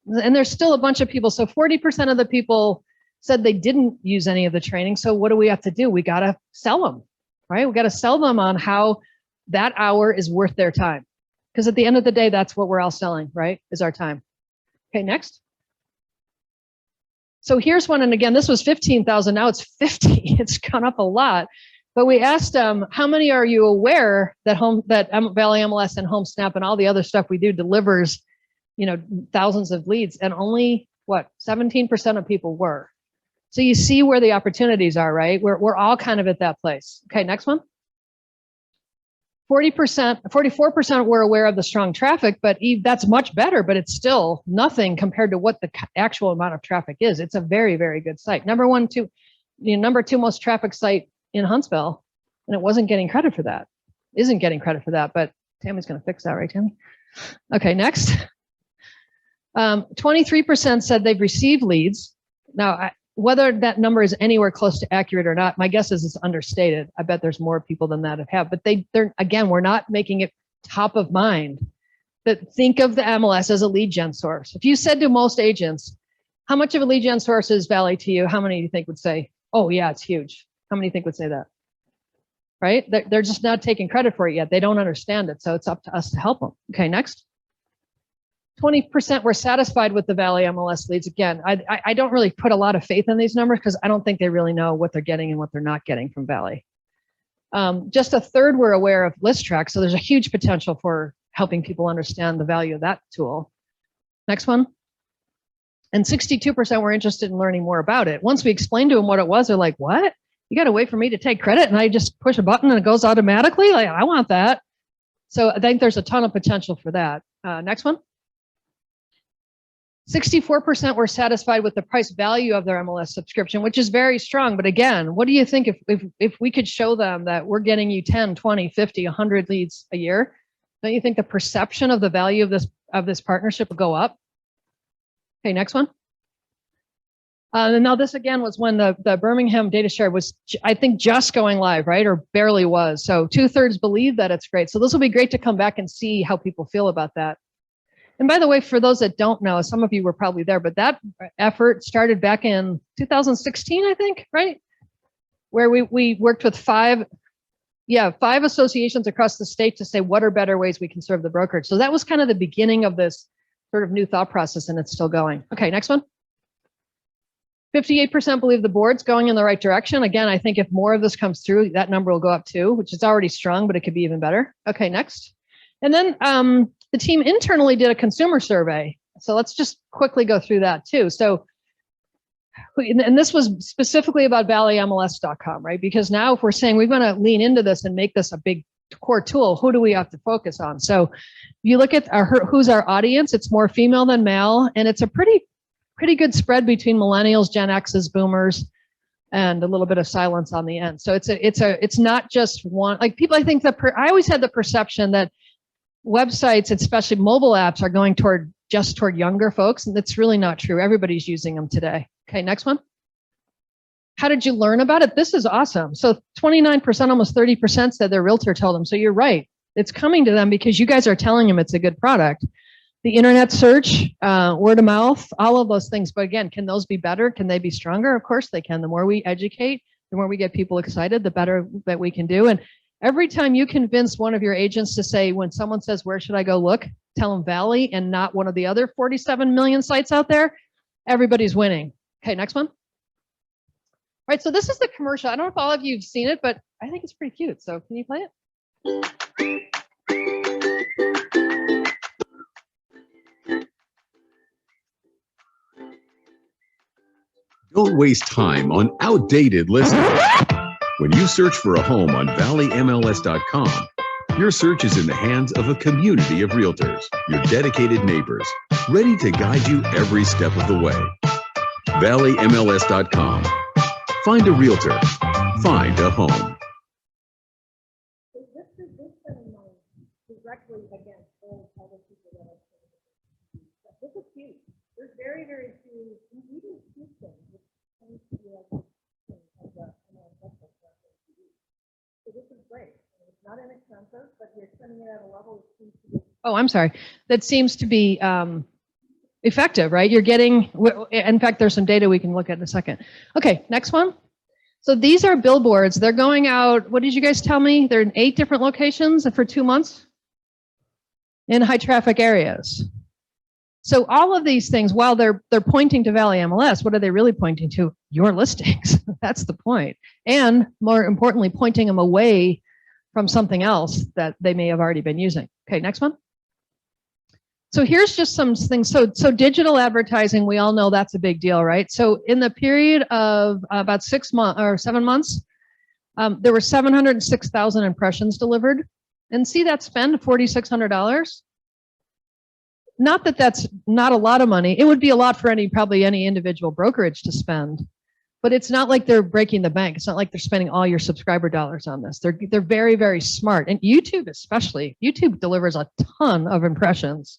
there's still a bunch of people. So 40% of the people said they didn't use any of the training. So what do we have to do? We got to sell them, right? We got to sell them on how that hour is worth their time. Because at the end of the day, that's what we're all selling, right? Is our time. Okay, next. So here's one, and again, this was 15,000, now it's 50. It's gone up a lot. But we asked them, how many are you aware that Valley MLS and HomeSnap and all the other stuff we do delivers, thousands of leads? And only, what, 17% of people were. So you see where the opportunities are, right? We're all kind of at that place. Okay, next one. 44% were aware of the strong traffic, but that's much better, but it's still nothing compared to what the actual amount of traffic is. It's a very, very good site. Number two most traffic site in Huntsville, and it wasn't getting credit for that. Isn't getting credit for that, but Tammy's going to fix that, right, Tammy? Okay, next. 23% said they've received leads. Now, whether that number is anywhere close to accurate or not, my guess is it's understated. I bet there's more people than that have, but they're again, we're not making it top of mind. But think of the MLS as a lead gen source. If you said to most agents, how much of a lead gen source is Valley to you? How many do you think would say, oh yeah, it's huge? How many do you think would say that? Right? They're just not taking credit for it yet. They don't understand it. So it's up to us to help them. Okay, next. 20% were satisfied with the Valley MLS leads. Again, I don't really put a lot of faith in these numbers because I don't think they really know what they're getting and what they're not getting from Valley. Just a third were aware of ListTrack. So there's a huge potential for helping people understand the value of that tool. Next one. And 62% were interested in learning more about it. Once we explained to them what it was, they're like, what? You got to wait for me to take credit and I just push a button and it goes automatically? Like, I want that. So I think there's a ton of potential for that. Next one. 64% were satisfied with the price value of their MLS subscription, which is very strong. But again, what do you think if we could show them that we're getting you 10, 20, 50, 100 leads a year? Don't you think the perception of the value of this partnership will go up? Okay, next one. And now this again was when the Birmingham data share was, I think, just going live, right? Or barely was. So 2/3 believe that it's great. So this will be great to come back and see how people feel about that. And by the way, for those that don't know, some of you were probably there, but that effort started back in 2016, I think, right? Where we worked with five associations across the state to say, what are better ways we can serve the brokerage? So that was kind of the beginning of this sort of new thought process, and it's still going. Okay, next one. 58% believe the board's going in the right direction. Again, I think if more of this comes through, that number will go up too, which is already strong, but it could be even better. Okay, next. And then the team internally did a consumer survey. So let's just quickly go through that too. So, and this was specifically about valleymls.com, right? Because now if we're saying we're going to lean into this and make this a big core tool, who do we have to focus on? So you look at who's our audience, it's more female than male, and it's a pretty good spread between millennials, Gen X's, boomers, and a little bit of silence on the end. So it's not just one, like people, I think I always had the perception that websites, especially mobile apps, are going toward younger folks, and that's really not true. Everybody's using them today. Okay, next one. How did you learn about it? This is awesome. So 29%, almost 30% said their realtor told them. So you're right. It's coming to them because you guys are telling them it's a good product. The internet search, word of mouth, all of those things. But again, can those be better? Can they be stronger? Of course they can. The more we educate, the more we get people excited, the better that we can do. And every time you convince one of your agents to say, when someone says, where should I go look? Tell them Valley and not one of the other 47 million sites out there. Everybody's winning. Okay, next one. All right, so this is the commercial. I don't know if all of you have seen it, but I think it's pretty cute. So can you play it? Don't waste time on outdated listings. When you search for a home on valleymls.com, your search is in the hands of a community of realtors, your dedicated neighbors, ready to guide you every step of the way. valleymls.com. Find a realtor. Find a home. Directly against all other people that are this is huge. There's very, very few, even Houston, which tends to be like so this is great. It's not inexpensive, but you're spending it at a level that seems to be I'm sorry. That seems to be effective, right? You're getting, in fact, there's some data we can look at in a second. Okay, next one. So these are billboards. They're going out, what did you guys tell me? They're in 8 different locations for 2 months in high traffic areas. So all of these things, while they're pointing to Valley MLS, what are they really pointing to? Your listings. That's the point. And more importantly, pointing them away from something else that they may have already been using. Okay, next one. So here's just some things. So digital advertising, we all know that's a big deal, right? So in the period of about 6 months or 7 months, there were 706,000 impressions delivered. And see that spend, $4,600? Not that that's not a lot of money. It would be a lot for probably any individual brokerage to spend, but it's not like they're breaking the bank. It's not like they're spending all your subscriber dollars on this. They're very, very smart. And YouTube especially, YouTube delivers a ton of impressions.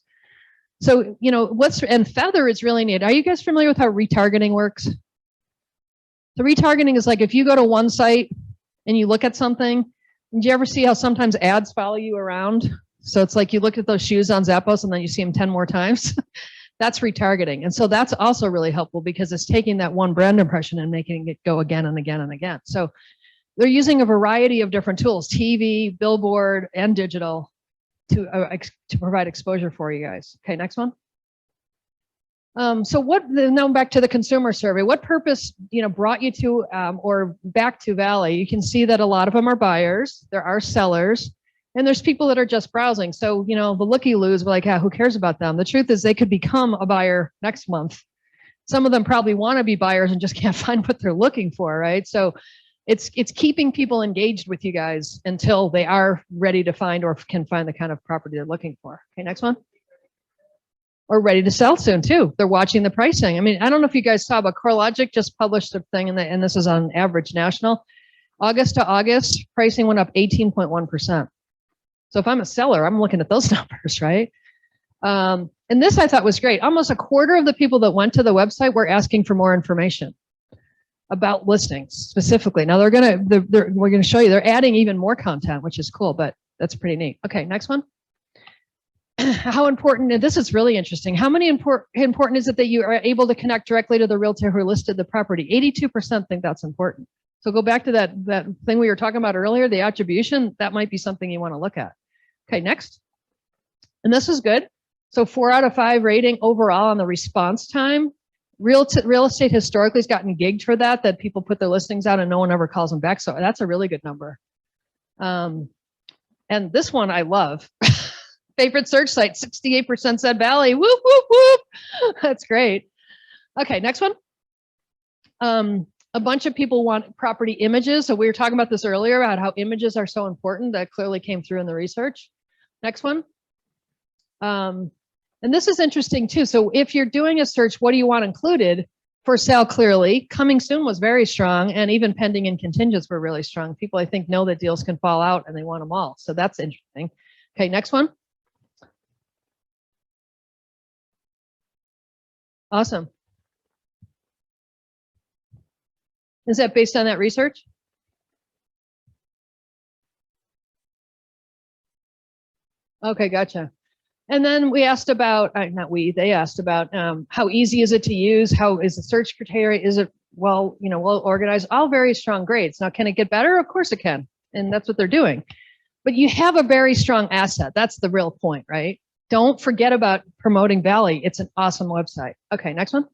So, you know, and Feather is really neat. Are you guys familiar with how retargeting works? The retargeting is like if you go to one site and you look at something, do you ever see how sometimes ads follow you around? So it's like you look at those shoes on Zappos and then you see them 10 more times. That's retargeting. And so that's also really helpful because it's taking that one brand impression and making it go again and again and again. So they're using a variety of different tools, TV, billboard, and digital to provide exposure for you guys. Okay, next one. So now back to the consumer survey, what purpose, brought you to or back to Valley? You can see that a lot of them are buyers, there are sellers, and there's people that are just browsing. So, the looky-loos were like, who cares about them? The truth is they could become a buyer next month. Some of them probably want to be buyers and just can't find what they're looking for, right? So it's keeping people engaged with you guys until they are ready to find or can find the kind of property they're looking for. Okay, next one. Or ready to sell soon too. They're watching the pricing. I mean, I don't know if you guys saw, but CoreLogic just published a thing, and this is on average national. August to August, pricing went up 18.1%. So if I'm a seller, I'm looking at those numbers, right? And this I thought was great. Almost a quarter of the people that went to the website were asking for more information about listings specifically. Now we're gonna show you they're adding even more content, which is cool, but that's pretty neat. Okay, next one. How important, and this is really interesting, how many important is it that you are able to connect directly to the realtor who listed the property? 82% think that's important. So go back to that thing we were talking about earlier, the attribution, that might be something you want to look at. Okay, next. And this is good. So 4 out of 5 rating overall on the response time. Real estate historically has gotten gigged for that people put their listings out and no one ever calls them back. So that's a really good number. And this one I love. Favorite search site, 68% said Valley. Whoop, whoop, whoop. That's great. Okay, next one. A bunch of people want property images. So we were talking about this earlier about how images are so important. That clearly came through in the research. Next one. And this is interesting too. So if you're doing a search, what do you want included? For sale, clearly. Coming soon was very strong, and even pending and contingents were really strong. People, I think, know that deals can fall out and they want them all. So that's interesting. Okay, next one. Awesome. Is that based on that research? Okay, gotcha. And then we asked about, not we, they asked about how easy is it to use? How is the search criteria? Is it well organized? All very strong grades. Now, can it get better? Of course it can. And that's what they're doing. But you have a very strong asset. That's the real point, right? Don't forget about promoting Valley. It's an awesome website. Okay, next one.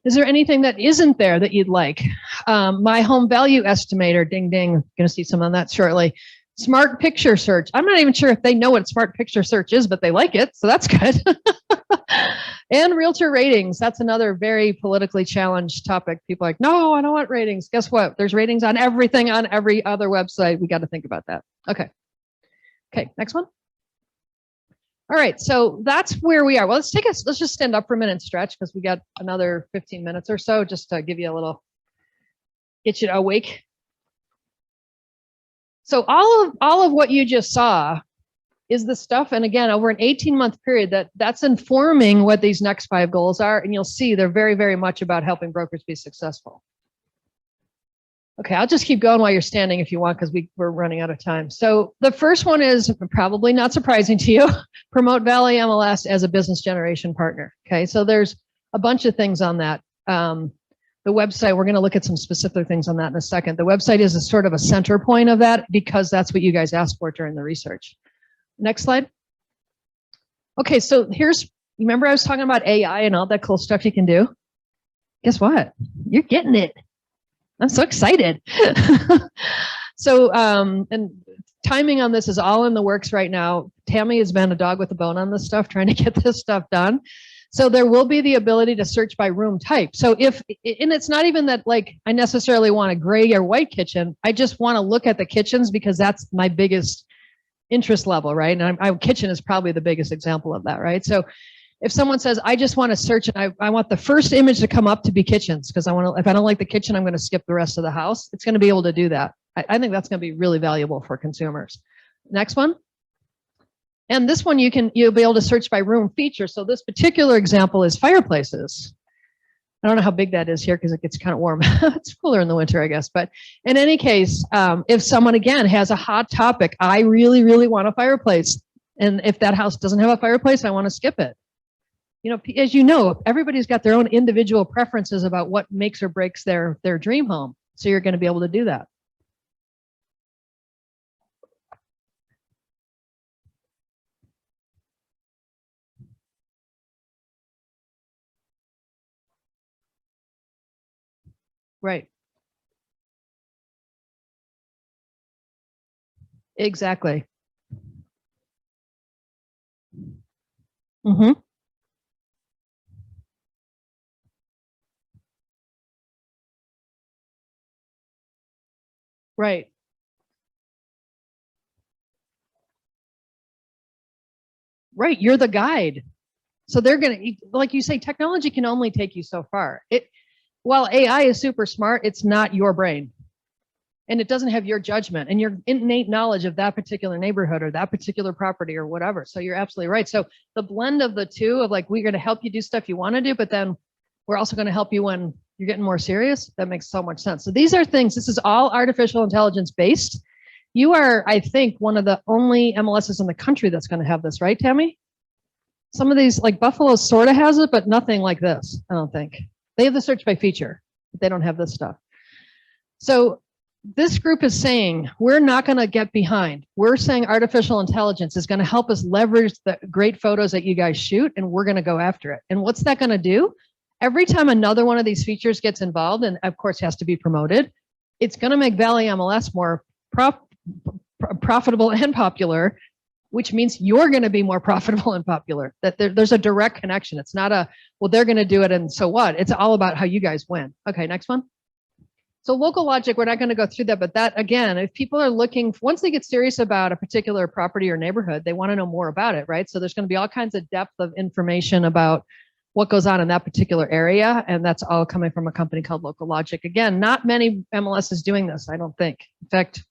Is there anything that isn't there that you'd like? My home value estimator, ding, ding. I'm going to see some on that shortly. Smart picture search. I'm not even sure if they know what smart picture search is, but they like it. So that's good. And realtor ratings. That's another very politically challenged topic. People are like, no, I don't want ratings. Guess what? There's ratings on everything on every other website. We got to think about that. Okay. Okay, next one. All right, so that's where we are. Well, let's just stand up for a minute and stretch because we got another 15 minutes or so just to give you a little, get you awake. So all of what you just saw is the stuff, and again, over an 18-month period, that's informing what these next 5 goals are, and you'll see they're very, very much about helping brokers be successful. Okay, I'll just keep going while you're standing if you want, because we're running out of time. So the first one is probably not surprising to you, promote Valley MLS as a business generation partner. Okay, so there's a bunch of things on that. The website, we're going to look at some specific things on that in a second. The website is a sort of a center point of that because that's what you guys asked for during the research. Next slide. Okay, so you remember I was talking about AI and all that cool stuff you can do? Guess what? You're getting it. I'm so excited. So, and timing on this is all in the works right now. Tammy has been a dog with a bone on this stuff, trying to get this stuff done. So there will be the ability to search by room type. So and it's not even that like I necessarily want a gray or white kitchen. I just want to look at the kitchens because that's my biggest interest level, right? And kitchen is probably the biggest example of that, right? So if someone says, I just want to search and I want the first image to come up to be kitchens because if I don't like the kitchen, I'm going to skip the rest of the house. It's going to be able to do that. I think that's going to be really valuable for consumers. Next one. And this one you'll be able to search by room feature. So this particular example is fireplaces. I don't know how big that is here because it gets kind of warm. It's cooler in the winter, I guess. But in any case, if someone, again, has a hot topic, I really, really want a fireplace. And if that house doesn't have a fireplace, I want to skip it. You know, as you know, everybody's got their own individual preferences about what makes or breaks their dream home. So you're going to be able to do that. Right. Exactly. Mm-hmm. Right. Right. You're the guide. So they're going to, like you say, technology can only take you so far. While AI is super smart, it's not your brain. And it doesn't have your judgment and your innate knowledge of that particular neighborhood or that particular property or whatever. So you're absolutely right. So the blend of the two of like, we're going to help you do stuff you want to do, but then we're also going to help you when you're getting more serious. That makes so much sense. So these are things, this is all artificial intelligence based. You are, I think, one of the only MLSs in the country that's going to have this, right, Tammy? Some of these, like Buffalo sort of has it, but nothing like this, I don't think. They have the search by feature, but they don't have this stuff. So this group is saying, we're not going to get behind. We're saying artificial intelligence is going to help us leverage the great photos that you guys shoot, and we're going to go after it. And what's that going to do? Every time another one of these features gets involved, and of course has to be promoted, it's going to make Valley MLS more profitable and popular, which means you're going to be more profitable and popular. That there's a direct connection. It's not a, well, they're going to do it and so what? It's all about how you guys win. Okay, next one. So local logic, we're not going to go through that, but that again, if people are looking, once they get serious about a particular property or neighborhood, they want to know more about it, right? So there's going to be all kinds of depth of information about what goes on in that particular area. And that's all coming from a company called Local Logic. Again, not many MLS is doing this, I don't think. In fact,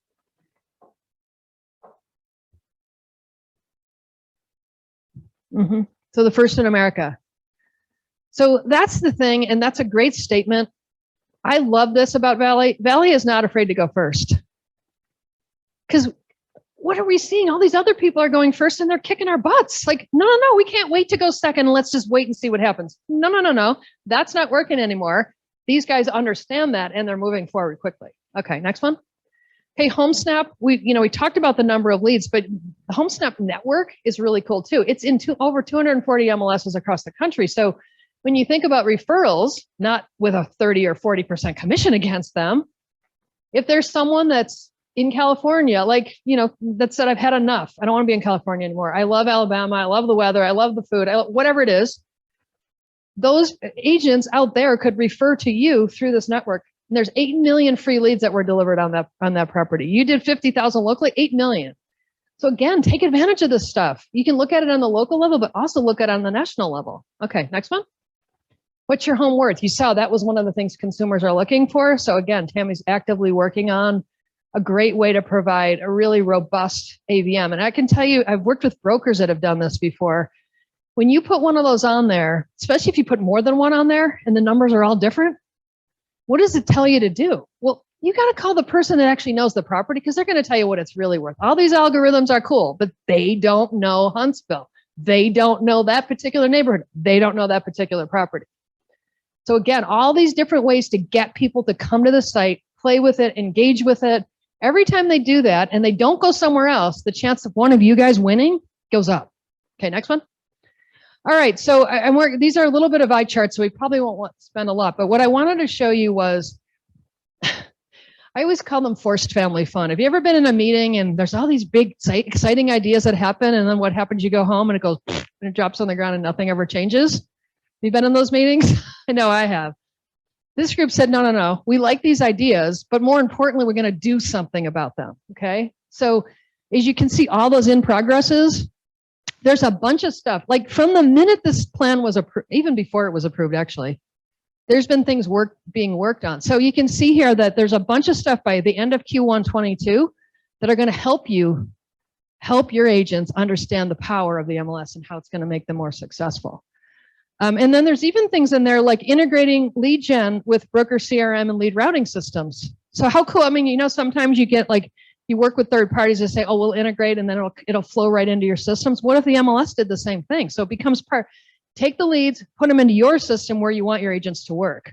so the first in America. So that's the thing. And that's a great statement. I love this about Valley. Valley is not afraid to go first. Because what are we seeing? All these other people are going first and they're kicking our butts. Like, no, we can't wait to go second. Let's just wait and see what happens. No. That's not working anymore. These guys understand that and they're moving forward quickly. Okay, next one. Hey, HomeSnap, we talked about the number of leads, but the HomeSnap network is really cool too. It's in over 240 MLSs across the country. So when you think about referrals, not with a 30 or 40% commission against them, if there's someone that's in California, that said, I've had enough. I don't want to be in California anymore. I love Alabama. I love the weather. I love the food, whatever it is. Those agents out there could refer to you through this network. And there's 8 million free leads that were delivered on that property. You did 50,000 locally, 8 million. So again, take advantage of this stuff. You can look at it on the local level, but also look at it on the national level. Okay, next one. What's your home worth? You saw that was one of the things consumers are looking for. So again, Tammy's actively working on a great way to provide a really robust AVM. And I can tell you, I've worked with brokers that have done this before. When you put one of those on there, especially if you put more than one on there and the numbers are all different, what does it tell you to do? Well, you got to call the person that actually knows the property because they're going to tell you what it's really worth. All these algorithms are cool, but they don't know Huntsville. They don't know that particular neighborhood. They don't know that particular property. So again, all these different ways to get people to come to the site, play with it, engage with it. Every time they do that and they don't go somewhere else, the chance of one of you guys winning goes up. Okay, next one. All right, so these are a little bit of eye charts, so we probably won't want to spend a lot, but what I wanted to show you was, I always call them forced family fun. Have you ever been in a meeting and there's all these big, exciting ideas that happen, and then what happens, you go home and it goes, and it drops on the ground and nothing ever changes? Have you been in those meetings? I know I have. This group said, no, we like these ideas, but more importantly, we're gonna do something about them, okay? So as you can see, all those in progresses, there's a bunch of stuff. Like from the minute this plan was approved, even before it was approved, actually, there's been things being worked on. So you can see here that there's a bunch of stuff by the end of Q1 22 that are going to help your agents understand the power of the MLS and how it's going to make them more successful. And then there's even things in there like integrating lead gen with broker CRM and lead routing systems. So how cool? I mean, sometimes you get you work with third parties that say, oh, we'll integrate and then it'll flow right into your systems. What if the MLS did the same thing? So it becomes take the leads, put them into your system where you want your agents to work.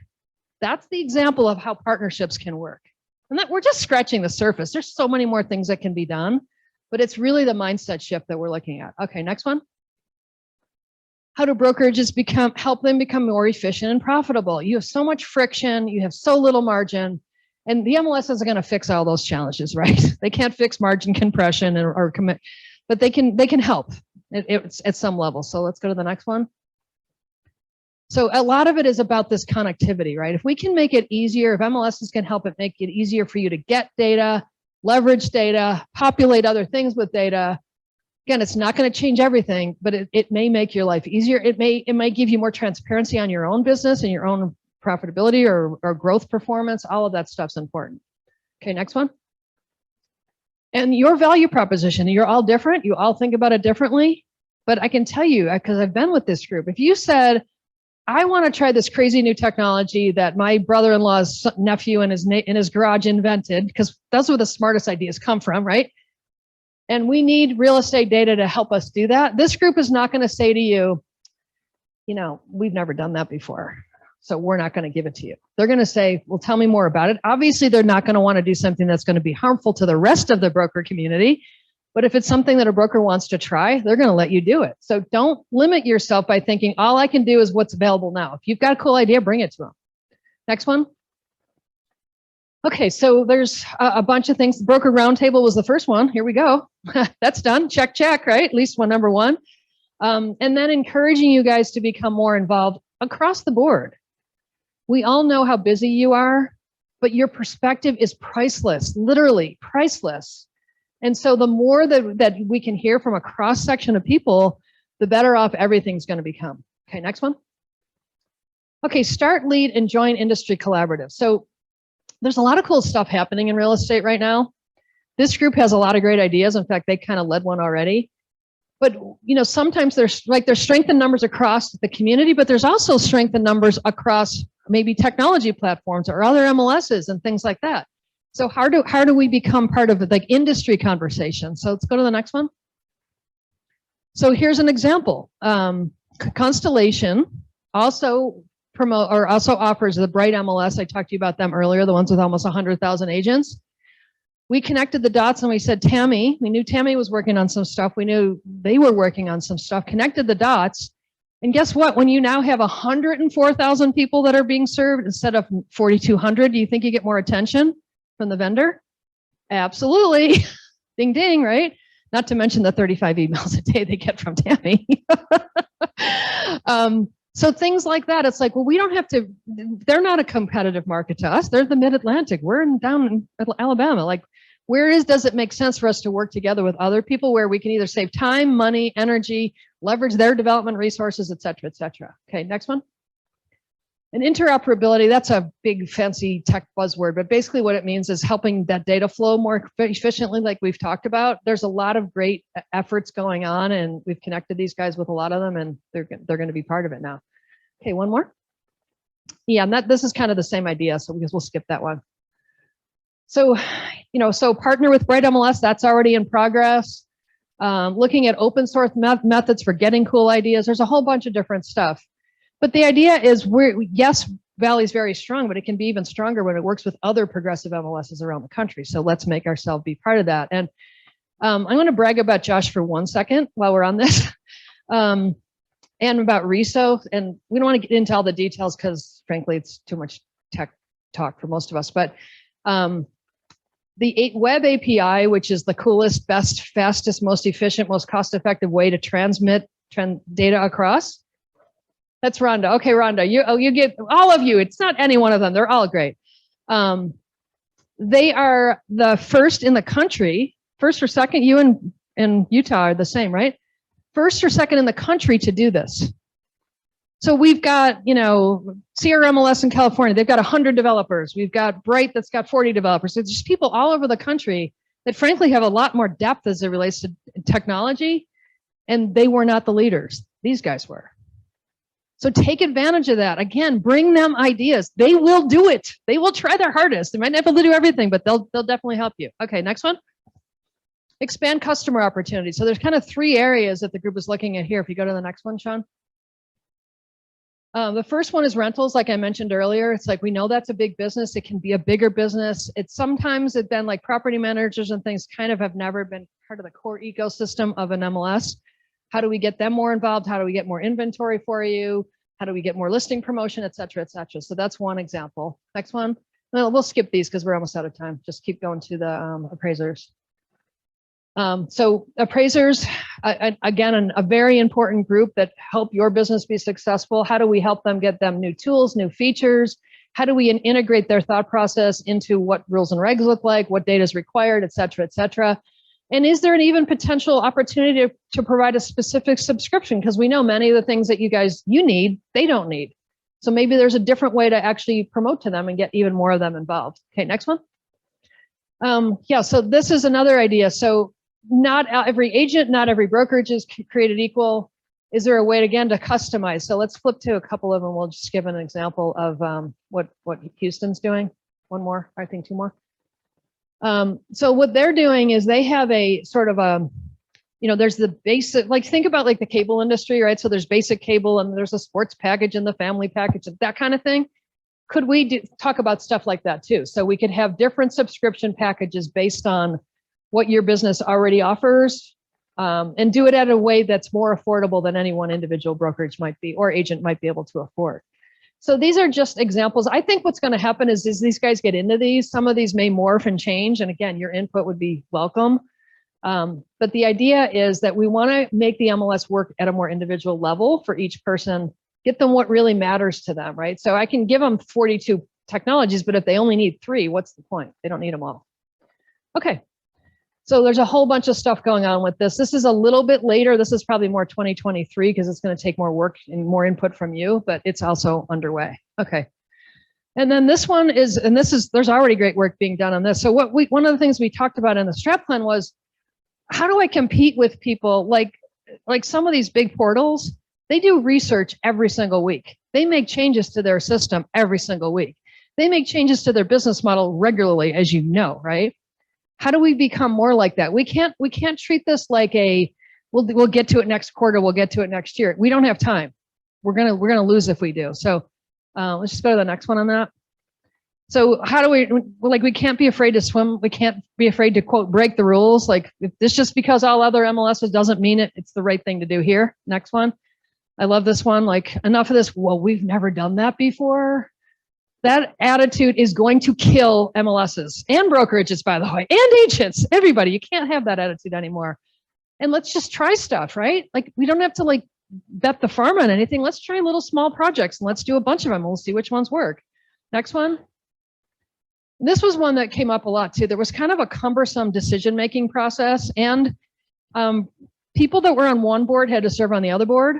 That's the example of how partnerships can work. And that we're just scratching the surface. There's so many more things that can be done, but it's really the mindset shift that we're looking at. Okay, next one. How do brokerages help them become more efficient and profitable? You have so much friction, you have so little margin. And the MLS isn't going to fix all those challenges, right? They can't fix margin compression or commit, but they can help it's at some level. So let's go to the next one. So a lot of it is about this connectivity, right? If we can make it easier, if MLSs can help it make it easier for you to get data, leverage data, populate other things with data. Again, it's not going to change everything, but it may make your life easier. It may give you more transparency on your own business and your own profitability or growth performance. All of that stuff's important. Okay, next one. And your value proposition, you're all different. You all think about it differently. But I can tell you, because I've been with this group, if you said, I want to try this crazy new technology that my brother-in-law's nephew in his garage invented, because that's where the smartest ideas come from, right? And we need real estate data to help us do that. This group is not going to say to you, we've never done that before, so we're not going to give it to you. They're going to say, well, tell me more about it. Obviously, they're not going to want to do something that's going to be harmful to the rest of the broker community. But if it's something that a broker wants to try, they're going to let you do it. So don't limit yourself by thinking, all I can do is what's available now. If you've got a cool idea, bring it to them. Next one. Okay, so there's a bunch of things. The broker roundtable was the first one. Here we go. That's done. Check, check, right? At least number one. And then encouraging you guys to become more involved across the board. We all know how busy you are, but your perspective is priceless, literally priceless. And so the more that we can hear from a cross section of people, the better off everything's going to become. Okay, next one. Okay, start, lead, and join industry collaborative. So there's a lot of cool stuff happening in real estate right now. This group has a lot of great ideas. In fact, they kind of led one already. But sometimes there's strength in numbers across the community, but there's also strength in numbers across maybe technology platforms or other MLSs and things like that. So how do we become part of like industry conversation? So let's go to the next one. So here's an example. Constellation also offers the Bright MLS. I talked to you about them earlier, the ones with almost 100,000 agents. We connected the dots and we said, Tammy, we knew Tammy was working on some stuff. We knew they were working on some stuff, connected the dots. And guess what? When you now have 104,000 people that are being served instead of 4,200, do you think you get more attention from the vendor? Absolutely. Ding, ding, right? Not to mention the 35 emails a day they get from Tammy. So things like that, it's like, well, we don't have to, they're not a competitive market to us. They're the mid-Atlantic. We're down in Alabama. Like, does it make sense for us to work together with other people where we can either save time, money, energy, leverage their development resources, et cetera, et cetera. Okay, next one. And interoperability, that's a big fancy tech buzzword, but basically what it means is helping that data flow more efficiently, like we've talked about. There's a lot of great efforts going on, and we've connected these guys with a lot of them, and they're going to be part of it now. Okay, one more. Yeah, and this is kind of the same idea, so we'll skip that one. So, so partner with Bright MLS, that's already in progress. Looking at open source methods for getting cool ideas. There's a whole bunch of different stuff. But the idea is yes, Valley's very strong, but it can be even stronger when it works with other progressive MLSs around the country. So let's make ourselves be part of that. And I'm going to brag about Josh for 1 second while we're on this, and about RESO. And we don't want to get into all the details because frankly, it's too much tech talk for most of us. But the web API, which is the coolest, best, fastest, most efficient, most cost-effective way to transmit data across. That's Rhonda. Okay, Rhonda, you get all of you. It's not any one of them. They're all great. They are the first in the country, first or second. You and Utah are the same, right? First or second in the country to do this. So we've got, CRMLS in California. They've got 100 developers. We've got Bright that's got 40 developers. It's just people all over the country that frankly have a lot more depth as it relates to technology. And they were not the leaders. These guys were. So take advantage of that. Again, bring them ideas. They will do it. They will try their hardest. They might not be able to do everything, but they'll definitely help you. Okay, next one. Expand customer opportunities. So there's kind of 3 areas that the group is looking at here. If you go to the next one, Sean. The first one is rentals, like I mentioned earlier. It's like we know that's a big business. It can be a bigger business. It's been like property managers and things kind of have never been part of the core ecosystem of an MLS. How do we get them more involved? How do we get more inventory for you? How do we get more listing promotion, et cetera, et cetera? So that's one example. Next one. Well, we'll skip these because we're almost out of time. Just keep going to the appraisers. So appraisers, again, a very important group that help your business be successful. How do we help them get them new tools, new features? How do we integrate their thought process into what rules and regs look like, what data is required, et cetera, et cetera? And is there an even potential opportunity to provide a specific subscription? Because we know many of the things that you need, they don't need. So maybe there's a different way to actually promote to them and get even more of them involved. Okay, next one. Yeah, so this is another idea. So not every agent, not every brokerage is created equal. Is there a way, again, to customize? So let's flip to a couple of them. We'll just give an example of what Houston's doing. One more, I think 2 more. So what they're doing is they have a sort of a, there's the basic, like think about like the cable industry, right? So there's basic cable and there's a sports package and the family package and that kind of thing. Could we talk about stuff like that too? So we could have different subscription packages based on what your business already offers, and do it at a way that's more affordable than any one individual brokerage might be or agent might be able to afford. So these are just examples. I think what's going to happen is these guys get into these. Some of these may morph and change. And again, your input would be welcome. But the idea is that we want to make the MLS work at a more individual level for each person, get them what really matters to them, right? So I can give them 42 technologies, but if they only need 3, what's the point? They don't need them all. Okay. So there's a whole bunch of stuff going on with this. This is a little bit later. This is probably more 2023 because it's going to take more work and more input from you, but it's also underway. Okay. And then this one is, and there's already great work being done on this. So one of the things we talked about in the strat plan was, how do I compete with people? Like like some of these big portals, they do research every single week. They make changes to their system every single week. They make changes to their business model regularly, as you know, right? How do we become more like that? We can't treat this like we'll get to it next quarter, we'll get to it next year. We don't have time. We're gonna lose if we do. So let's just go to the next one on that. So how do we can't be afraid to swim. We can't be afraid to quote, break the rules. Like if this just because all other MLSs doesn't mean it's the right thing to do here. Next one. I love this one. Like enough of this. Well, we've never done that before. That attitude is going to kill MLSs and brokerages, by the way, and agents, everybody. You can't have that attitude anymore. And let's just try stuff, right? Like we don't have to like bet the farm on anything. Let's try little small projects and let's do a bunch of them. We'll see which ones work. Next one. This was one that came up a lot too. There was kind of a cumbersome decision-making process, and people that were on one board had to serve on the other board.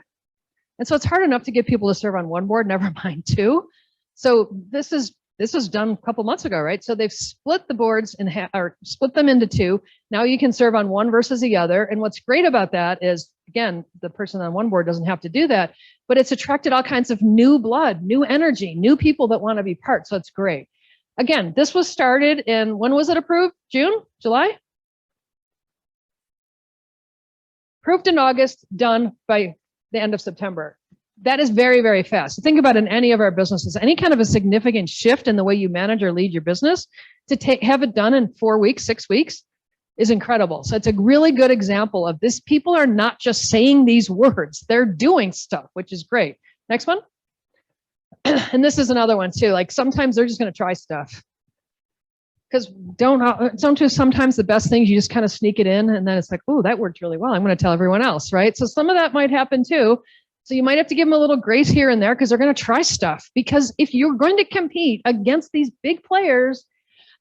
And so it's hard enough to get people to serve on one board, never mind two. So this was done a couple months ago, right? So they've split the boards or split them into two. Now you can serve on one versus the other. And what's great about that is, again, the person on one board doesn't have to do that, but it's attracted all kinds of new blood, new energy, new people that want to be part. So it's great. Again, this was started in, when was it approved? June, July? Approved in August, done by the end of September. That is very, very fast. So think about in any of our businesses, any kind of a significant shift in the way you manage or lead your business, to have it done in 4 weeks, 6 weeks is incredible. So it's a really good example of this. People are not just saying these words, they're doing stuff, which is great. Next one. And this is another one too. Like sometimes they're just going to try stuff. Because sometimes the best things you just kind of sneak it in and then it's like, oh, that worked really well. I'm going to tell everyone else, right? So some of that might happen too. So you might have to give them a little grace here and there because they're going to try stuff. Because if you're going to compete against these big players,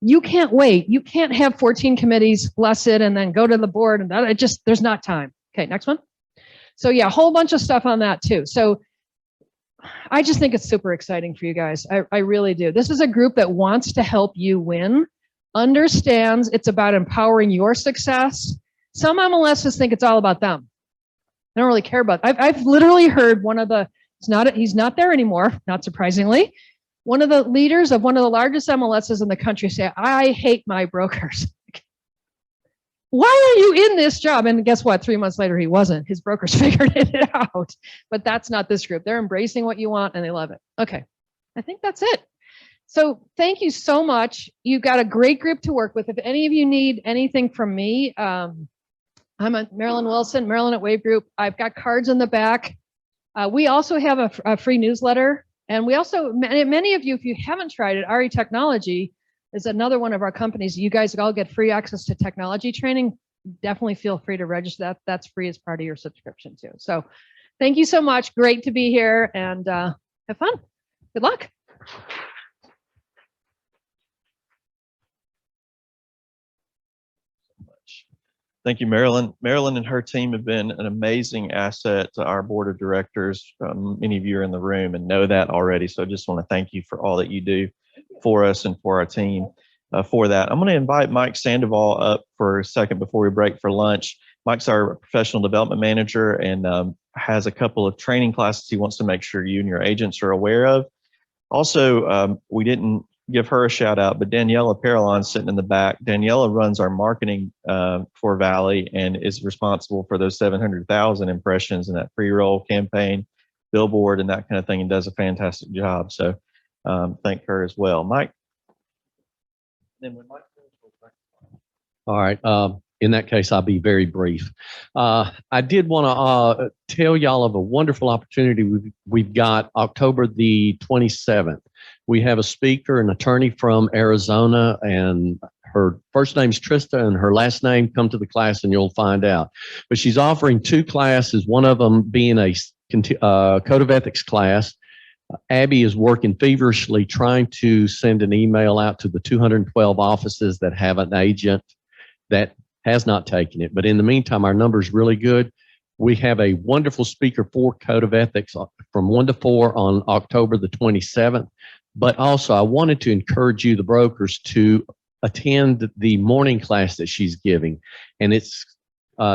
you can't wait. You can't have 14 committees, bless it, and then go to the board. And that, there's not time. Okay, next one. So yeah, a whole bunch of stuff on that too. So I just think it's super exciting for you guys. I really do. This is a group that wants to help you win, understands it's about empowering your success. Some MLSs think it's all about them. They don't really care about it. I've literally heard one of the, he's not there anymore, not surprisingly. One of the leaders of one of the largest MLSs in the country say, I hate my brokers. Why are you in this job? And guess what? 3 months later, he wasn't. His brokers figured it out. But that's not this group. They're embracing what you want and they love it. Okay, I think that's it. So thank you so much. You've got a great group to work with. If any of you need anything from me, I'm Marilyn Wilson, Marilyn at Wave Group. I've got cards in the back. We also have a free newsletter. And we also, many of you, if you haven't tried it, RE Technology is another one of our companies. You guys all get free access to technology training. Definitely feel free to register that. That's free as part of your subscription too. So thank you so much. Great to be here and have fun. Good luck. Thank you, Marilyn. Marilyn and her team have been an amazing asset to our board of directors. Many of you are in the room and know that already. So I just want to thank you for all that you do for us and for our team for that. I'm going to invite Mike Sandoval up for a second before we break for lunch. Mike's our professional development manager and has a couple of training classes he wants to make sure you and your agents are aware of. Also, we didn't give her a shout out, but Daniela Paralon sitting in the back. Daniela runs our marketing for Valley and is responsible for those 700,000 impressions in that pre-roll campaign, billboard, and that kind of thing, and does a fantastic job. So thank her as well. Mike. Then when Mike. All right. In that case, I'll be very brief. I did want to tell y'all of a wonderful opportunity we've got October the 27th. We have a speaker, an attorney from Arizona, and her first name's Trista and her last name. Come to the class and you'll find out. But she's offering 2 classes, one of them being a Code of Ethics class. Abby is working feverishly trying to send an email out to the 212 offices that have an agent that has not taken it. But in the meantime, our number is really good. We have a wonderful speaker for Code of Ethics from 1 to 4 on October the 27th. But also, I wanted to encourage you, the brokers, to attend the morning class that she's giving. And it's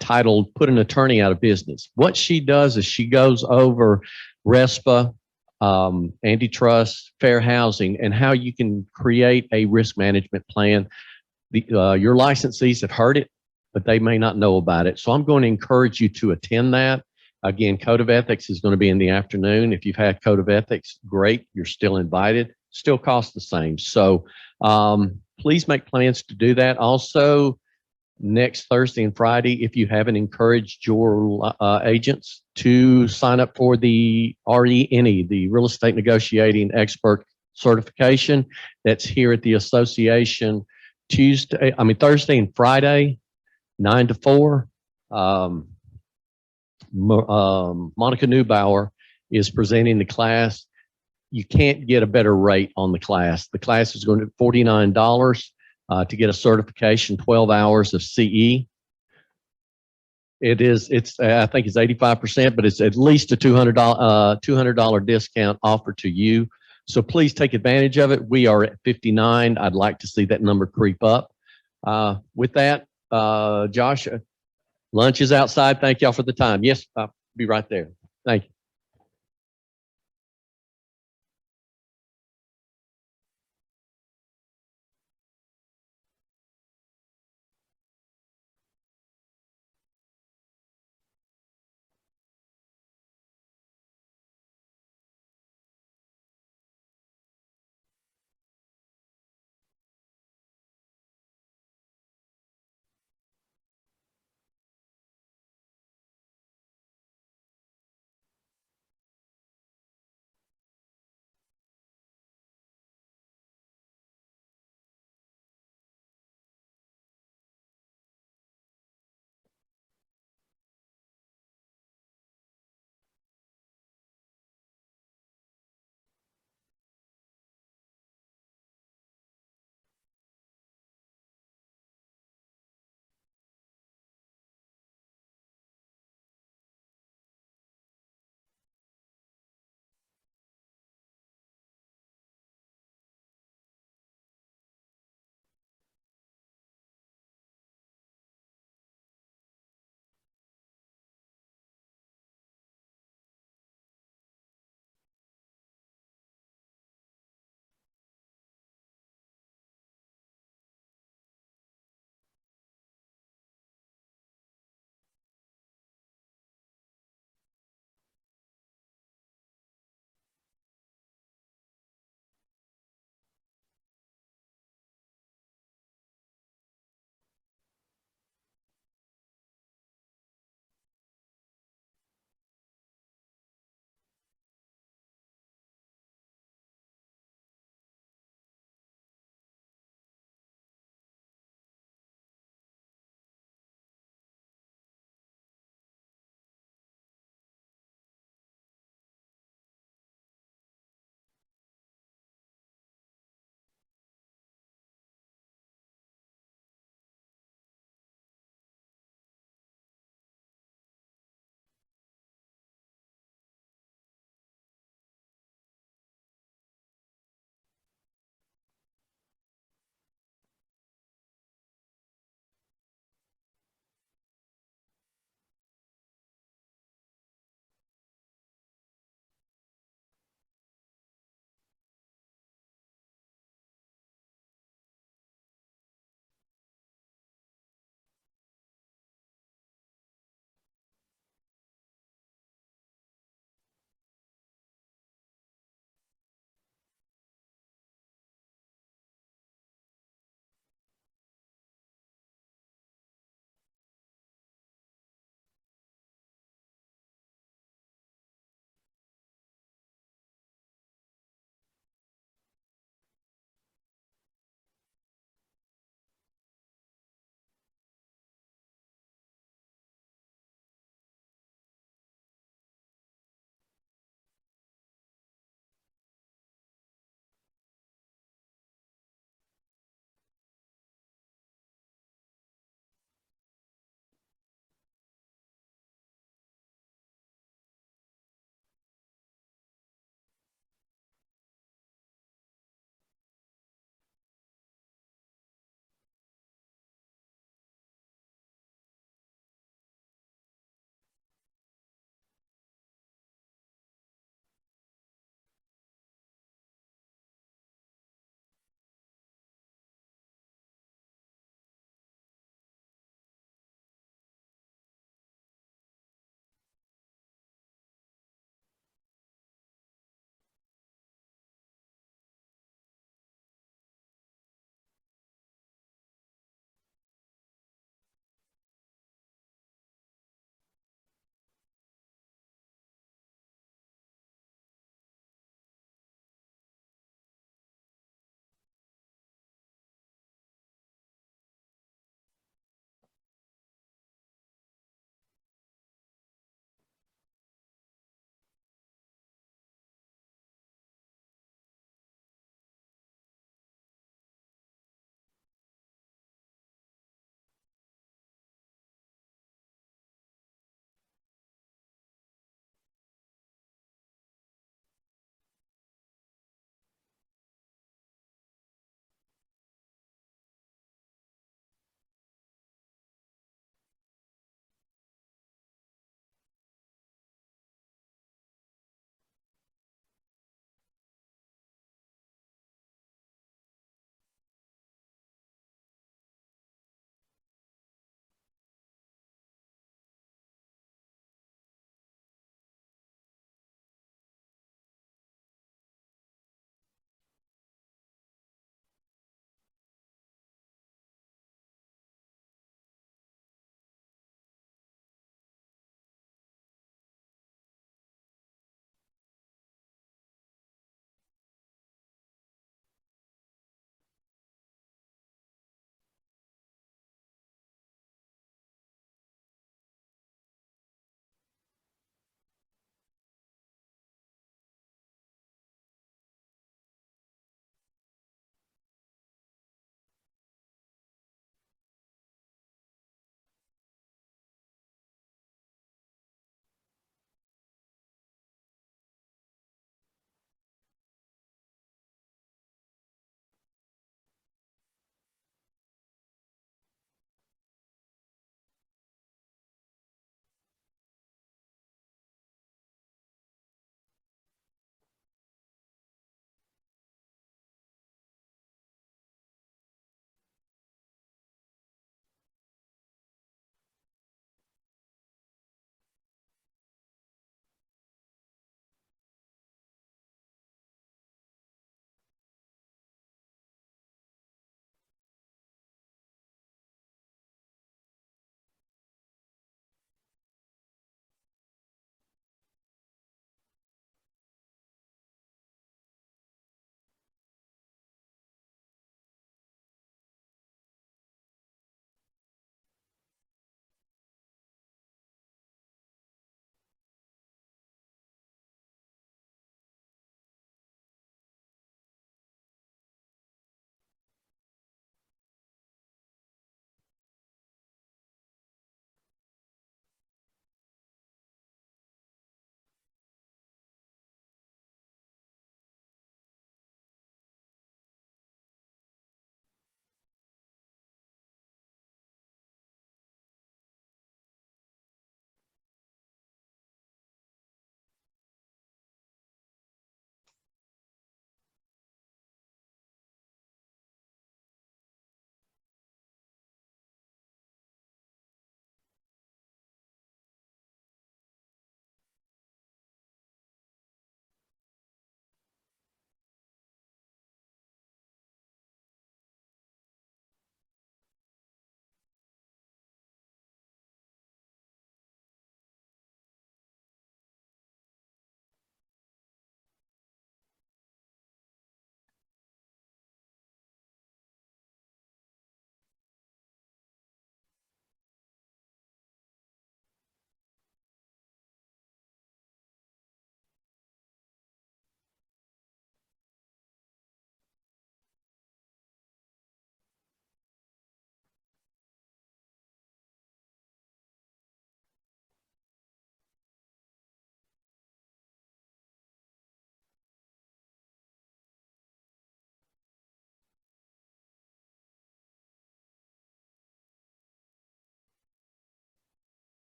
titled "Put an Attorney Out of Business." What she does is she goes over RESPA, antitrust, fair housing, and how you can create a risk management plan. Your licensees have heard it, but they may not know about it. So I'm going to encourage you to attend that. Again, Code of Ethics is going to be in the afternoon. If you've had Code of Ethics, great. You're still invited. Still costs the same. So please make plans to do that. Also, next Thursday and Friday, if you haven't encouraged your agents to sign up for the RENE, the Real Estate Negotiating Expert Certification, that's here at the association Thursday and Friday, 9 to 4. Monica Neubauer is presenting the class. You can't get a better rate on the class. The class is going to be $49 to get a certification, 12 hours of CE. I think it's 85%, but it's at least a $200 discount offered to you. So please take advantage of it. We are at 59. I'd like to see that number creep up. With that, Josh, lunch is outside. Thank y'all for the time. Yes, I'll be right there. Thank you.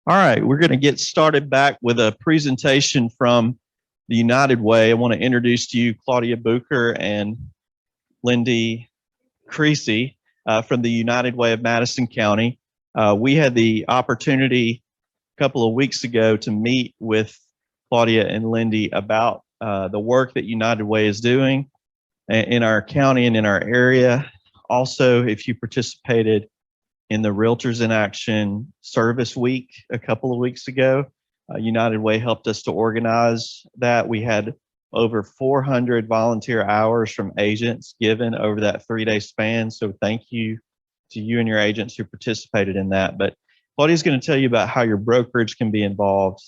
All right, we're going to get started back with a presentation from the United Way. I want to introduce to you Claudia Bucher and Lindy Creasy from the United Way of Madison County. We had the opportunity a couple of weeks ago to meet with Claudia and Lindy about the work that United Way is doing in our county and in our area. Also, if you participated in the Realtors in Action Service Week a couple of weeks ago, United Way helped us to organize that. We had over 400 volunteer hours from agents given over that 3-day span. So thank you to you and your agents who participated in that. But Claudia's going to tell you about how your brokerage can be involved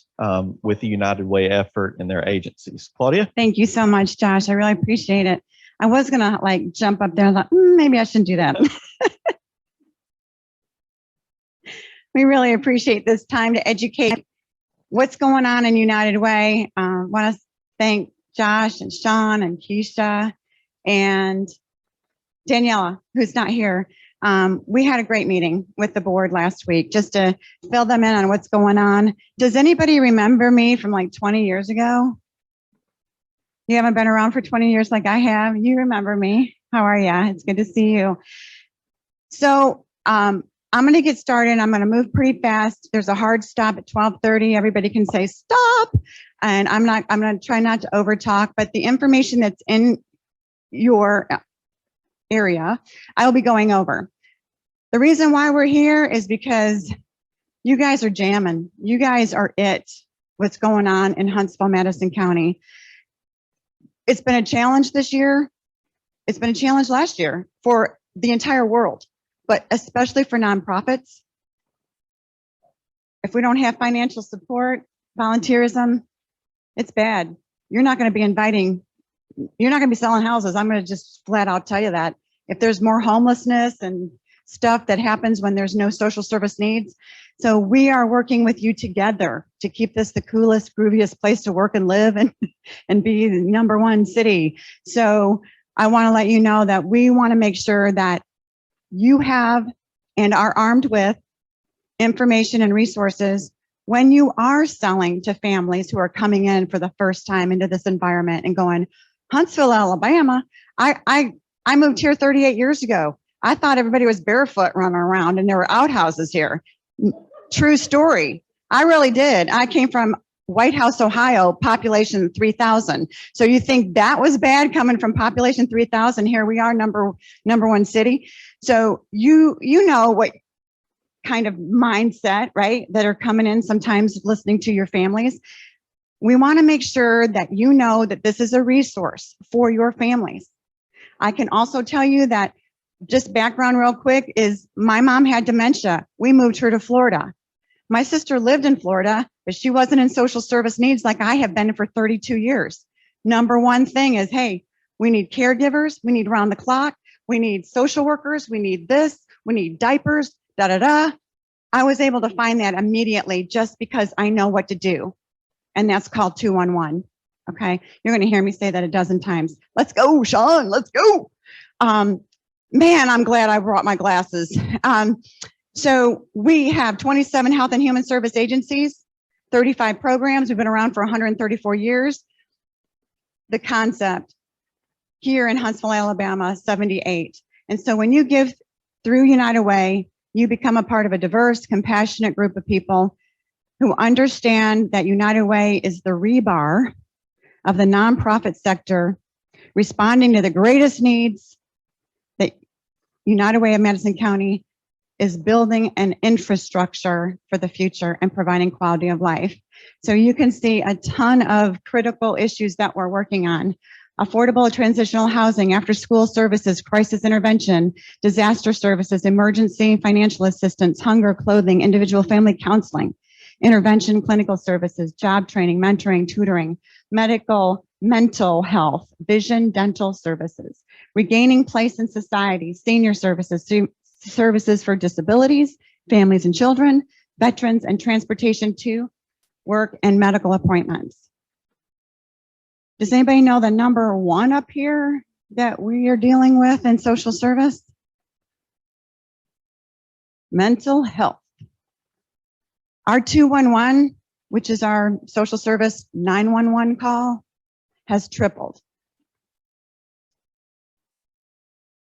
with the United Way effort and their agencies. Claudia? Thank you so much, Josh. I really appreciate it. I was going to like jump up there and thought, maybe I shouldn't do that. We really appreciate this time to educate what's going on in United Way. I want to thank Josh and Sean and Keisha and Daniela, who's not here. We had a great meeting with the board last week just to fill them in on what's going on. Does anybody remember me from like 20 years ago? You haven't been around for 20 years like I have. You remember me. How are you? It's good to see you. So I'm going to get started. I'm going to move pretty fast. There's a hard stop at 12:30. Everybody can say stop. And I'm going to try not to overtalk, but the information that's in your area, I'll be going over. The reason why we're here is because you guys are jamming. You guys are it, what's going on in Huntsville, Madison County. It's been a challenge this year. It's been a challenge last year for the entire world, but especially for nonprofits. If we don't have financial support, volunteerism, it's bad. You're not going to be you're not going to be selling houses. I'm going to just flat out tell you that. If there's more homelessness and stuff that happens when there's no social service needs. So we are working with you together to keep this the coolest, grooviest place to work and live and be the #1 city. So I want to let you know that we want to make sure that you have and are armed with information and resources when you are selling to families who are coming in for the first time into this environment and going, Huntsville, Alabama. I moved here 38 years ago. I thought everybody was barefoot running around and there were outhouses here. True story. I really did. I came from White House, Ohio, population 3,000. So you think that was bad coming from population 3,000? Here we are, number 1 city. So you know what kind of mindset, right, that are coming in sometimes listening to your families. We want to make sure that you know that this is a resource for your families. I can also tell you that, just background real quick, is my mom had dementia. We moved her to Florida. My sister lived in Florida, but she wasn't in social service needs like I have been for 32 years. #1 thing is, hey, we need caregivers. We need round the clock. We need social workers. We need this. We need diapers, da-da-da. I was able to find that immediately just because I know what to do. And that's called 211. Okay. You're going to hear me say that a dozen times. Let's go, Sean. Let's go. Man, I'm glad I brought my glasses. So we have 27 health and human service agencies, 35 programs. We've been around for 134 years. The concept here in Huntsville, Alabama, 78. And so when you give through United Way, you become a part of a diverse, compassionate group of people who understand that United Way is the rebar of the nonprofit sector, responding to the greatest needs. That United Way of Madison County is building an infrastructure for the future and providing quality of life. So you can see a ton of critical issues that we're working on. Affordable transitional housing, after school services, crisis intervention, disaster services, emergency financial assistance, hunger, clothing, individual family counseling, intervention, clinical services, job training, mentoring, tutoring, medical, mental health, vision, dental services, regaining place in society, senior services, services for disabilities, families and children, veterans, and transportation to work and medical appointments. Does anybody know the #1 up here that we are dealing with in social service? Mental health. Our 211, which is our social service 911 call, has tripled.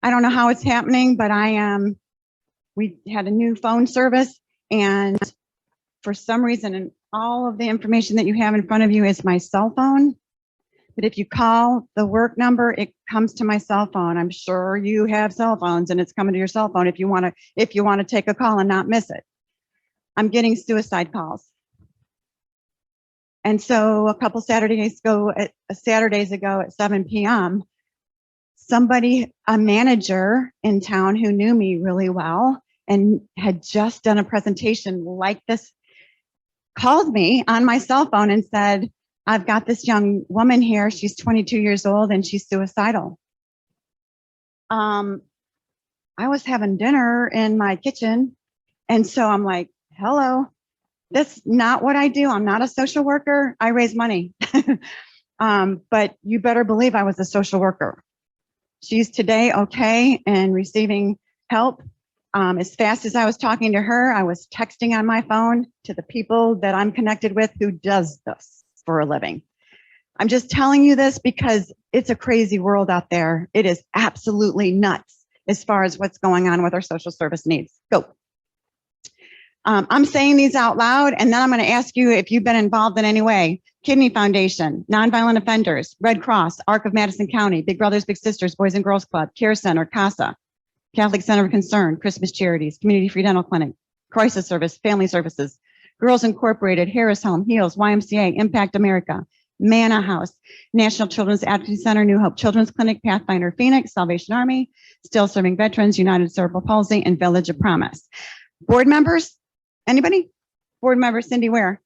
I don't know how it's happening, but we had a new phone service, and for some reason, and all of the information that you have in front of you is my cell phone. But if you call the work number, it comes to my cell phone. I'm sure you have cell phones and it's coming to your cell phone if you want to take a call and not miss it. I'm getting suicide calls. And so a couple Saturdays ago at 7 p.m., a manager in town who knew me really well and had just done a presentation like this, called me on my cell phone and said, I've got this young woman here. She's 22 years old and she's suicidal. I was having dinner in my kitchen. And so I'm like, hello, that's not what I do. I'm not a social worker. I raise money. But you better believe I was a social worker. She's today okay and receiving help. As fast as I was talking to her, I was texting on my phone to the people that I'm connected with who does this for a living. I'm just telling you this because it's a crazy world out there. It is absolutely nuts as far as what's going on with our social service needs. Go. I'm saying these out loud, and then I'm going to ask you if you've been involved in any way. Kidney Foundation, Nonviolent Offenders, Red Cross, ARC of Madison County, Big Brothers Big Sisters, Boys and Girls Club, Care Center, CASA, Catholic Center of Concern, Christmas Charities, Community Free Dental Clinic, Crisis Service, Family Services, Girls Incorporated, Harris Home, HEALS, YMCA, Impact America, Manna House, National Children's Advocacy Center, New Hope Children's Clinic, Pathfinder Phoenix, Salvation Army, Still Serving Veterans, United Cerebral Palsy, and Village of Promise. Board members, anybody? Board member Cindy Ware.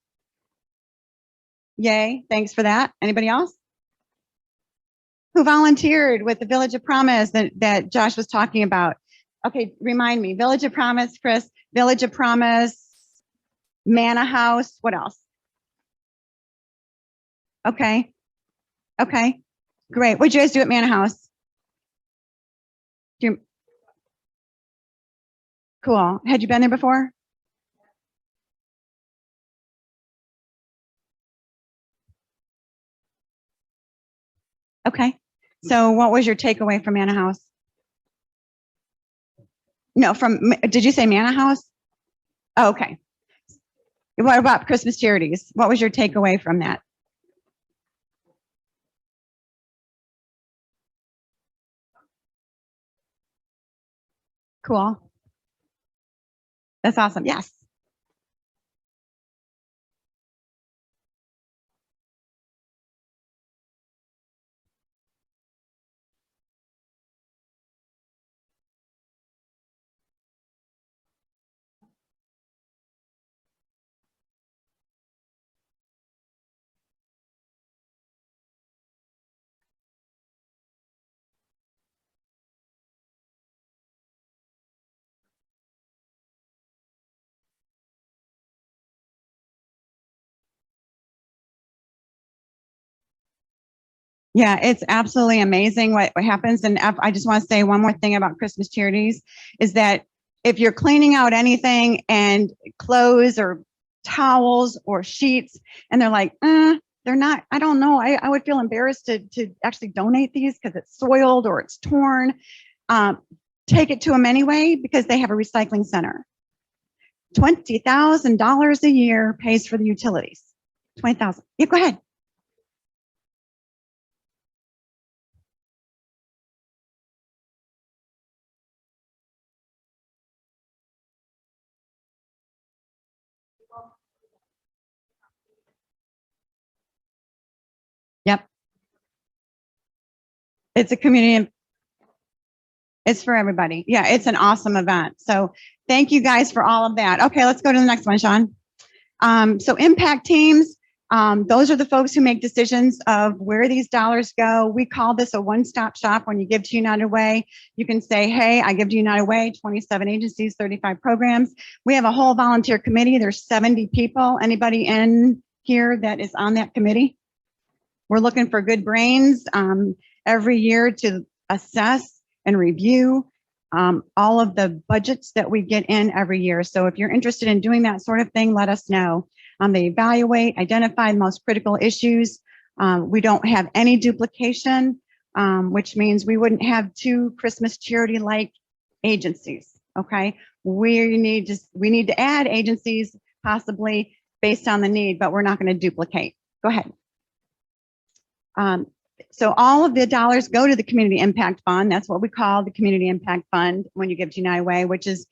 Yay, thanks for that. Anybody else? Who volunteered with the Village of Promise that Josh was talking about? Okay, remind me. Village of Promise, Chris. Village of Promise, Manna House. What else? Okay. Okay. Great. What'd you guys do at Manna House? Cool. Had you been there before? Okay. So what was your takeaway from Manna House? No, did you say Manna House? Oh, okay. What about Christmas Charities? What was your takeaway from that? Cool. That's awesome. Yes. Yeah, it's absolutely amazing what happens. And I just want to say one more thing about Christmas Charities is that if you're cleaning out anything and clothes or towels or sheets, and they're like, they're not, I don't know, I would feel embarrassed to actually donate these because it's soiled or it's torn. Take it to them anyway because they have a recycling center. $20,000 a year pays for the utilities. 20,000. Yeah, go ahead. Yep. It's a community. It's for everybody. Yeah, it's an awesome event. So thank you guys for all of that. Okay, let's go to the next one, Sean. So impact teams, those are the folks who make decisions of where these dollars go. We call this a one-stop shop. When you give to United Way, you can say, hey, I give to United Way, 27 agencies, 35 programs. We have a whole volunteer committee. There's 70 people. Anybody in here that is on that committee? We're looking for good brains every year to assess and review all of the budgets that we get in every year. So if you're interested in doing that sort of thing, let us know. They evaluate, identify the most critical issues. We don't have any duplication, which means we wouldn't have two Christmas charity-like agencies. Okay, we need to add agencies possibly based on the need, but we're not going to duplicate. Go ahead. So all of the dollars go to the Community Impact Fund. That's what we call the Community Impact Fund when you give to United Way, which is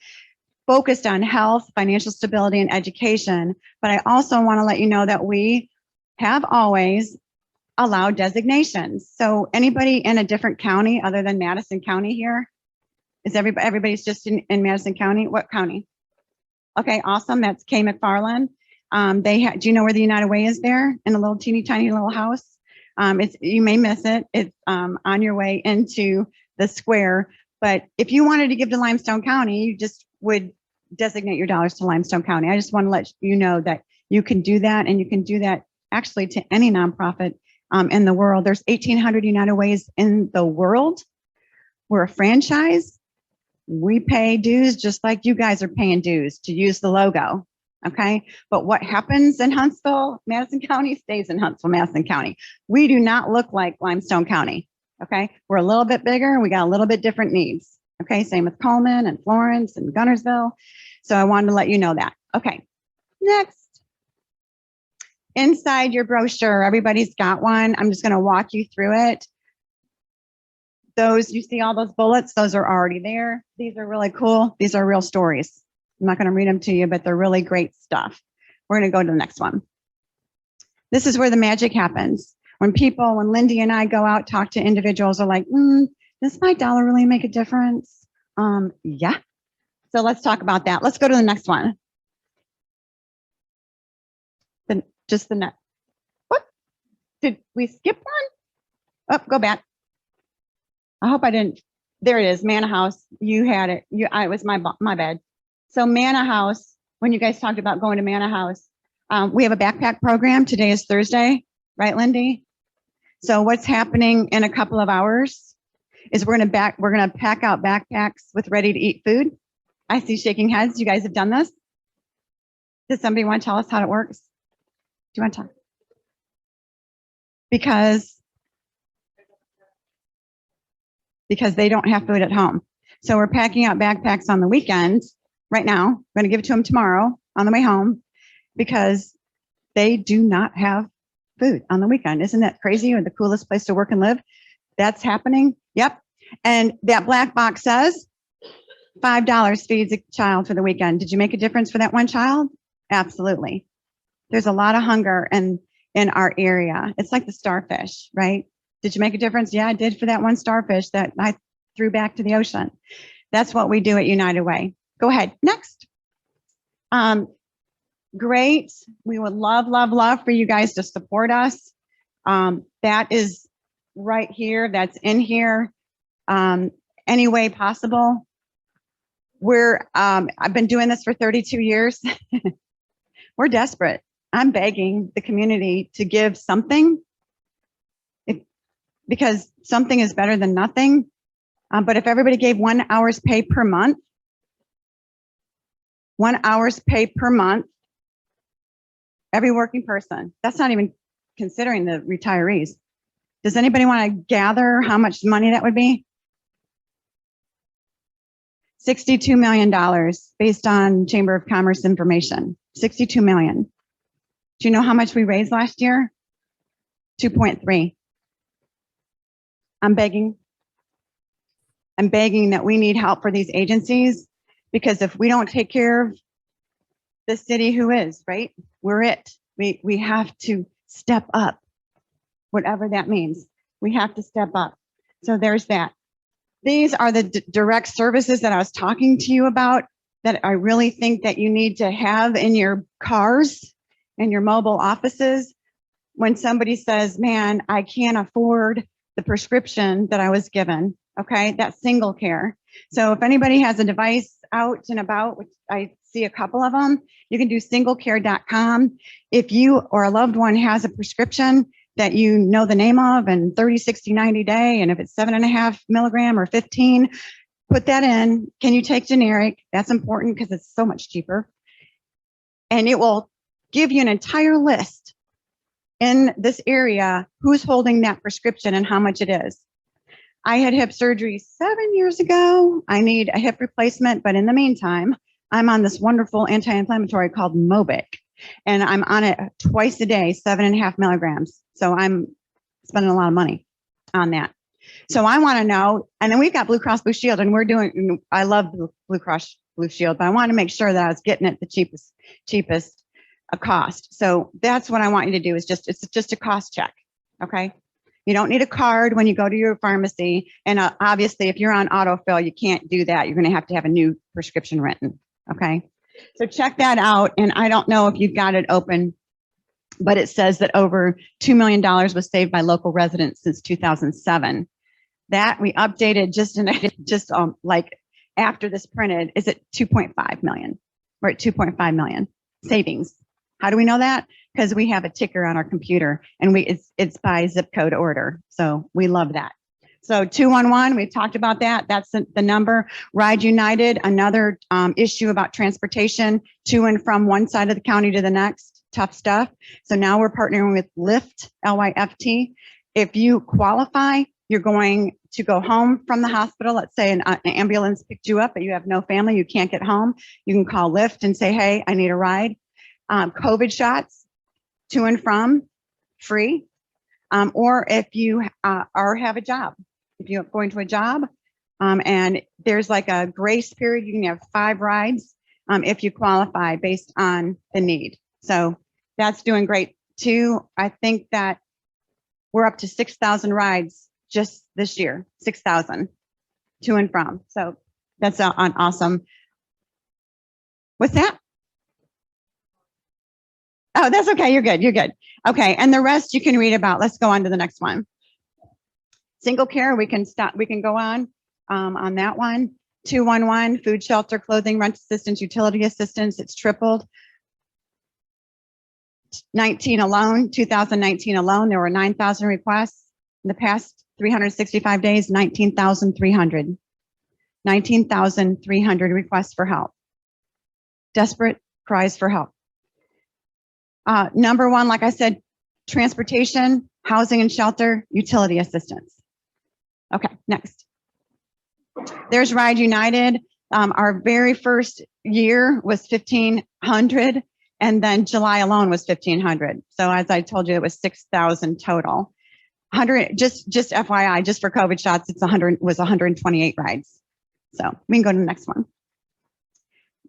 focused on health, financial stability, and education. But I also want to let you know that we have always allowed designations. So anybody in a different county other than Madison County here? Is everybody's just in Madison County? What county? Okay, awesome. That's Kay McFarland. Do you know where the United Way is there? In a little teeny tiny little house? You may miss it. It's on your way into the square. But if you wanted to give to Limestone County, you just would designate your dollars to Limestone County. I just want to let you know that you can do that, and you can do that actually to any nonprofit in the world. There's 1,800 United Ways in the world. We're a franchise. We pay dues just like you guys are paying dues to use the logo. Okay, but what happens in Huntsville, Madison County stays in Huntsville, Madison County. We do not look like Limestone County. Okay, we're a little bit bigger and we got a little bit different needs. Okay, same with Coleman and Florence and Gunnersville. So I wanted to let you know that. Okay, next. Inside your brochure, everybody's got one. I'm just going to walk you through it. Those, you see all those bullets, those are already there. These are really cool. These are real stories. I'm not going to read them to you, but they're really great stuff. We're going to go to the next one. This is where the magic happens. When Lindy and I go out, talk to individuals, are like, does my dollar really make a difference? Yeah. So let's talk about that. Let's go to the next one. Just the next. What? Did we skip one? Oh, go back. I hope I didn't. There it is, Manna House. You had it. It was my bad. So Manna House, when you guys talked about going to Manna House, we have a backpack program. Today is Thursday, right, Lindy? So what's happening in a couple of hours is we're gonna pack out backpacks with ready to eat food. I see shaking heads. You guys have done this. Does somebody want to tell us how it works? Do you want to talk? Because they don't have food at home. So we're packing out backpacks on the weekends. Right now, I'm going to give it to them tomorrow on the way home because they do not have food on the weekend. Isn't that crazy? Or the coolest place to work and live? That's happening. Yep. And that black box says $5 feeds a child for the weekend. Did you make a difference for that one child? Absolutely. There's a lot of hunger in our area. It's like the starfish, right? Did you make a difference? Yeah, I did for that one starfish that I threw back to the ocean. That's what we do at United Way. Go ahead. Next. Great. We would love, love, love for you guys to support us. That is right here. That's in here. Any way possible. I've been doing this for 32 years. We're desperate. I'm begging the community to give something because something is better than nothing. But if everybody gave 1 hour's pay per month, 1 hour's pay per month, every working person, that's not even considering the retirees. Does anybody want to gather how much money that would be? $62 million based on Chamber of Commerce information, 62 million. Do you know how much we raised last year? 2.3. I'm begging that we need help for these agencies because if we don't take care of the city, who is, right? We're it. We have to step up, whatever that means. We have to step up. So there's that. These are the direct services that I was talking to you about that I really think that you need to have in your cars and your mobile offices. When somebody says, man, I can't afford the prescription that I was given, okay, that's single care. So if anybody has a device out and about, which I see a couple of them, you can do singlecare.com. If you or a loved one has a prescription that you know the name of and 30, 60, 90 day, and if it's 7.5 milligram or 15, put that in. Can you take generic? That's important because it's so much cheaper. And it will give you an entire list in this area, who's holding that prescription and how much it is. I had hip surgery 7 years ago. I need a hip replacement, but in the meantime, I'm on this wonderful anti-inflammatory called Mobic, and I'm on it twice a day, 7.5 milligrams. So I'm spending a lot of money on that. So I want to know, and then we've got Blue Cross Blue Shield, and we're doing, I love Blue Cross Blue Shield, but I want to make sure that I was getting it the cheapest cost. So that's what I want you to do is it's just a cost check. Okay. You don't need a card when you go to your pharmacy. And obviously if you're on autofill, you can't do that. You're going to have a new prescription written. Okay. So check that out. And I don't know if you've got it open, but it says that over $2 million was saved by local residents since 2007. That we updated just like after this printed is at 2.5 million. We're at 2.5 million savings. How do we know that? Because we have a ticker on our computer and it's by zip code order. So we love that. So 211, we've talked about that. That's the number. Ride United, another issue about transportation to and from one side of the county to the next. Tough stuff. So now we're partnering with Lyft, L-Y-F-T. If you qualify, you're going to go home from the hospital. Let's say an ambulance picked you up, but you have no family, you can't get home. You can call Lyft and say, hey, I need a ride. COVID shots to and from free. Or if you have a job, if you're going to a job and there's like a grace period, you can have 5 rides if you qualify based on the need. So that's doing great too. I think that we're up to 6,000 rides just this year, 6,000 to and from. So that's on awesome. What's that? Oh, that's okay. You're good. You're good. Okay. And the rest you can read about. Let's go on to the next one. Single care. We can stop. We can go on that one. 211, food, shelter, clothing, rent assistance, utility assistance. It's tripled. 2019 alone, there were 9,000 requests. In the past 365 days, 19,300. 19,300 requests for help. Desperate cries for help. Number one, like I said, transportation, housing and shelter, utility assistance. Okay, next. There's Ride United. Our very first year was 1,500, and then July alone was 1,500. So as I told you, it was 6,000 total. 100, just FYI, just for COVID shots, it's 128 rides. So we can go to the next one.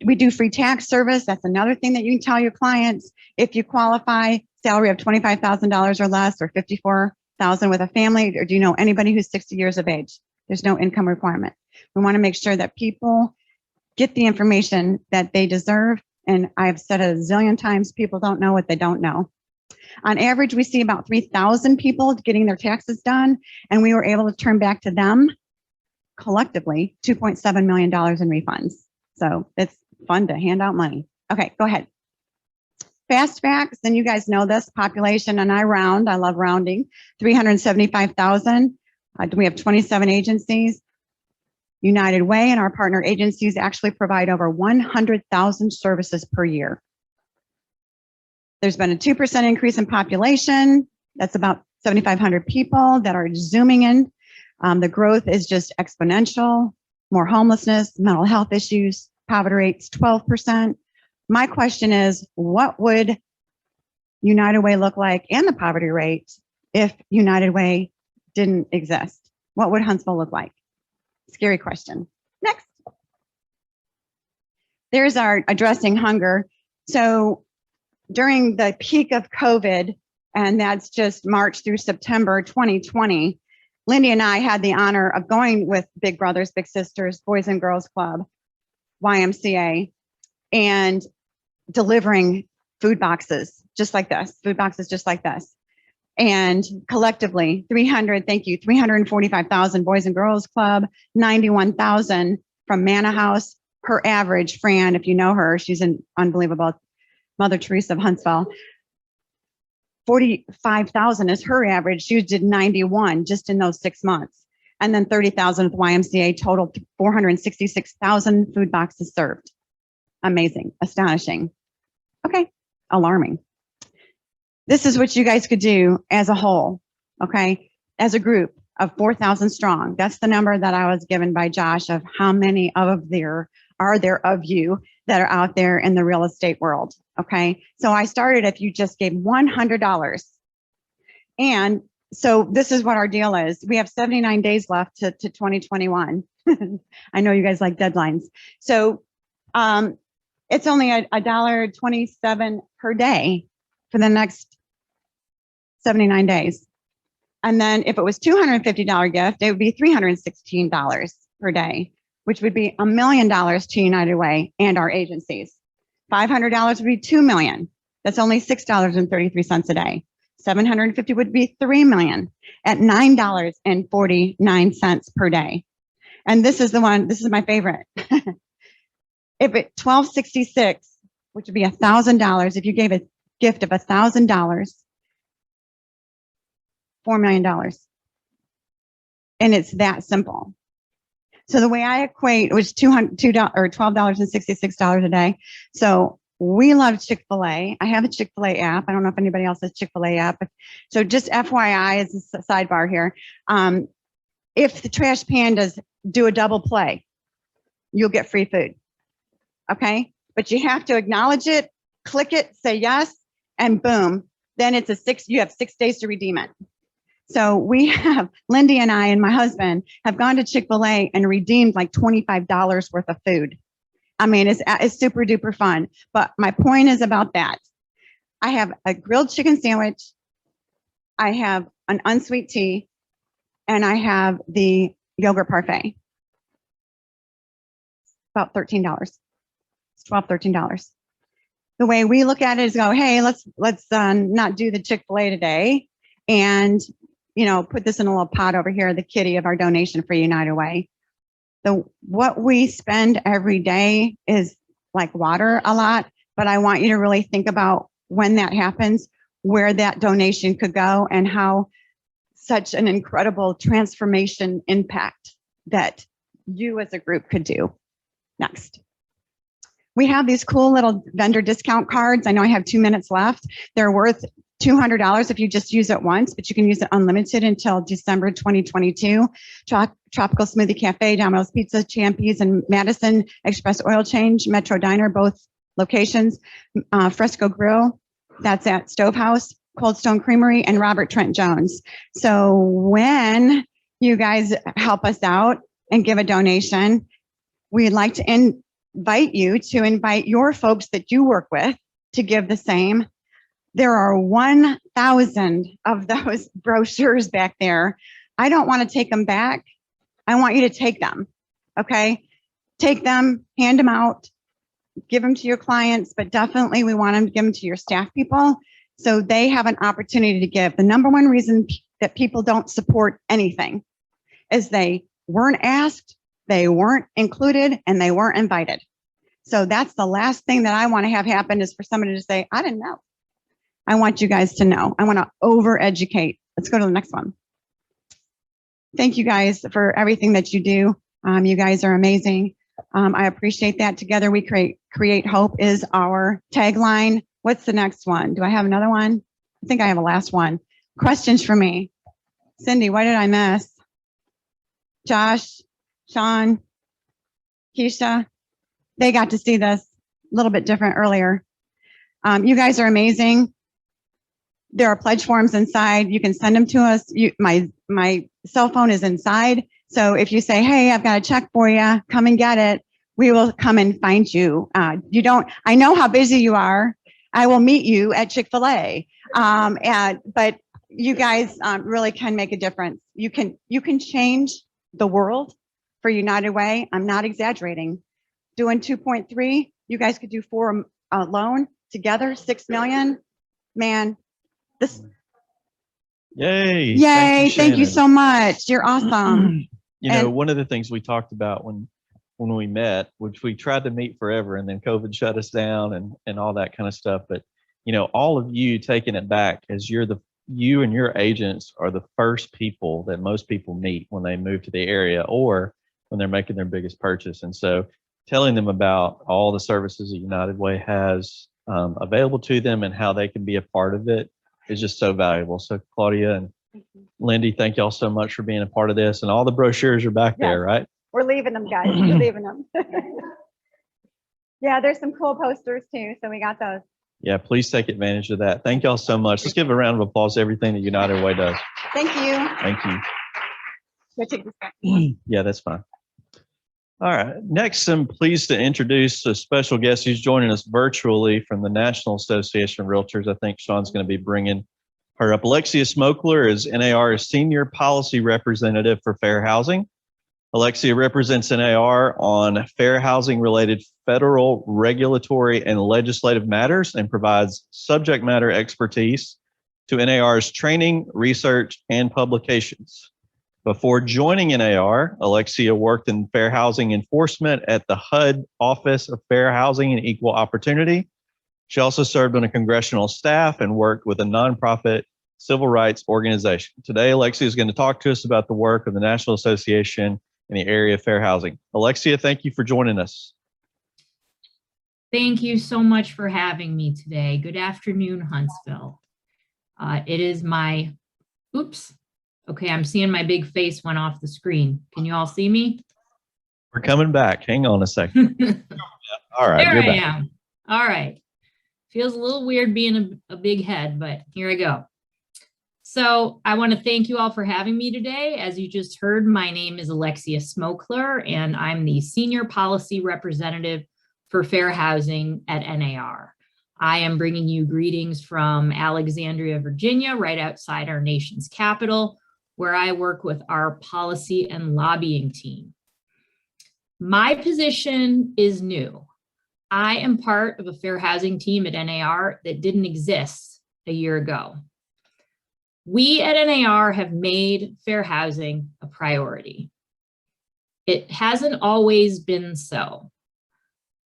We do free tax service. That's another thing that you can tell your clients. If you qualify, salary of $25,000 or less, or $54,000 with a family, or do you know anybody who's 60 years of age? There's no income requirement. We want to make sure that people get the information that they deserve. And I've said it a zillion times, people don't know what they don't know. On average, we see about 3,000 people getting their taxes done, and we were able to turn back to them collectively $2.7 million in refunds. So it's fun to hand out money. Okay, go ahead. Fast facts, and you guys know this, population, and I love rounding, 375,000. We have 27 agencies. United Way and our partner agencies actually provide over 100,000 services per year. There's been a 2% increase in population. That's about 7,500 people that are zooming in. The growth is just exponential. More homelessness, mental health issues, poverty rates 12%. My question is, what would United Way look like and the poverty rate if United Way didn't exist? What would Huntsville look like? Scary question. Next. There's our addressing hunger. So during the peak of COVID, and that's just March through September 2020, Lindy and I had the honor of going with Big Brothers Big Sisters, Boys and Girls Club, YMCA, and delivering food boxes just like this, And collectively, 345,000 Boys and Girls Club, 91,000 from Manna House. Her average, Fran, if you know her, she's an unbelievable Mother Teresa of Huntsville. 45,000 is her average. She did 91 just in those 6 months. And then 30,000 with YMCA, total 466,000 food boxes served. Amazing, astonishing. Okay, alarming. This is what you guys could do as a whole, okay? As a group of 4,000 strong. That's the number that I was given by Josh of how many of there are there of you that are out there in the real estate world, okay? So I started if you just gave $100. And so this is what our deal is. We have 79 days left to 2021. I know you guys like deadlines. So it's only $1.27 per day for the next 79 days. And then if it was $250 gift, it would be $316 per day, which would be $1 million to United Way and our agencies. $500 would be $2 million. That's only $6.33 a day. 750 would be $3 million at $9.49 per day. And this is the one, this is my favorite. If it $1,266, which would be $1,000, if you gave a gift of $1,000, $4 million. And it's that simple. So the way I equate, it was $12.66 a day. So we love Chick-fil-A. I have a Chick-fil-A app. I don't know if anybody else has Chick-fil-A app. So just FYI, as a sidebar here, if the Trash Pandas do a double play, you'll get free food. Okay, but you have to acknowledge it, click it, say yes, and boom, then it's you have 6 days to redeem it. So we have, Lindy and I and my husband have gone to Chick-fil-A and redeemed like $25 worth of food. I mean, it's super duper fun. But my point is about that. I have a grilled chicken sandwich. I have an unsweet tea, and I have the yogurt parfait. About $13. It's $12, $13. The way we look at it is go, hey, let's not do the Chick-fil-A today, and put this in a little pot over here, the kitty of our donation for United Way. What we spend every day is like water a lot, but I want you to really think about when that happens, where that donation could go, and how such an incredible transformation impact that you as a group could do. Next. We have these cool little vendor discount cards. I know I have 2 minutes left. They're worth $200 if you just use it once, but you can use it unlimited until December 2022. Tropical Smoothie Cafe, Domino's Pizza, Champy's, and Madison Express Oil Change, Metro Diner, both locations. Fresco Grill, that's at Stovehouse, Cold Stone Creamery, and Robert Trent Jones. So when you guys help us out and give a donation, we'd like to invite you to invite your folks that you work with to give the same. There are 1,000 of those brochures back there. I don't want to take them back. I want you to take them, okay? Take them, hand them out, give them to your clients, but definitely we want them to give them to your staff people so they have an opportunity to give. The number one reason that people don't support anything is they weren't asked, they weren't included, and they weren't invited. So that's the last thing that I want to have happen is for somebody to say, I didn't know. I want you guys to know. I want to over-educate. Let's go to the next one. Thank you guys for everything that you do. You guys are amazing. I appreciate that. Together we create hope is our tagline. What's the next one? Do I have another one? I think I have a last one. Questions for me. Cindy, what did I miss? Josh, Sean, Keisha, they got to see this a little bit different earlier. You guys are amazing. There are pledge forms inside. You can send them to us. My cell phone is inside. So if you say, hey, I've got a check for you, come and get it. We will come and find you. I know how busy you are. I will meet you at Chick-fil-A. But you guys really can make a difference. You can change the world for United Way. I'm not exaggerating. Doing 2.3, you guys could do 4 alone together, 6 million. Man, this. Yay. Yay. Thank you Shannon. so much. You're awesome. One of the things we talked about when we met, which we tried to meet forever, and then COVID shut us down and all that kind of stuff. But, all of you taking it back as you're the you and your agents are the first people that most people meet when they move to the area or when they're making their biggest purchase. And so telling them about all the services that United Way has available to them and how they can be a part of it is just so valuable. So Claudia and Lindy, thank y'all so much for being a part of this. And all the brochures are back there, right? We're leaving them, guys. We're leaving them. Yeah, there's some cool posters too. So we got those. Yeah, please take advantage of that. Thank y'all so much. Let's give a round of applause to everything that United Way does. Thank you. Thank you. Go take this back. Yeah, that's fine. All right. Next, I'm pleased to introduce a special guest who's joining us virtually from the National Association of Realtors. I think Sean's going to be bringing her up. Alexia Smokler is NAR's Senior Policy Representative for Fair Housing. Alexia represents NAR on fair housing related federal regulatory and legislative matters and provides subject matter expertise to NAR's training, research, and publications. Before joining NAR, Alexia worked in fair housing enforcement at the HUD Office of Fair Housing and Equal Opportunity. She also served on a congressional staff and worked with a nonprofit civil rights organization. Today, Alexia is going to talk to us about the work of the National Association in the area of fair housing. Alexia, thank you for joining us. Thank you so much for having me today. Good afternoon, Huntsville. It is my, oops. Okay, I'm seeing my big face went off the screen. Can you all see me? We're coming back. Hang on a second. All right, there you're I back. am. All right. Feels a little weird being a big head, but here I go. So I want to thank you all for having me today. As you just heard, my name is Alexia Smokler, and I'm the Senior Policy Representative for Fair Housing at NAR. I am bringing you greetings from Alexandria, Virginia, right outside our nation's capital, where I work with our policy and lobbying team. My position is new. I am part of a fair housing team at NAR that didn't exist a year ago. We at NAR have made fair housing a priority. It hasn't always been so.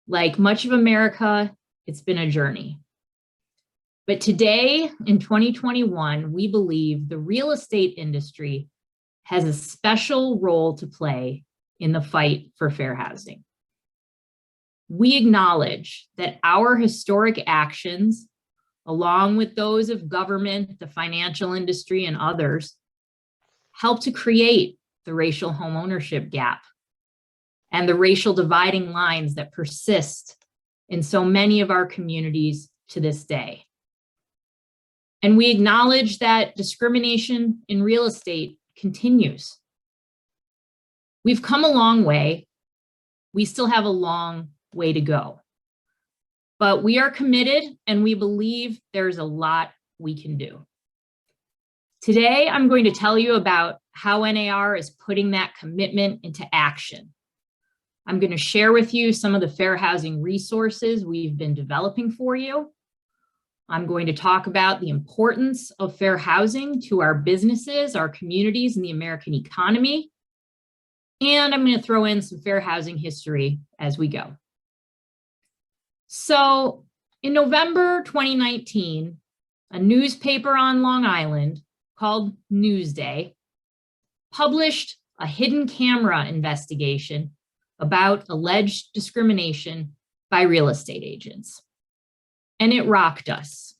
Like much of America, it's been a journey. But today, in 2021, we believe the real estate industry has a special role to play in the fight for fair housing. We acknowledge that our historic actions, along with those of government, the financial industry, and others, help to create the racial homeownership gap and the racial dividing lines that persist in so many of our communities to this day. And we acknowledge that discrimination in real estate continues. We've come a long way. We still have a long way to go. But we are committed and we believe there's a lot we can do. Today, I'm going to tell you about how NAR is putting that commitment into action. I'm going to share with you some of the fair housing resources we've been developing for you. I'm going to talk about the importance of fair housing to our businesses, our communities, and the American economy. And I'm going to throw in some fair housing history as we go. So in November 2019, a newspaper on Long Island called Newsday published a hidden camera investigation about alleged discrimination by real estate agents. And it rocked us.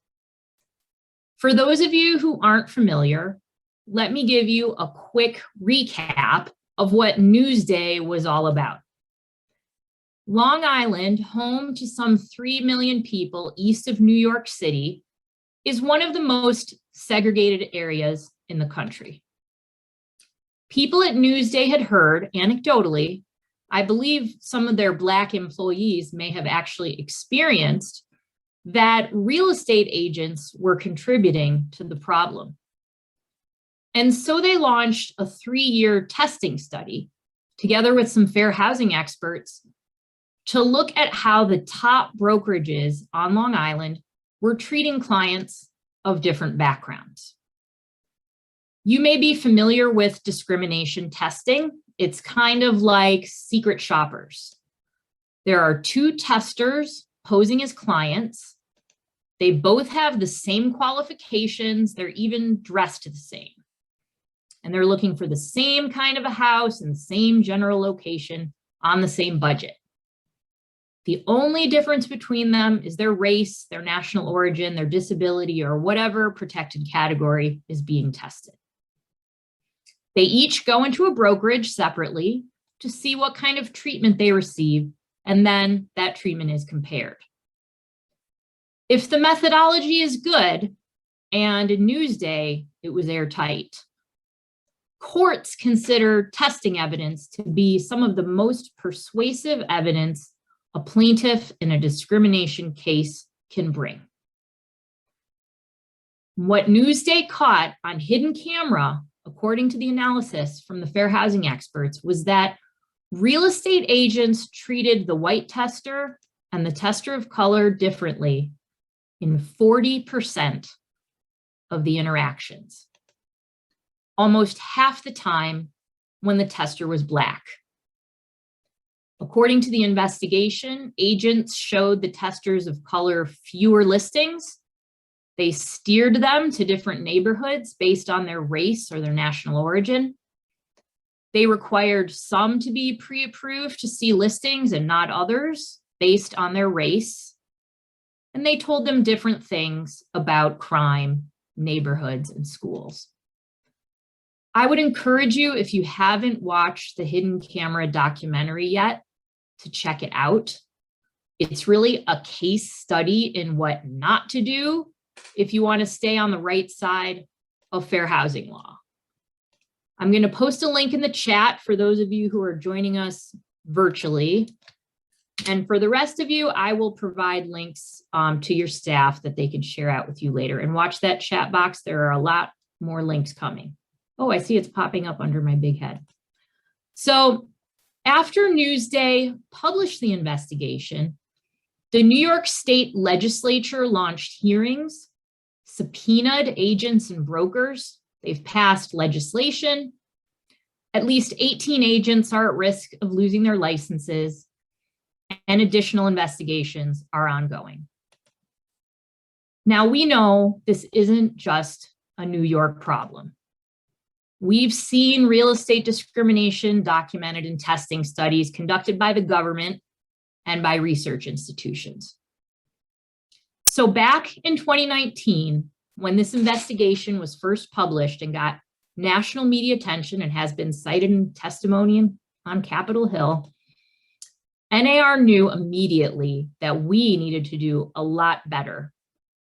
For those of you who aren't familiar, let me give you a quick recap of what Newsday was all about. Long Island, home to some 3 million people east of New York City, is one of the most segregated areas in the country. People at Newsday had heard, anecdotally, I believe some of their Black employees may have actually experienced, that real estate agents were contributing to the problem. And so they launched a 3-year testing study together with some fair housing experts to look at how the top brokerages on Long Island were treating clients of different backgrounds. You may be familiar with discrimination testing. It's kind of like secret shoppers. There are 2 testers posing as clients. They both have the same qualifications. They're even dressed the same. And they're looking for the same kind of a house in the same general location on the same budget. The only difference between them is their race, their national origin, their disability, or whatever protected category is being tested. They each go into a brokerage separately to see what kind of treatment they receive, and then that treatment is compared. If the methodology is good, and in Newsday, it was airtight, courts consider testing evidence to be some of the most persuasive evidence a plaintiff in a discrimination case can bring. What Newsday caught on hidden camera, according to the analysis from the fair housing experts, was that real estate agents treated the white tester and the tester of color differently in 40% of the interactions, almost half the time when the tester was Black. According to the investigation, agents showed the testers of color fewer listings. They steered them to different neighborhoods based on their race or their national origin. They required some to be pre-approved to see listings and not others based on their race. And they told them different things about crime, neighborhoods, and schools. I would encourage you, if you haven't watched the Hidden Camera documentary yet, to check it out. It's really a case study in what not to do if you want to stay on the right side of fair housing law. I'm going to post a link in the chat for those of you who are joining us virtually. And for the rest of you, I will provide links to your staff that they can share out with you later. And watch that chat box. There are a lot more links coming. Oh, I see it's popping up under my big head. So after Newsday published the investigation, the New York State Legislature launched hearings, subpoenaed agents and brokers. They've passed legislation. At least 18 agents are at risk of losing their licenses, and additional investigations are ongoing. Now, we know this isn't just a New York problem. We've seen real estate discrimination documented in testing studies conducted by the government and by research institutions. So back in 2019, when this investigation was first published and got national media attention and has been cited in testimony on Capitol Hill, NAR knew immediately that we needed to do a lot better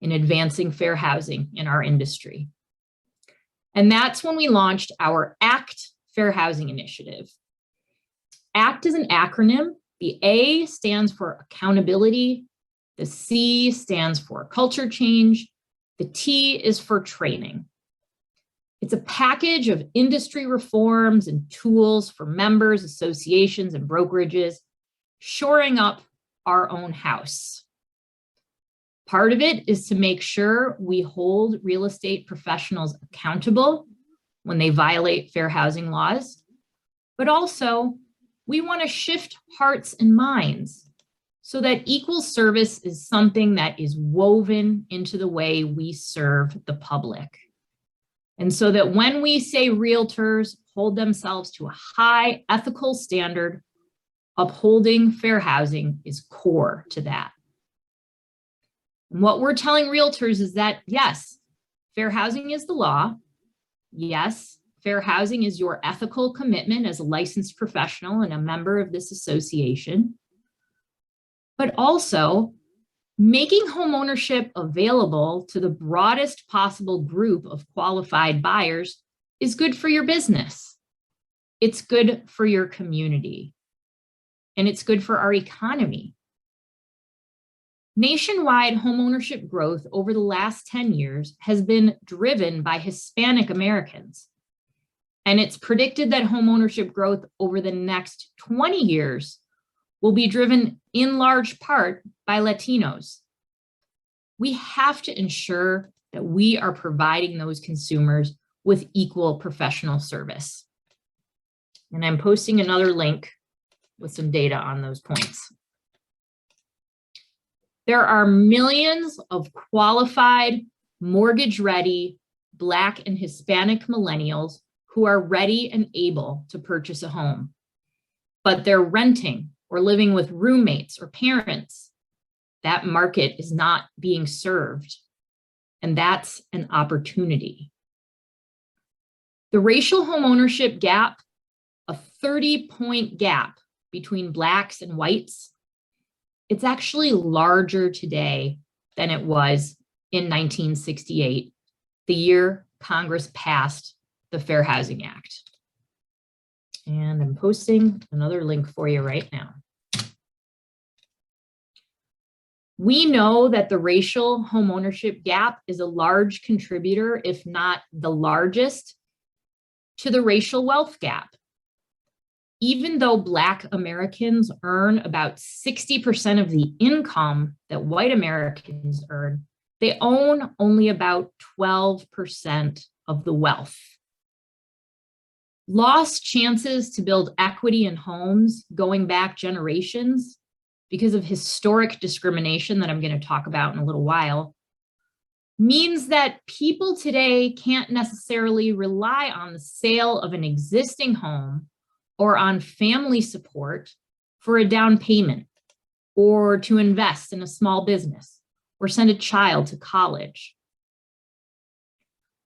in advancing fair housing in our industry. And that's when we launched our ACT Fair Housing Initiative. ACT is an acronym. The A stands for accountability. The C stands for culture change. The T is for training. It's a package of industry reforms and tools for members, associations, and brokerages, shoring up our own house. Part of it is to make sure we hold real estate professionals accountable when they violate fair housing laws, but also we want to shift hearts and minds so that equal service is something that is woven into the way we serve the public. And so that when we say realtors hold themselves to a high ethical standard, upholding fair housing is core to that. And what we're telling realtors is that, yes, fair housing is the law. Yes, fair housing is your ethical commitment as a licensed professional and a member of this association. But also, making homeownership available to the broadest possible group of qualified buyers is good for your business. It's good for your community. And it's good for our economy. Nationwide homeownership growth over the last 10 years has been driven by Hispanic Americans. And it's predicted that homeownership growth over the next 20 years will be driven in large part by Latinos. We have to ensure that we are providing those consumers with equal professional service. And I'm posting another link with some data on those points. There are millions of qualified, mortgage-ready Black and Hispanic millennials who are ready and able to purchase a home, but they're renting or living with roommates or parents. That market is not being served, and that's an opportunity. The racial homeownership gap, a 30-point gap between Blacks and whites, it's actually larger today than it was in 1968, the year Congress passed the Fair Housing Act. And I'm posting another link for you right now. We know that the racial homeownership gap is a large contributor, if not the largest, to the racial wealth gap. Even though Black Americans earn about 60% of the income that white Americans earn, they own only about 12% of the wealth. Lost chances to build equity in homes going back generations because of historic discrimination that I'm going to talk about in a little while, means that people today can't necessarily rely on the sale of an existing home or on family support for a down payment, or to invest in a small business, or send a child to college.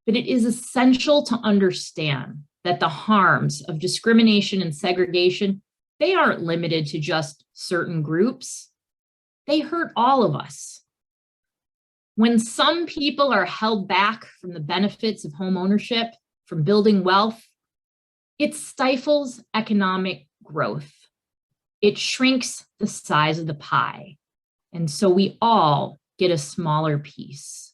But it is essential to understand that the harms of discrimination and segregation, they aren't limited to just certain groups. They hurt all of us. When some people are held back from the benefits of home ownership, from building wealth, it stifles economic growth. It shrinks the size of the pie. And so we all get a smaller piece.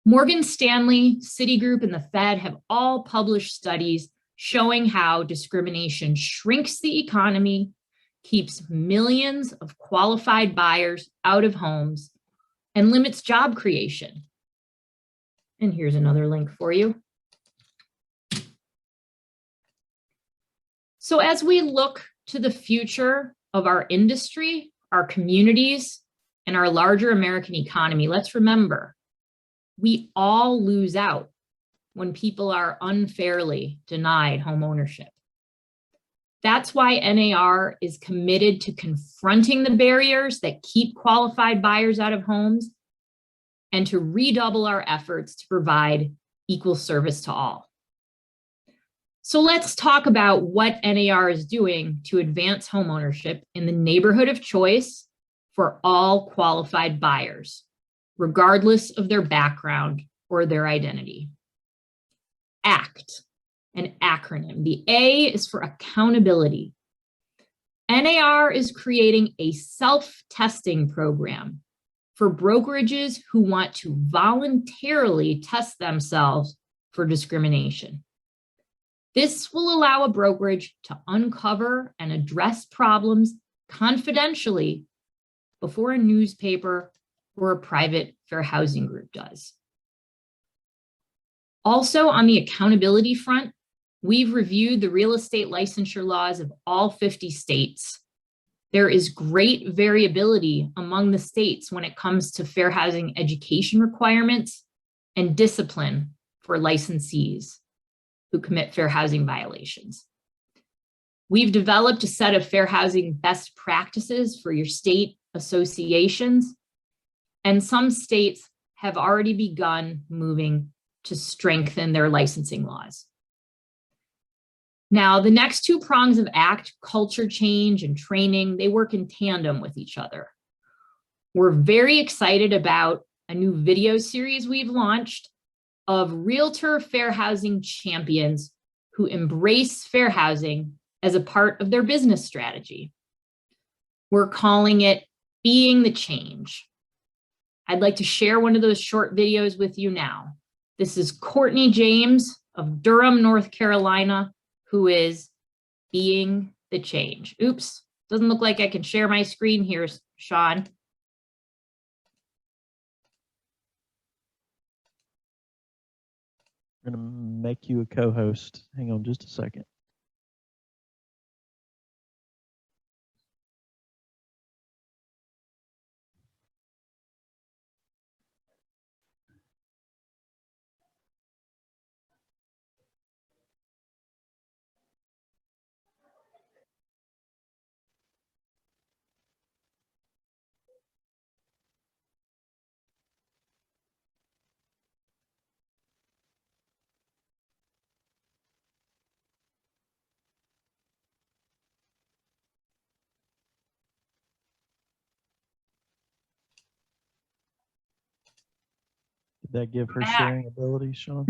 Morgan Stanley, Citigroup, and the Fed have all published studies showing how discrimination shrinks the economy, keeps millions of qualified buyers out of homes, and limits job creation. And here's another link for you. So as we look to the future of our industry, our communities, and our larger American economy, let's remember, we all lose out when people are unfairly denied home ownership. That's why NAR is committed to confronting the barriers that keep qualified buyers out of homes and to redouble our efforts to provide equal service to all. So let's talk about what NAR is doing to advance homeownership in the neighborhood of choice for all qualified buyers, regardless of their background or their identity. ACT, an acronym. The A is for accountability. NAR is creating a self-testing program for brokerages who want to voluntarily test themselves for discrimination. This will allow a brokerage to uncover and address problems confidentially before a newspaper or a private fair housing group does. Also, on the accountability front, we've reviewed the real estate licensure laws of all 50 states. There is great variability among the states when it comes to fair housing education requirements and discipline for licensees who commit fair housing violations. We've developed a set of fair housing best practices for your state associations, and some states have already begun moving to strengthen their licensing laws. Now, the next two prongs of ACT, culture change and training, they work in tandem with each other. We're very excited about a new video series we've launched of Realtor fair housing champions who embrace fair housing as a part of their business strategy. We're calling it Being the Change. I'd like to share one of those short videos with you now. This is Courtney James of Durham, North Carolina, who is being the change. Oops, doesn't look like I can share my screen here, Sean. I'm going to make you a co-host. Hang on just a second. That give her Back. sharing ability, Sean?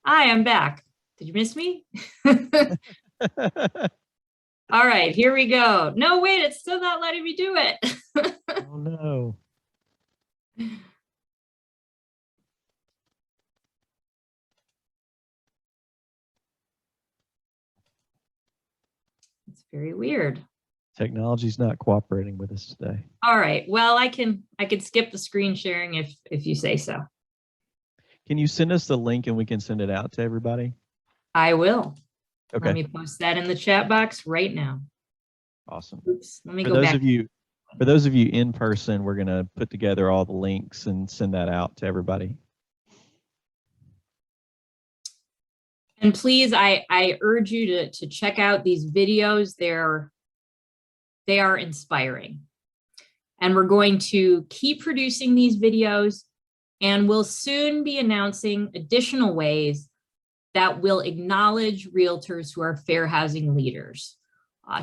Hi, I'm back. Did you miss me? All right, here we go. No, wait, it's still not letting me do it. Oh, no. It's very weird. Technology's not cooperating with us today. All right, well, I can skip the screen sharing if you say so. Can you send us the link and we can send it out to everybody? I will. Okay. Let me post that in the chat box right now. Awesome. Oops, let me For go those back. for those of you in person, we're going to put together all the links and send that out to everybody. And please, I urge you to check out these videos. They are inspiring. And we're going to keep producing these videos, and we'll soon be announcing additional ways that will acknowledge realtors who are fair housing leaders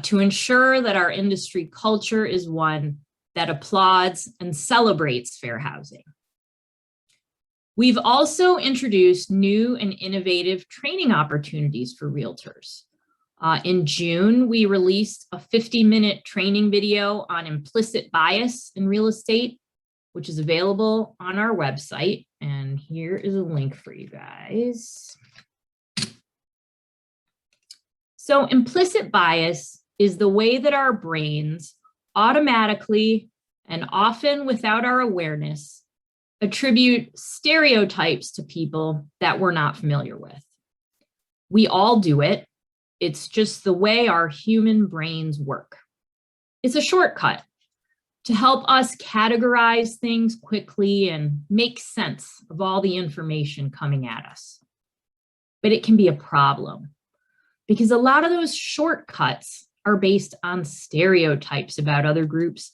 to ensure that our industry culture is one that applauds and celebrates fair housing. We've also introduced new and innovative training opportunities for realtors. In June, we released a 50-minute training video on implicit bias in real estate, which is available on our website. And here is a link for you guys. So implicit bias is the way that our brains automatically and often without our awareness attribute stereotypes to people that we're not familiar with. We all do it. It's just the way our human brains work. It's a shortcut to help us categorize things quickly and make sense of all the information coming at us. But it can be a problem because a lot of those shortcuts are based on stereotypes about other groups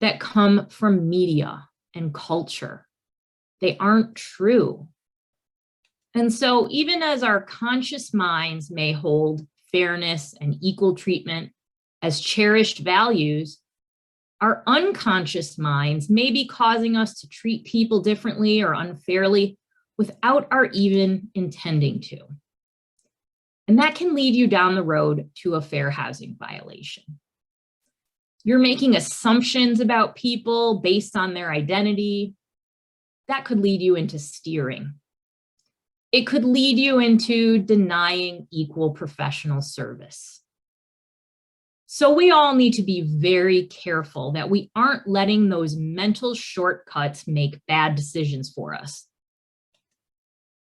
that come from media and culture. They aren't true. And so even as our conscious minds may hold fairness and equal treatment as cherished values, our unconscious minds may be causing us to treat people differently or unfairly without our even intending to. And that can lead you down the road to a fair housing violation. You're making assumptions about people based on their identity. That could lead you into steering. It could lead you into denying equal professional service. So we all need to be very careful that we aren't letting those mental shortcuts make bad decisions for us.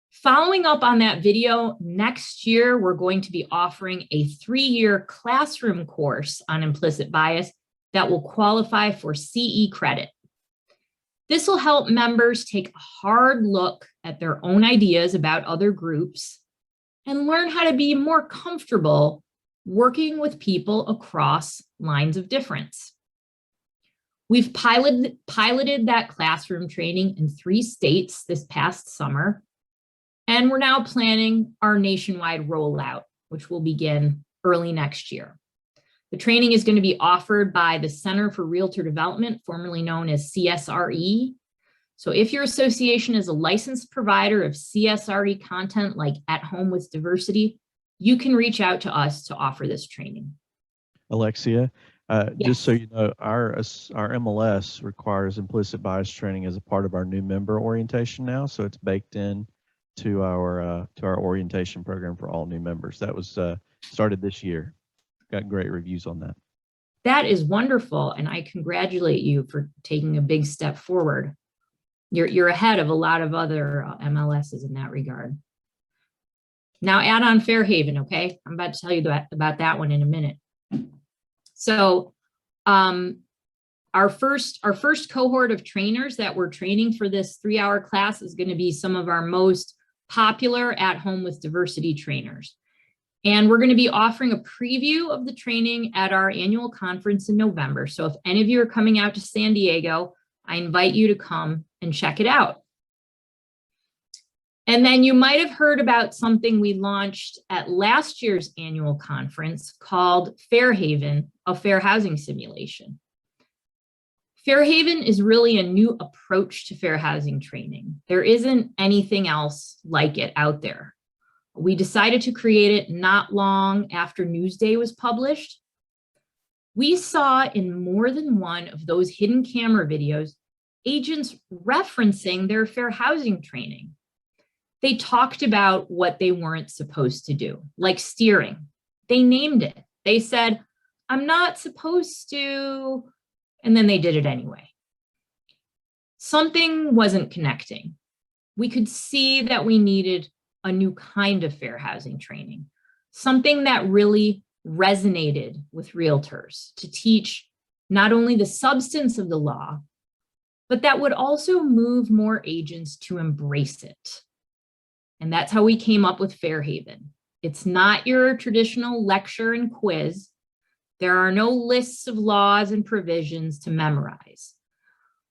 Following up on that video, next year, we're going to be offering a 3-year classroom course on implicit bias that will qualify for CE credit. This will help members take a hard look at their own ideas about other groups and learn how to be more comfortable working with people across lines of difference. We've piloted that classroom training in 3 states this past summer, and we're now planning our nationwide rollout, which will begin early next year. The training is going to be offered by the Center for Realtor Development, formerly known as CSRE. So if your association is a licensed provider of CSRE content like At Home with Diversity, you can reach out to us to offer this training. Alexia, Yes. just so you know, our MLS requires implicit bias training as a part of our new member orientation now. So it's baked in to our orientation program for all new members. That was started this year. Got great reviews on that. That is wonderful, and I congratulate you for taking a big step forward. You're ahead of a lot of other MLSs in that regard. Now add on Fairhaven, okay? I'm about to tell you about that one in a minute. So our first cohort of trainers that we're training for this 3-hour class is going to be some of our most popular At Home with Diversity trainers. And we're going to be offering a preview of the training at our annual conference in November. So if any of you are coming out to San Diego, I invite you to come and check it out. And then you might have heard about something we launched at last year's annual conference called Fairhaven, a fair housing simulation. Fairhaven is really a new approach to fair housing training. There isn't anything else like it out there. We decided to create it not long after Newsday was published. We saw in more than one of those hidden camera videos, agents referencing their fair housing training. They talked about what they weren't supposed to do, like steering. They named it. They said, I'm not supposed to, and then they did it anyway. Something wasn't connecting. We could see that we needed a new kind of fair housing training, something that really resonated with realtors to teach not only the substance of the law, but that would also move more agents to embrace it. And that's how we came up with Fairhaven. It's not your traditional lecture and quiz. There are no lists of laws and provisions to memorize.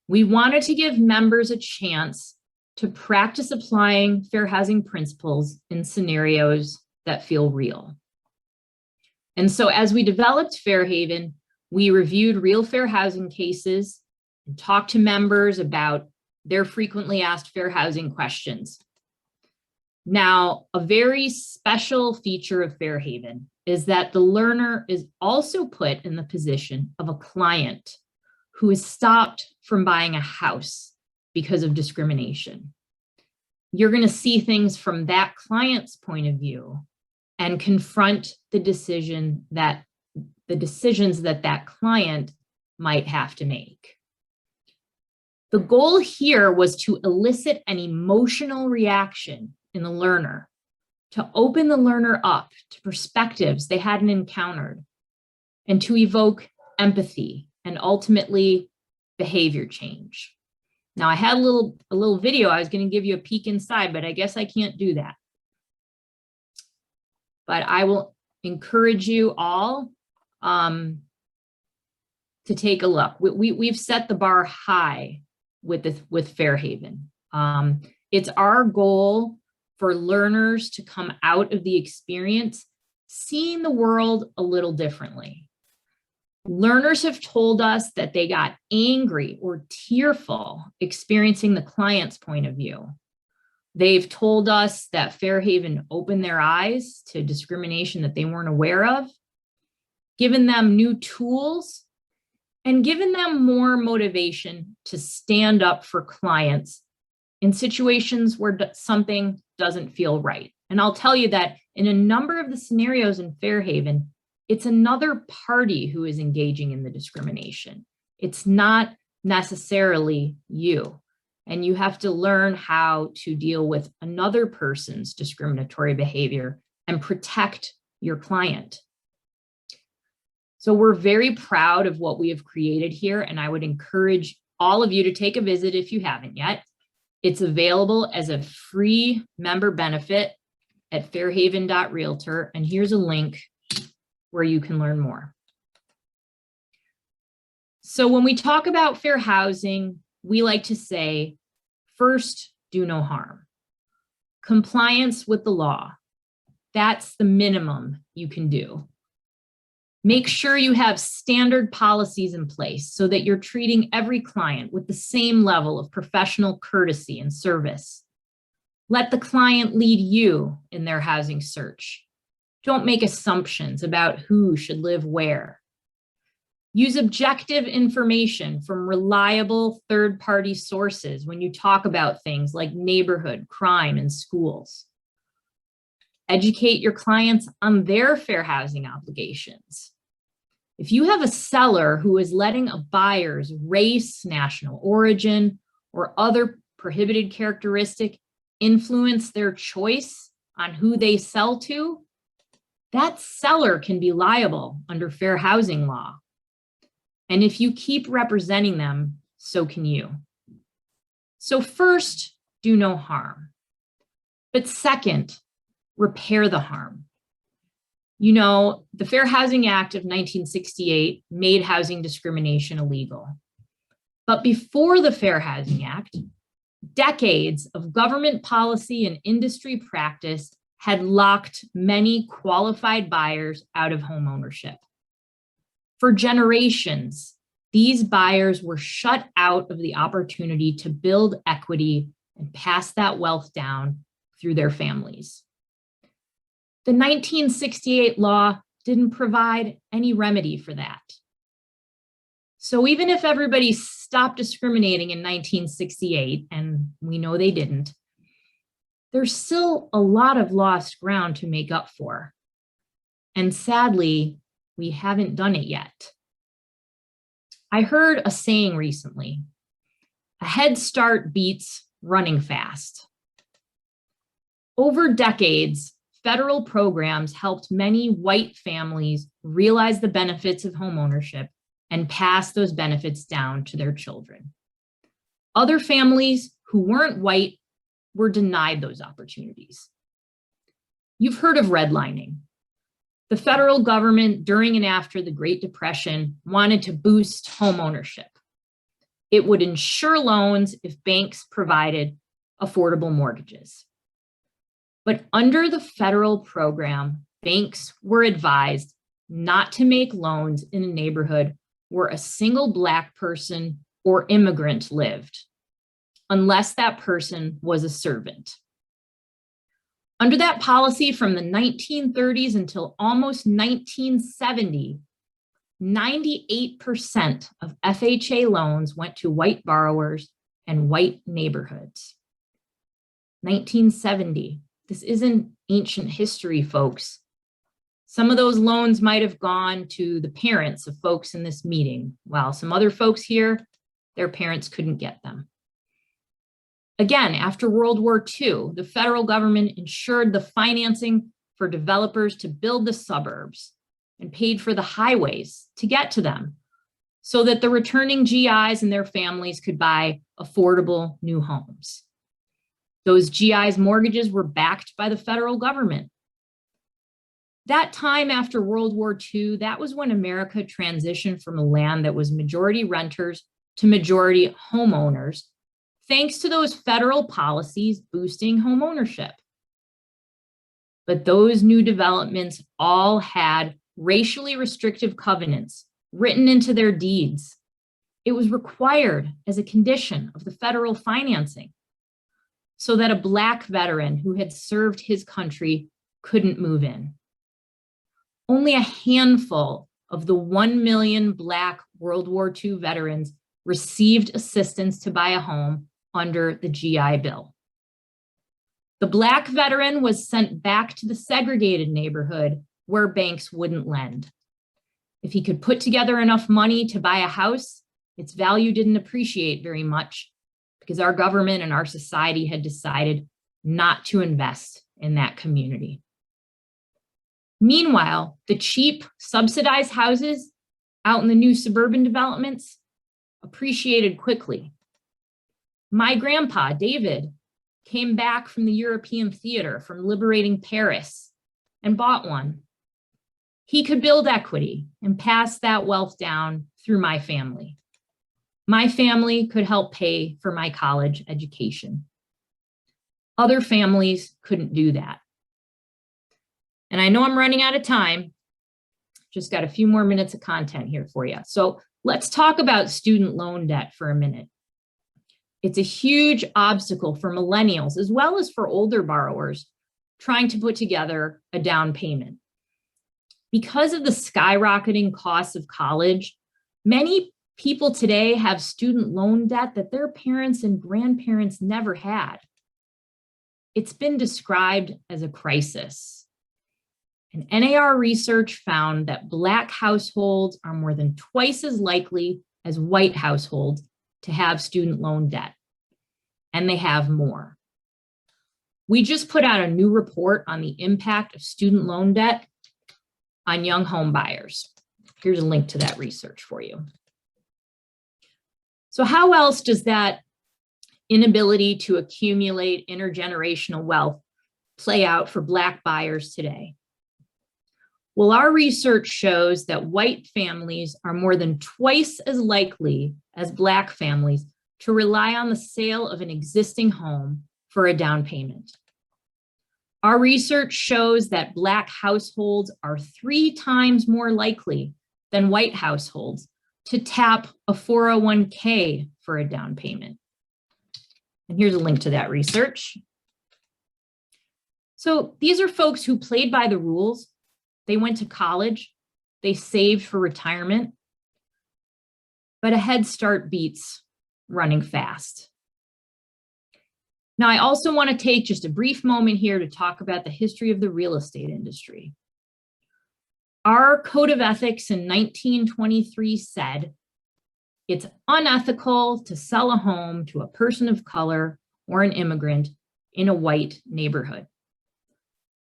We wanted to give members a chance to practice applying fair housing principles in scenarios that feel real. And so as we developed Fairhaven, we reviewed real fair housing cases and talked to members about their frequently asked fair housing questions. Now, a very special feature of Fairhaven is that the learner is also put in the position of a client who is stopped from buying a house because of discrimination. You're going to see things from that client's point of view and confront the decisions that that client might have to make. The goal here was to elicit an emotional reaction in the learner, to open the learner up to perspectives they hadn't encountered, and to evoke empathy and ultimately behavior change. Now, I had a little video. I was going to give you a peek inside, but I guess I can't do that. But I will encourage you all to take a look. We've set the bar high with Fairhaven. It's our goal for learners to come out of the experience seeing the world a little differently. Learners have told us that they got angry or tearful experiencing the client's point of view. They've told us that Fairhaven opened their eyes to discrimination that they weren't aware of, given them new tools, and given them more motivation to stand up for clients in situations where something doesn't feel right. And I'll tell you that in a number of the scenarios in Fairhaven, it's another party who is engaging in the discrimination. It's not necessarily you. And you have to learn how to deal with another person's discriminatory behavior and protect your client. So we're very proud of what we have created here, and I would encourage all of you to take a visit if you haven't yet. It's available as a free member benefit at fairhaven.realtor, and here's a link where you can learn more. So when we talk about fair housing, we like to say, first, do no harm. Compliance with the law, that's the minimum you can do. Make sure you have standard policies in place so that you're treating every client with the same level of professional courtesy and service. Let the client lead you in their housing search. Don't make assumptions about who should live where. Use objective information from reliable third-party sources when you talk about things like neighborhood, crime, and schools. Educate your clients on their fair housing obligations. If you have a seller who is letting a buyer's race, national origin, or other prohibited characteristic influence their choice on who they sell to, that seller can be liable under fair housing law. And if you keep representing them, so can you. So first, do no harm. But second, repair the harm. You know, the Fair Housing Act of 1968 made housing discrimination illegal. But before the Fair Housing Act, decades of government policy and industry practice had locked many qualified buyers out of home ownership. For generations, these buyers were shut out of the opportunity to build equity and pass that wealth down through their families. The 1968 law didn't provide any remedy for that. So even if everybody stopped discriminating in 1968, and we know they didn't, there's still a lot of lost ground to make up for. And sadly, we haven't done it yet. I heard a saying recently, a head start beats running fast. Over decades, federal programs helped many white families realize the benefits of homeownership and pass those benefits down to their children. Other families who weren't white were denied those opportunities. You've heard of redlining. The federal government during and after the Great Depression wanted to boost homeownership. It would insure loans if banks provided affordable mortgages. But under the federal program, banks were advised not to make loans in a neighborhood where a single Black person or immigrant lived, unless that person was a servant. Under that policy from the 1930s until almost 1970, 98% of FHA loans went to white borrowers and white neighborhoods. 1970, this isn't ancient history, folks. Some of those loans might have gone to the parents of folks in this meeting, while some other folks here, their parents couldn't get them. Again, after World War II, the federal government ensured the financing for developers to build the suburbs and paid for the highways to get to them so that the returning GIs and their families could buy affordable new homes. Those GIs' mortgages were backed by the federal government. That time after World War II, that was when America transitioned from a land that was majority renters to majority homeowners, thanks to those federal policies boosting homeownership. But those new developments all had racially restrictive covenants written into their deeds. It was required as a condition of the federal financing so that a Black veteran who had served his country couldn't move in. Only a handful of the 1 million Black World War II veterans received assistance to buy a home under the GI Bill. The Black veteran was sent back to the segregated neighborhood where banks wouldn't lend. If he could put together enough money to buy a house, its value didn't appreciate very much because our government and our society had decided not to invest in that community. Meanwhile, the cheap subsidized houses out in the new suburban developments appreciated quickly. My grandpa, David, came back from the European theater from liberating Paris and bought one. He could build equity and pass that wealth down through my family. My family could help pay for my college education. Other families couldn't do that. And I know I'm running out of time. Just got a few more minutes of content here for you. So let's talk about student loan debt for a minute. It's a huge obstacle for millennials as well as for older borrowers trying to put together a down payment. Because of the skyrocketing costs of college, many people today have student loan debt that their parents and grandparents never had. It's been described as a crisis. And NAR research found that Black households are more than twice as likely as white households to have student loan debt, and they have more. We just put out a new report on the impact of student loan debt on young home buyers. Here's a link to that research for you. So how else does that inability to accumulate intergenerational wealth play out for Black buyers today? Well, our research shows that white families are more than twice as likely as Black families to rely on the sale of an existing home for a down payment. Our research shows that Black households are 3 times more likely than white households to tap a 401k for a down payment. And here's a link to that research. So these are folks who played by the rules. They went to college, they saved for retirement, but a head start beats running fast. Now, I also want to take just a brief moment here to talk about the history of the real estate industry. Our code of ethics in 1923 said it's unethical to sell a home to a person of color or an immigrant in a white neighborhood.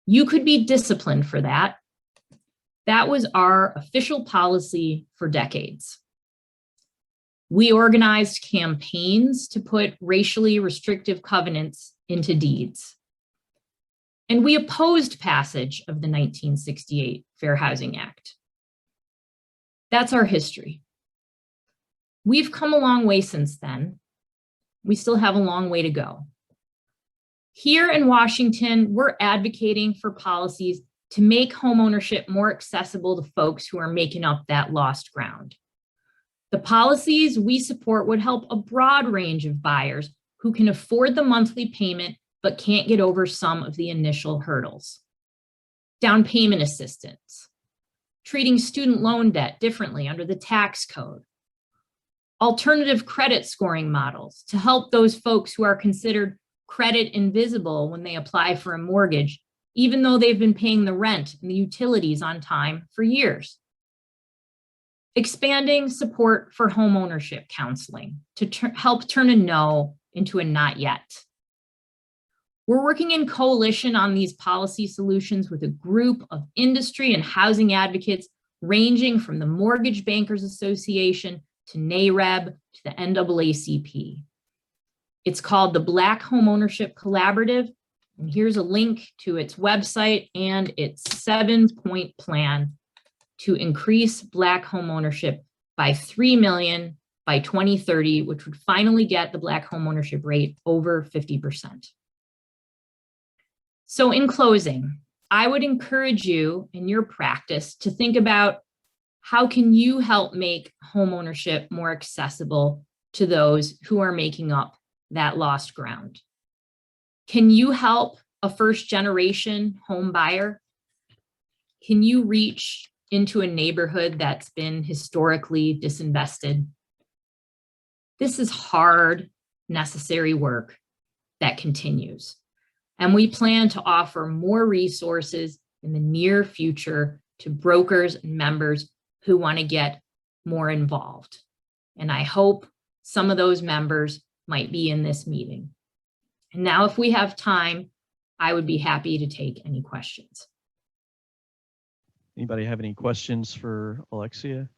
You could be disciplined for that. That was our official policy for decades. We organized campaigns to put racially restrictive covenants into deeds. And we opposed passage of the 1968 Fair Housing Act. That's our history. We've come a long way since then. We still have a long way to go. Here in Washington, we're advocating for policies to make homeownership more accessible to folks who are making up that lost ground. The policies we support would help a broad range of buyers who can afford the monthly payment but can't get over some of the initial hurdles. Down payment assistance, treating student loan debt differently under the tax code, alternative credit scoring models to help those folks who are considered credit invisible when they apply for a mortgage, even though they've been paying the rent and the utilities on time for years. Expanding support for homeownership counseling to help turn a no into a not yet. We're working in coalition on these policy solutions with a group of industry and housing advocates ranging from the Mortgage Bankers Association to NAREB to the NAACP. It's called the Black Homeownership Collaborative, and here's a link to its website and its 7-point plan to increase Black homeownership by 3 million by 2030, which would finally get the Black homeownership rate over 50%. So in closing, I would encourage you in your practice to think about how can you help make homeownership more accessible to those who are making up that lost ground. Can you help a first-generation home buyer? Can you reach into a neighborhood that's been historically disinvested? This is hard, necessary work that continues. And we plan to offer more resources in the near future to brokers and members who want to get more involved. And I hope some of those members might be in this meeting. And now, if we have time, I would be happy to take any questions. Anybody have any questions for Alexia?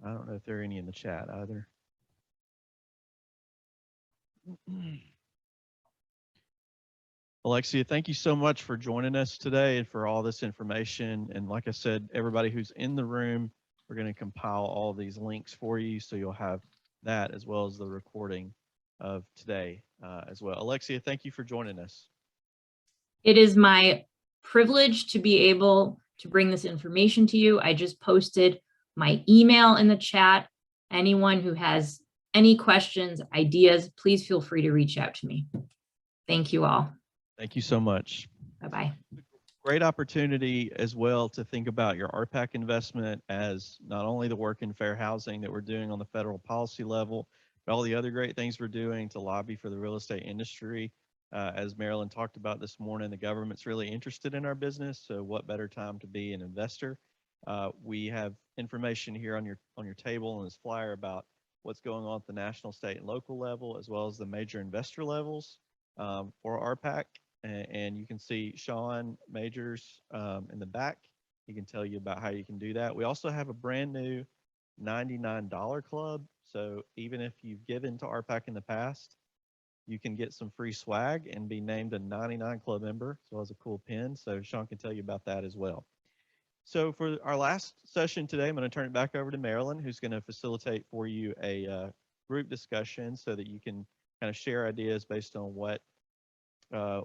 I don't know if there are any in the chat either. Alexia, thank you so much for joining us today and for all this information. And like I said, everybody who's in the room, we're going to compile all these links for you, so you'll have that as well as the recording of today as well. Alexia, thank you for joining us. It is my privilege to be able to bring this information to you. I just posted my email in the chat. Anyone who has any questions, ideas, please feel free to reach out to me. Thank you all. Thank you so much. Bye-bye. Great opportunity as well to think about your RPAC investment as not only the work in fair housing that we're doing on the federal policy level, but all the other great things we're doing to lobby for the real estate industry. As Marilyn talked about this morning, the government's really interested in our business, so what better time to be an investor? We have information here on your table and this flyer about what's going on at the national, state, and local level, as well as the major investor levels for RPAC. And you can see Sean Majors in the back. He can tell you about how you can do that. We also have a brand new $99 club. So even if you've given to RPAC in the past, you can get some free swag and be named a 99 Club member, as well as a cool pin. So Sean can tell you about that as well. So for our last session today, I'm going to turn it back over to Marilyn, who's going to facilitate for you a group discussion so that you can kind of share ideas based on what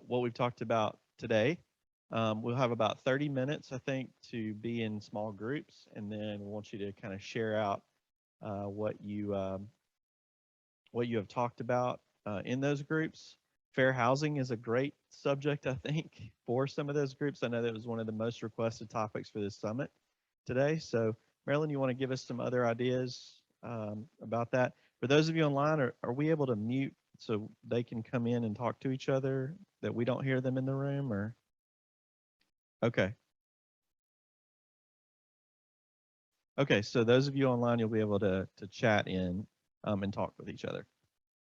we've talked about today. We'll have about 30 minutes, I think, to be in small groups, and then we want you to kind of share out what you have talked about in those groups. Fair housing is a great subject, I think, for some of those groups. I know that was one of the most requested topics for this summit today. So, Marilyn, you want to give us some other ideas about that? For those of you online, are we able to mute so they can come in and talk to each other, that we don't hear them in the room, or? Okay. Okay, so those of you online, you'll be able to chat in and talk with each other.